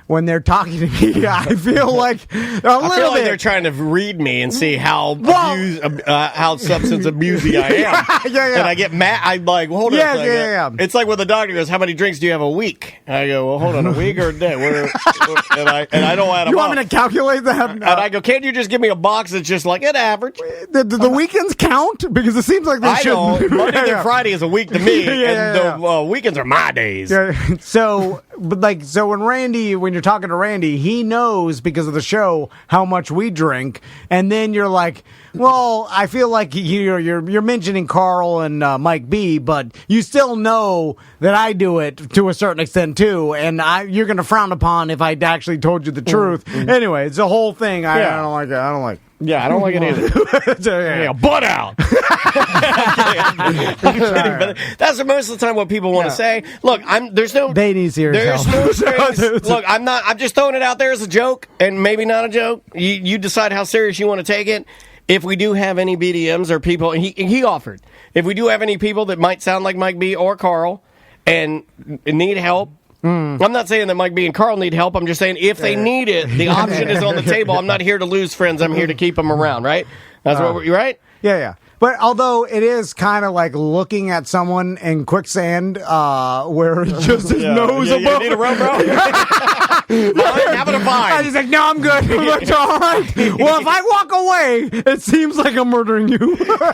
When they're talking to me, I feel like they're trying to read me and see how substance abusey I am. Yeah. And I get mad. I'm like, hold on a second. Yeah. It's like when the doctor goes, "How many drinks do you have a week?" I go, "Well, hold on, a week or a day?" And I don't add them up. You want me to calculate that? And I go, "Can't you just give me a box that's just like an average?" The weekends count because it seems like they should. Monday through Friday is a week to me, and the weekends are my days. Yeah. So when you're talking to Randy, he knows because of the show how much we drink, and then you're like, well, I feel like you're mentioning Carl and Mike B, but you still know that I do it to a certain extent too, and you're going to frown upon if I actually told you the truth. Anyway, it's a whole thing. I don't like it. I don't like. Yeah, I don't like it either. Butt out. I'm kidding, but that's most of the time what people want to say. Look, They need serious help. Look, I'm just throwing it out there as a joke, and maybe not a joke. You decide how serious you want to take it. If we do have any BDMs or people, and he offered, if we do have any people that might sound like Mike B or Carl and need help, I'm not saying that Mike B and Carl need help. I'm just saying if they need it, the option is on the table. I'm not here to lose friends. I'm here to keep them around, right? That's what you're right? Yeah. But although it is kind of like looking at someone in quicksand where it just his nose above. You need a rope, bro? I'm having a vibe. And he's like, no, I'm good. I'm like, all right. Well, if I walk away, it seems like I'm murdering you. I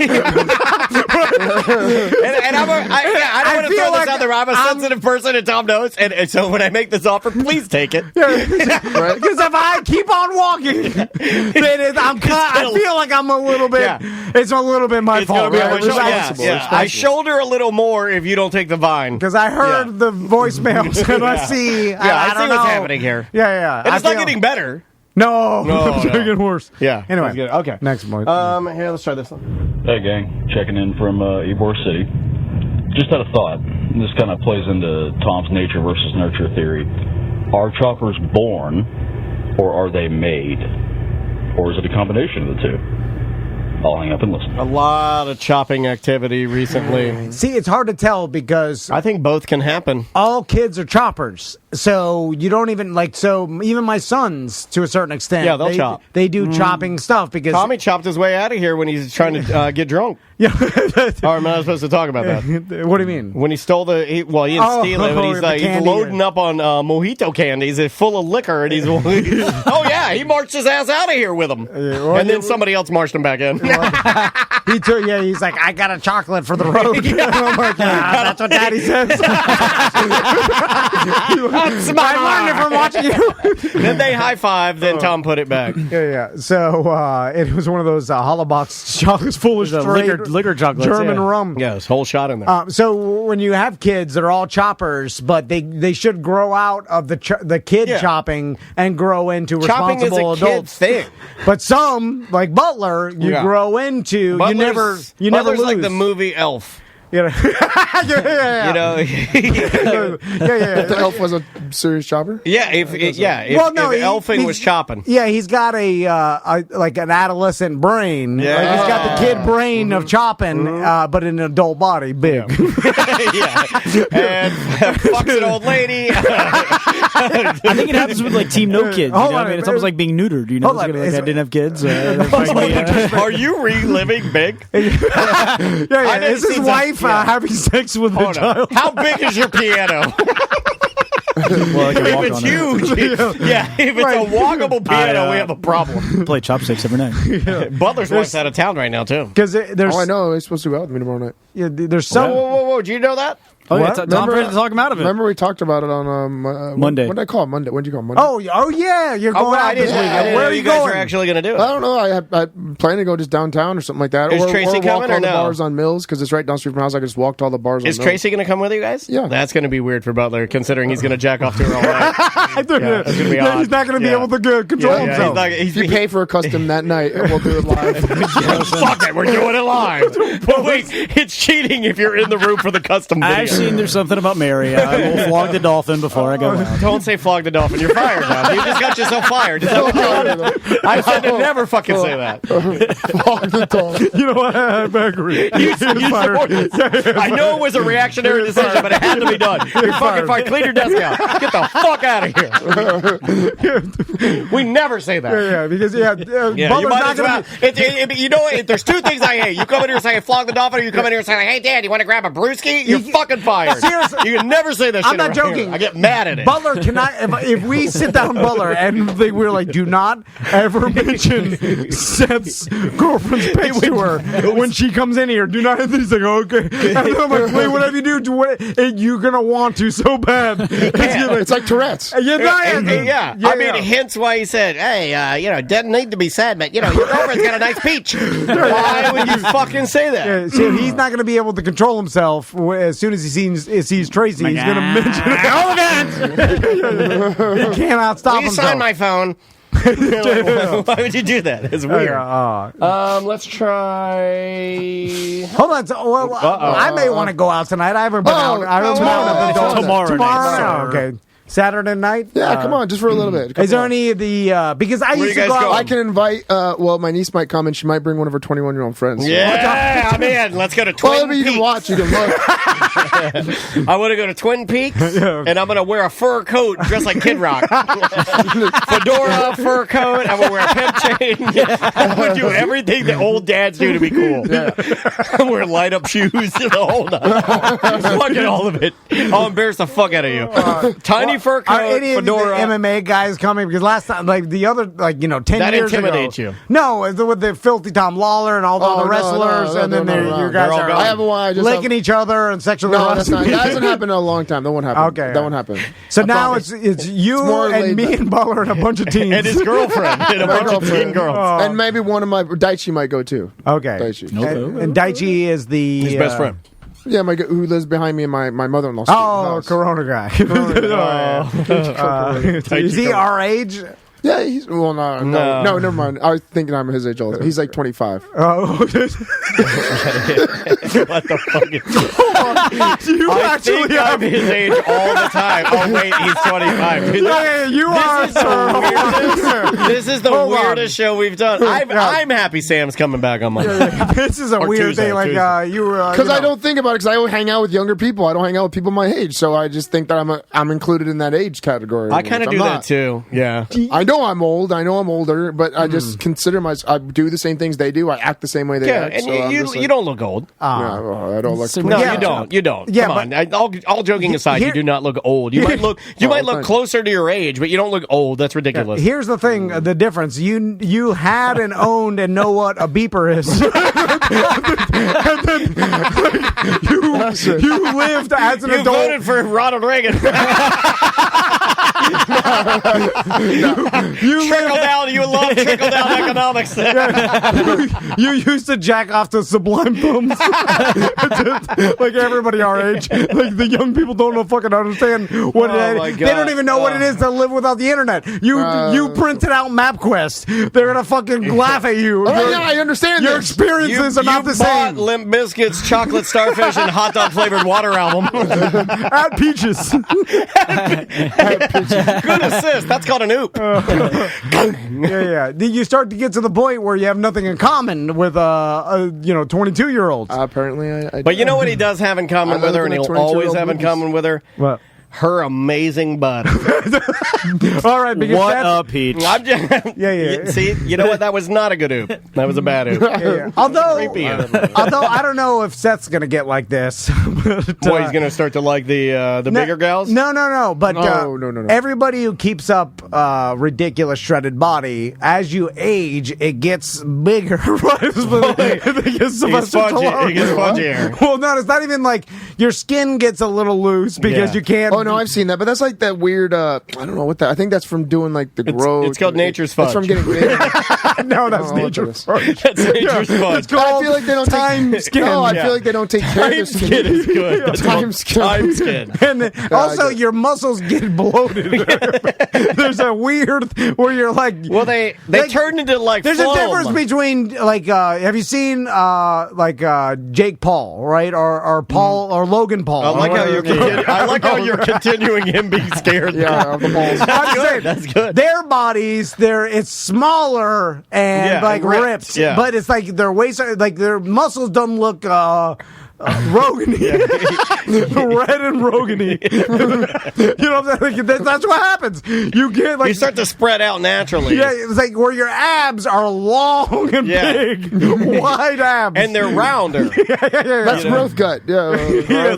don't want to throw this out there. I'm a sensitive person, and Tom knows. And so when I make this offer, please take it. Because if I keep on walking, then I feel like I'm a little bit. Yeah. It's a little bit my fault. Right? I shoulder a little more if you don't take the vine. Because I heard the voicemails and I see. I see what's happening here. Yeah. And it's not getting better. No. It's getting worse. Yeah. Anyway. Okay. Next point. Here, let's try this one. Hey, gang. Checking in from Ybor City. Just had a thought. This kind of plays into Tom's nature versus nurture theory. Are choppers born, or are they made? Or is it a combination of the two? I'll hang up and listen. A lot of chopping activity recently. See, it's hard to tell because I think both can happen. All kids are choppers. so you don't even so even my sons to a certain extent. Yeah, they'll chop. They do chopping stuff because Tommy chopped his way out of here when he's trying to get drunk. Yeah. Or am I not supposed to talk about that? What do you mean? When he stole he didn't steal it, but he's loading up on mojito candies. It's full of liquor, and he's he marched his ass out of here with them. And then somebody else marched him back in. He's like, I got a chocolate for the road. I'm like, that's what Daddy says. I learned it from watching you. Then they high-fived, then Tom put it back. Yeah. So it was one of those hollow box chocolates full of straight liquor chocolates, German rum. Yeah, this whole shot in there. So when you have kids, they're all choppers, but they should grow out of the kid chopping and grow into chopping responsible is a adults. Kid thing. But some, like Butler, you grow into. Butler's, you never lose. Like the movie Elf. You know, The elf was a serious chopper. Yeah, if Elfing was chopping. Yeah, he's got like an adolescent brain. Yeah, like he's got the kid brain of chopping, but in an adult body, big. And fucks an old lady. I think it happens with like Team No Kids. It's almost like being neutered. You know, I didn't have kids. Are you reliving Big? Is his wife having sex with the child? How big is your piano? If it's huge, if it's a walkable piano, we have a problem. Play chopsticks every night. Butler's wife's out of town right now too. Because there's. I know. He's supposed to go out with me tomorrow night. Yeah, there's some. Whoa! Do you know that? Oh, yeah, Tom tried to talk him out of it. Remember we talked about it on Monday. When did I call Monday? When did you call Monday? Oh yeah, you're going out this weekend. Where are you guys actually going to do it? I don't know. I plan to go just downtown or something like that. Is or Tracy walk coming all or the no? bars on Mills because it's right down the street from my house. I can just walk to all the bars. Is on Tracy going to come with you guys? Yeah, that's going to be weird for Butler considering he's going to jack off to her all night. That's going to be odd. He's not going to be able to control himself. If you pay for a custom that night, we'll do it live. Fuck it, we're doing it live. But wait, it's cheating if you're in the room for the custom video. I've seen there's something about Mary. I will flog the dolphin before I go out. Don't say flog the dolphin. You're fired now. You just got yourself fired. Is that what I said to never fucking say that. Flog the dolphin. You know what? I agree. I know it was a reactionary decision, but it had to be done. You're fucking fired. Clean your desk out. Get the fuck out of here. We never say that. Yeah, because you might as well. You know what? There's two things I hate. You come in here and say flog the dolphin, or you come in here and say, hey, Dad, you want to grab a brewski? You're fucking fired. Seriously. You can never say that shit. I'm not joking. I get mad at it. Butler cannot. If we sit down Butler and we're like, do not ever mention Seth's girlfriend's picture to her when she comes in here. Do not. He's like, okay. And then I'm like, wait, whatever you do, you're gonna want to so bad. It's like Tourette's. I mean, hence why he said, hey, doesn't need to be said, but your girlfriend's got a nice peach. Why would you fucking say that? Yeah, so he's not going to be able to control himself as soon as he sees Tracy. He's going to mention it all again. He cannot stop himself. Sign my phone. Why would you do that? It's weird. Let's try. Hold on. I may want to go out tonight. I haven't been out. I haven't been out tomorrow night. Okay. Saturday night? Yeah, come on, just for a little bit. Is there any of the because I used to go out. I can invite. My niece might come and she might bring one of her 21-year-old friends. Yeah, I'm in. Let's go to Twin Peaks. You can watch. You can look. I want to go to Twin Peaks, and I'm going to wear a fur coat dressed like Kid Rock. Fedora, fur coat. I'm going to wear a pimp chain. I'm going to do everything that old dads do to be cool. I'm going to wear light-up shoes the whole night. Fucking all of it. I'll embarrass the fuck out of you. Tiny fur coat, are any fedora. Of the MMA guys coming? Because last time, 10 years ago. That intimidates you. No, with the filthy Tom Lawler and all the other wrestlers, and then you guys are licking each other and sexually harassing. That hasn't happened in a long time. That won't happen. Okay. That won't happen. So now it's you and me and Butler and a bunch of teens. And his girlfriend and a bunch of teen girls. And maybe one of my Daichi might go too. Okay. Daichi. And Daichi is his best friend. Yeah, who lives behind me in my mother-in-law's house. Corona guy. Is he our age? Yeah, he's well. No, never mind. I was thinking I'm his age older. He's like 25. Oh, what the fuck? You I actually think I'm his age all the time. Oh wait, he's 25. Dude, you are. This is the weirdest show we've done. I'm happy Sam's coming back on Monday. This is a Or weird Tuesday, thing. Like Tuesday. you were Because I don't think about it. Because I don't hang out with younger people. I don't hang out with people my age. So I just think that I'm included in that age category. I kind of do that too. Yeah. I know I'm old. I know I'm older, but I just consider myself. I do the same things they do. I act the same way they act. And so I'm you just like, don't look old. Yeah, well, I don't look. No, you don't. You don't. Yeah, Come on. All joking aside, you do not look old. You might look. You might look closer to your age, but you don't look old. That's ridiculous. Here's the thing: the difference. You had and owned and know what a beeper is. And then, you lived as an You adult. voted for Ronald Reagan. You trickle down. You love trickle down economics. You used to jack off to Sublime Thumbs, like everybody our age. Like the young people don't fucking understand what it is. my They God. don't even know what it is to live without the internet. You printed out MapQuest. They're gonna fucking laugh at you. Oh, yeah, I understand Your this. experiences are not the same. Limp Bizkit's Chocolate Starfish and Hot Dog Flavored Water album. At Peaches. Good assist. That's called an oop. Yeah. You start to get to the point where you have nothing in common with 22-year-olds. Apparently, I But you know what he does have in common with her, and he'll always have in common with her? What? Her amazing butt. All right, because What that's, a peach. I'm just, Yeah. See, you know what? That was not a good oop. That was a bad oop. Yeah. Although Creepy. I don't know if Seth's gonna get like this. But, Boy, he's going to start to like the bigger gals? No. But No. everybody who keeps up ridiculous shredded body, as you age, it gets bigger. Right? He gets fudgier. Well, no, it's not even like your skin gets a little loose because you can't. Oh no, I've seen that, but that's like that weird. I don't know what that. I think that's from doing like the growth. It's called nature's fudge. It's from getting big. No, that's nature's fudge. That's nature's fudge. It's called I feel like they don't time take, skin. No, I Yeah. feel like they don't take care of Time their skin is good. That's Time called skin. Time skin. And then also, your muscles get bloated. There's a weird where you're like, Well, they turn into like there's foam. a difference between like, have you seen Jake Paul, right, or Paul or Logan Paul? I like how you're continuing him being scared. Yeah, of the balls. I'm saying, That's good. Their bodies, it's smaller and Yeah, like ripped, yeah. but it's like their waist, like their muscles don't look Rogany, red and Rogany. You know what I'm saying? That's what happens. You get like You start to spread out naturally. yeah, it's like where your abs are long and big, wide abs, And they're rounder. That's growth gut. Yeah.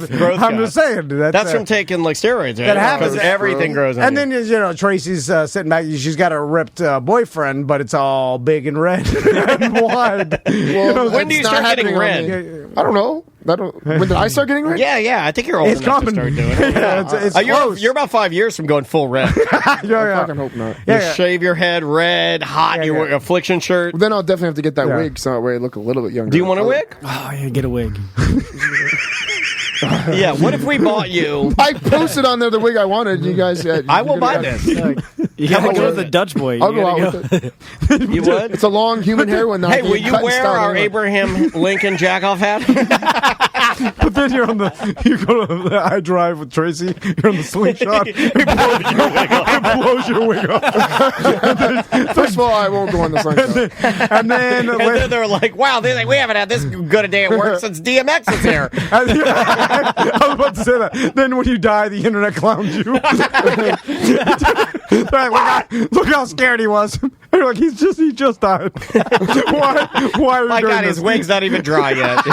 Growth I'm gut. just saying That's from taking like steroids, right? That happens. Because everything grows on And you. then Tracy's sitting back. She's got a ripped boyfriend, but it's all big and red and wide. Well, When do you it's not start getting happening on red? me. I don't know. When did I start getting red? Yeah. I think you're old It's enough coming. to start doing it. Yeah, it's close. You're about 5 years from going full red. I fucking hope not. You shave your head red, hot. You wear a affliction shirt. Well, then I'll definitely have to get that wig so that way I look a little bit younger. Do you want a wig? Oh, yeah, get a wig. Yeah. What if we bought you? I posted on there the wig I wanted. You guys, I will buy this. You gotta go with the Dutch boy. I'll go out with it. You would? It's a long human hair one. Hey, will you wear our Abraham Lincoln jack-off hat? But then you go to the I Drive with Tracy. You're on the slingshot. It blows your wig off. First of all, I won't go on the slingshot. And then they're like, "Wow, we haven't had this good a day at work since DMX was here." I was about to say that. Then when you die, the internet clowns you. Look how scared he was. You're like, he just died. Why are you My doing God, this? his wig's not even dry yet.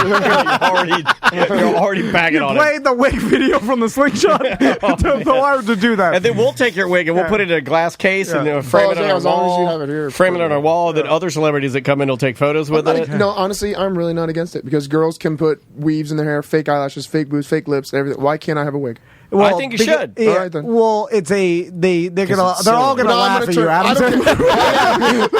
You're already bagging You on played the wig video from the slingshot. Why would you do that? And then we'll take your wig and we'll put it in a glass case and frame it on our as long as you wall. have it here. Frame it on our wall. Then other celebrities that come in will take photos with it. No, honestly, I'm really not against it because girls can put weaves in their hair, fake eyelashes, fake boobs, fake lips, everything. Why can't I have a wig? Well, I think you should. Yeah, All right, then. well, they're all gonna laugh at you, Adam.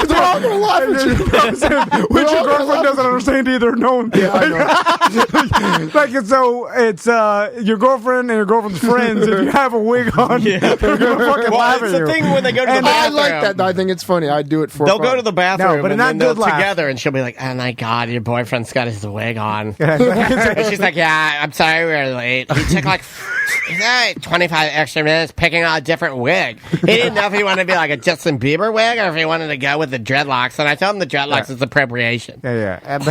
They're all gonna laugh at you. Which your girlfriend doesn't understand either. No one. Yeah, I know. Like so, it's your girlfriend and your girlfriend's friends. If you have a wig on, they're gonna fucking laugh it's at the you. thing when they go to the I bathroom. like that. I think it's funny. I do it for They'll fun. go to the bathroom No, but and not then they'll good laugh. together, and she'll be like, "Oh my god, your boyfriend's got his wig on." And she's like, "Yeah, I'm sorry we were late. He took like 25 extra minutes picking out a different wig. He didn't know if he wanted to be like a Justin Bieber wig or if he wanted to go with the dreadlocks." And I told him the dreadlocks is appropriation. Yeah. And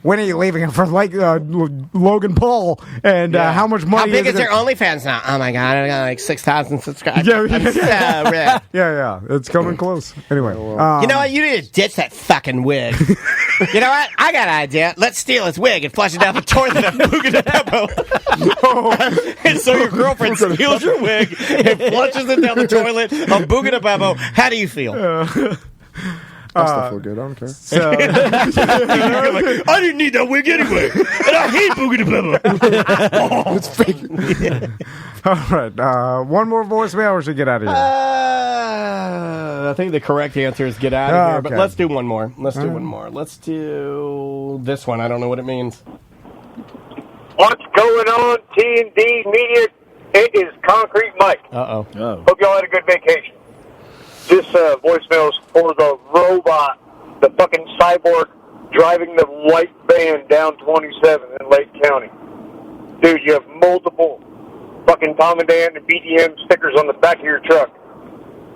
when are you leaving for Logan Paul? And how much money? How big is your OnlyFans now? Oh my god, I got like 6,000 subscribers. Yeah, I'm so rich. Yeah. It's coming close. Anyway, You know what? You need to ditch that fucking wig. You know what? I got an idea. Let's steal his wig and flush it down the toilet at Buga And so your girlfriend steals your wig and flushes it down the toilet on Buga Bebo. How do you feel? I still feel good. I don't care. So, You're like, I didn't need that wig anyway, and I hate Buga Bebo. It's fake. all right, one more voicemail or should we get out of here? I think the correct answer is get out of here, but okay. let's do one more. Let's do this one. I don't know what it means. What's going on, T&D Media? It is Concrete Mike. Uh-oh. Hope y'all had a good vacation. This voicemail is for the robot, the fucking cyborg driving the white van down 27 in Lake County. Dude, you have multiple fucking Tom and Dan and BDM stickers on the back of your truck.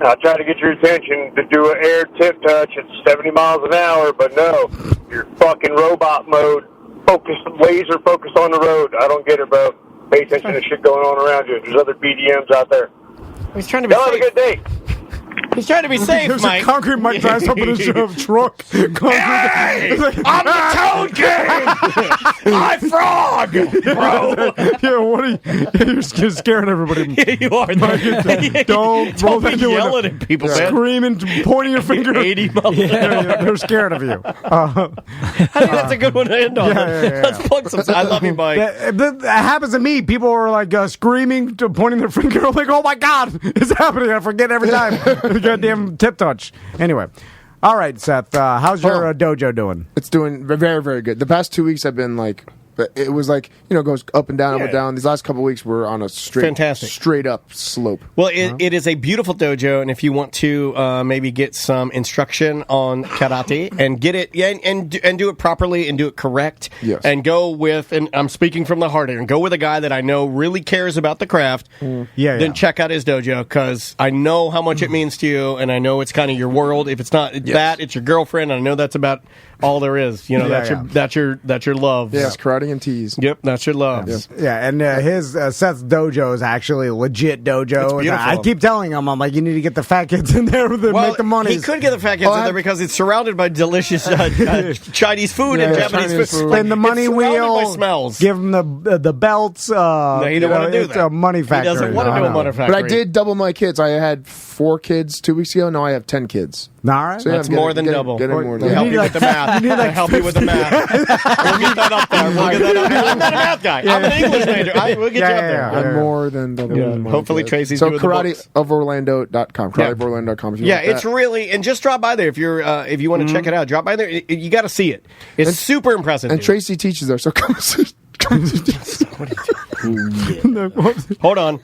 I'll try to get your attention to do an air tip touch at 70 miles an hour, but no, you're fucking robot mode, laser focused on the road. I don't get it, bro. Pay attention to shit going on around you. There's other BDMs out there. He's trying to be Y'all have a good day. He's trying to be safe, There's Mike. a Concrete Mike drives up in his truck. Hey, I'm the Toad King! I frog, bro! Yeah, what are you? You're scaring everybody. Yeah, you are. Don't roll that be yelling at people, man. Screaming, pointing your finger. 80 miles. They're scared of you. I think that's a good one to end on. Yeah. Let's plug some. I love you, Mike. That happens to me. People are like screaming, pointing their finger. I'm like, oh my God, it's happening. I forget every time. The goddamn tip touch. Anyway. All right, Seth. How's your dojo doing? It's doing very, very good. The past 2 weeks have been like, it was like, goes up and down, up and down. These last couple of weeks were on a straight up slope. Well, it is a beautiful dojo, and if you want to maybe get some instruction on karate and get it and do it properly and do it correct, yes, and go with, and I'm speaking from the heart here, and go with a guy that I know really cares about the craft, then check out his dojo, because I know how much it means to you, and I know it's kind of your world. If it's not that, it's your girlfriend, and I know that's about all there is. That's your love. Yes, karate and tees. Yep, that's your love. Yeah, and his Seth's dojo is actually a legit dojo. It's beautiful. I keep telling him, I'm like, you need to get the fat kids in there to make the money. He could get the fat kids in there because it's surrounded by delicious Chinese food and Japanese food. And the money wheel. By smells. Give him the belts. No, he don't want to do that. It's a money factory. He doesn't want to do a money factory. But I did double my kids. I had 4 kids 2 weeks ago. Now I have 10 kids. All right. So that's more than double. More than help you with the math. Help you with the math. We'll get that up there. I'm not a math guy. I'm an English major. We'll get you up there. I'm more than double. Hopefully Tracy's so doing the books. karateoforlando.com. Karateoforlando.com. Yeah, it's really, and just drop by there if you want to check it out. Drop by there. You got to see it. It's super impressive. And Tracy teaches there, so come see. Hold on.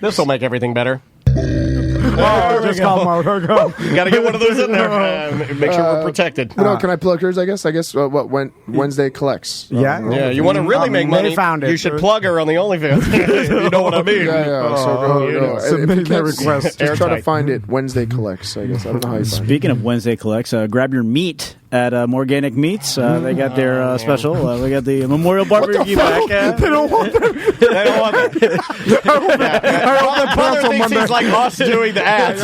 This will make everything better. Just call him out. Got to get one of those in there. Make sure we're protected. Can I plug hers? I guess when Wednesday collects. Yeah. You want to really make money? Found it. You should plug her on the OnlyFans. You know what I mean? Yeah. So go. Submit their request. Just try to find it. Wednesday collects. I guess I don't know how you find it. Speaking of Wednesday collects, grab your meat at Organic Meats. They got their special. We got the Memorial Barbecue back. They don't want that. I hope that. I hope that Mother thinks he's like us doing the ads.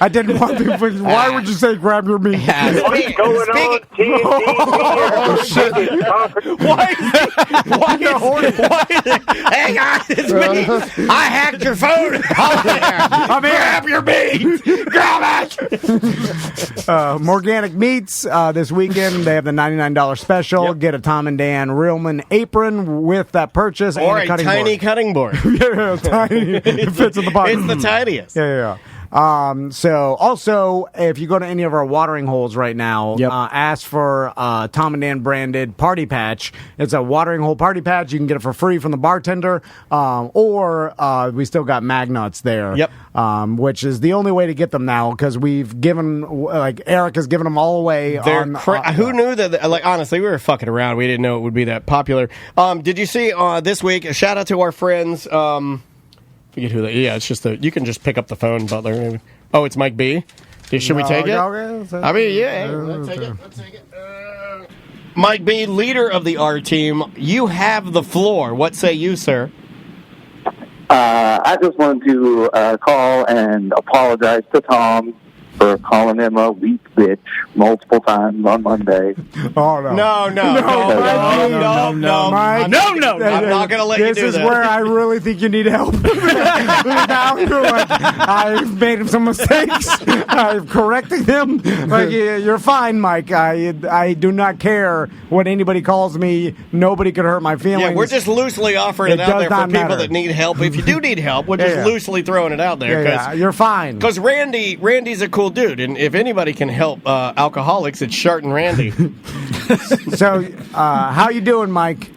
I didn't want to. Why would you say grab your meat? What's going on, TNT? Hey guys, it's me. I hacked your phone. I'm here. Grab your meat. Grab it. Morganic Meats this weekend. They have the $99 special. Yep. Get a Tom and Dan Reelman apron with that purchase, or and a tiny cutting board. Yeah, tiny. It fits in the pocket. It's the tiniest. Yeah. So also, if you go to any of our watering holes right now, ask for Tom and Dan branded party patch. It's a watering hole party patch. You can get it for free from the bartender, or we still got Magnuts there. Yep. Which is the only way to get them now, because we've given, like, Eric has given them all away. Who knew that? Like, honestly, we were fucking around. We didn't know it would be that popular. Did you see this week? A shout out to our friends. Forget who that. Yeah, it's just you can just pick up the phone, Butler. Oh, it's Mike B. Should we take it? I mean, yeah. Let's take it. Mike B, leader of the R team. You have the floor. What say you, sir? I just wanted to call and apologize to Tom for calling him a weak bitch multiple times on Monday. Oh, no. No. Mike. I'm not going to let you do this. This is that. where I really think you need help. Now you're like, I've made some mistakes. I've corrected them. Like, you're fine, Mike. I do not care what anybody calls me. Nobody could hurt my feelings. Yeah, we're just loosely offering it out there for people that need help. If you do need help, we're just loosely throwing it out there. Yeah, you're fine. Because Randy's a cool dude, and if anybody can help alcoholics, it's Shart and Randy. So, how you doing, Mike?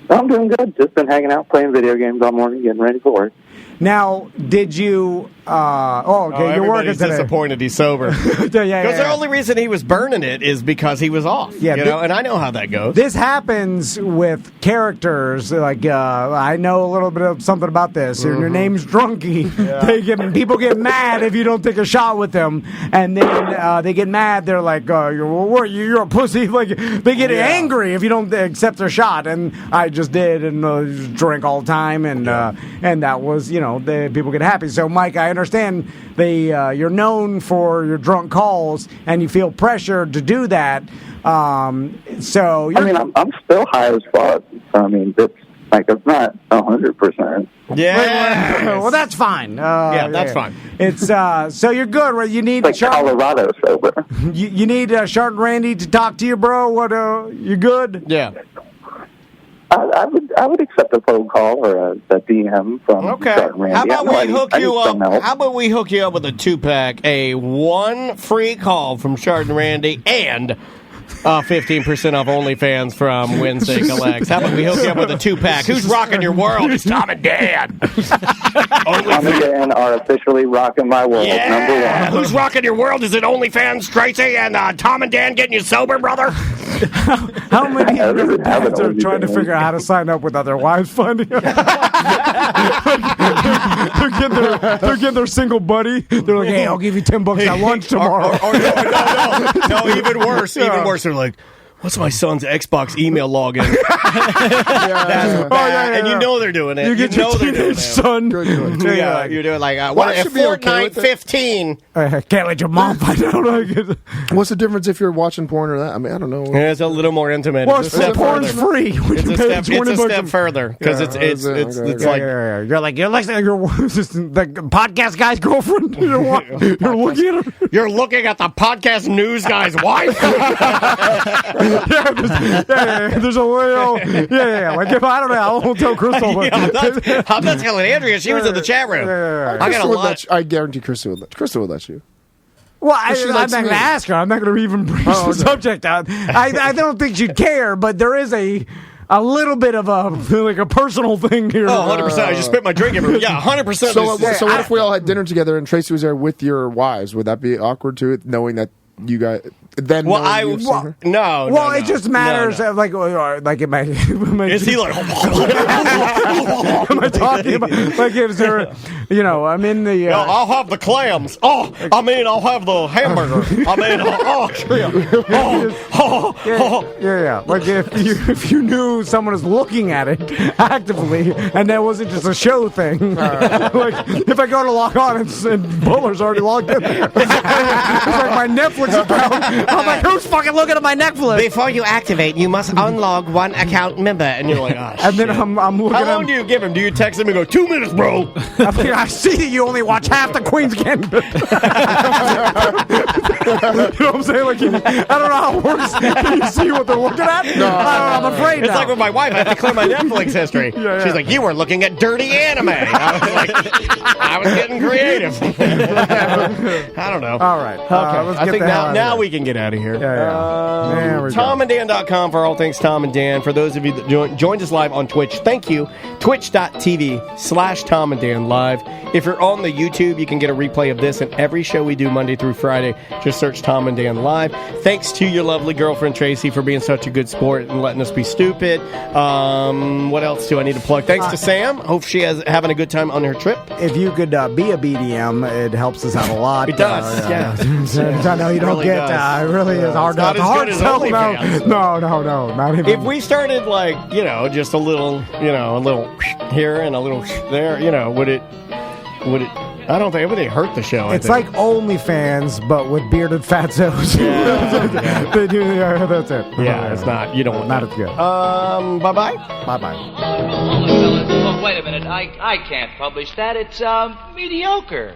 I'm doing good. Just been hanging out, playing video games all morning, getting ready for work. Now, did you... you're working today. Disappointed he's sober. Because the only reason he was burning it is because he was off. Yeah, and I know how that goes. This happens with characters. Like, I know a little bit of something about this. Mm-hmm. Your name's Drunky. Yeah. People get mad if you don't take a shot with them. And then they get mad. They're like, you're a pussy. Like, they get angry if you don't accept their shot. And I just did, and drank all the time. And that was, people get happy. So, Mike, I understand you're known for your drunk calls, and you feel pressured to do that. I'm still high as fuck. I mean, it's not 100%. Yeah. Well, that's fine. That's fine. It's so you're good. Right? You need Colorado sober. You need Shart and Randy to talk to you, bro. What? You good? Yeah. I would accept a phone call or a DM from Shart and Randy. How about we hook you up? How about we hook you up with a 2-pack, one free call from Shart and Randy, and 15% off OnlyFans from Wednesday Collects. How about we hook you up with a 2-pack? Who's rocking your world? It's Tom and Dan. Tom and Dan are officially rocking my world. Number one. Who's rocking your world? Is it OnlyFans, Tracy, and Tom and Dan getting you sober, brother? How many of your dads are trying to figure out how to sign up with other wives fund? They're getting their single buddy. They're like, hey, I'll give you $10 at lunch tomorrow. No, even worse. Even worse. They're like, what's my son's Xbox email login? And you know they're doing it. You get your teenage son. You're doing like, Fortnite 15. Can't let your mom find out. What's the difference if you're watching porn or that? I mean, I don't know. Yeah, it's a little more intimate. Well, porn's free. It's a step further because it's like you're like the podcast guy's girlfriend. You're looking at the podcast news guy's wife. There's a little, like if I don't know, I won't tell Crystal. I'm not telling Andrea. She was in the chat room. I got a lot. I guarantee Crystal would let you. Well, I'm not going to ask her. I'm not going to even bring the subject out. I don't think she'd care, but there is a little bit of a personal thing here. 100%. I just spit my drink everywhere. Yeah, 100%. So what if we all had dinner together and Tracy was there with your wives? Would that be awkward too, knowing that you guys then? Well, knowing you've seen her? No. Well, it just matters. No. Like it might. Is he like? Am I talking about? Like, if there, I'm in the. Yeah, I'll have the clams. I'll have the hamburger. Yeah. Like if you knew someone was looking at it actively, and that wasn't just a show thing. Like if I go to log on and Butler's already logged in there, it's like my Netflix account. I'm like, who's fucking looking at my Netflix? Before you activate, you must unlog one account member, and you're like, oh, and then I'm looking. How long do you give him? Do you text him and go 2 minutes, bro? I see that you only watch half the Queen's Gambit. You know what I'm saying? Like, I don't know how it works. Can you see what they're looking at? No, I'm afraid. It's like with my wife. I have to clear my Netflix history. Yeah. She's like, you were looking at dirty anime. I was like, I was getting creative. I don't know. All right. Okay. I think now we can get out of here. TomandDan.com for all things Tom and Dan. For those of you that joined us live on Twitch, thank you. Twitch.tv/Tom and Dan Live. If you're on the YouTube, you can get a replay of this and every show we do Monday through Friday. Just search Tom and Dan Live. Thanks to your lovely girlfriend, Tracy, for being such a good sport and letting us be stupid. What else do I need to plug? Thanks to Sam. Hope she is having a good time on her trip. If you could be a BDM, it helps us out a lot. It does, yeah. I know you don't get it really is hard. Not as good as OnlyFans. No, not even. If we started just a little here and a little there, would it? I don't think it would hurt the show. It's like OnlyFans, but with bearded fatzos. They do. That's it. Yeah, it's not. You don't want not that. as good. Bye-bye. Look, wait a minute. I can't publish that. It's mediocre.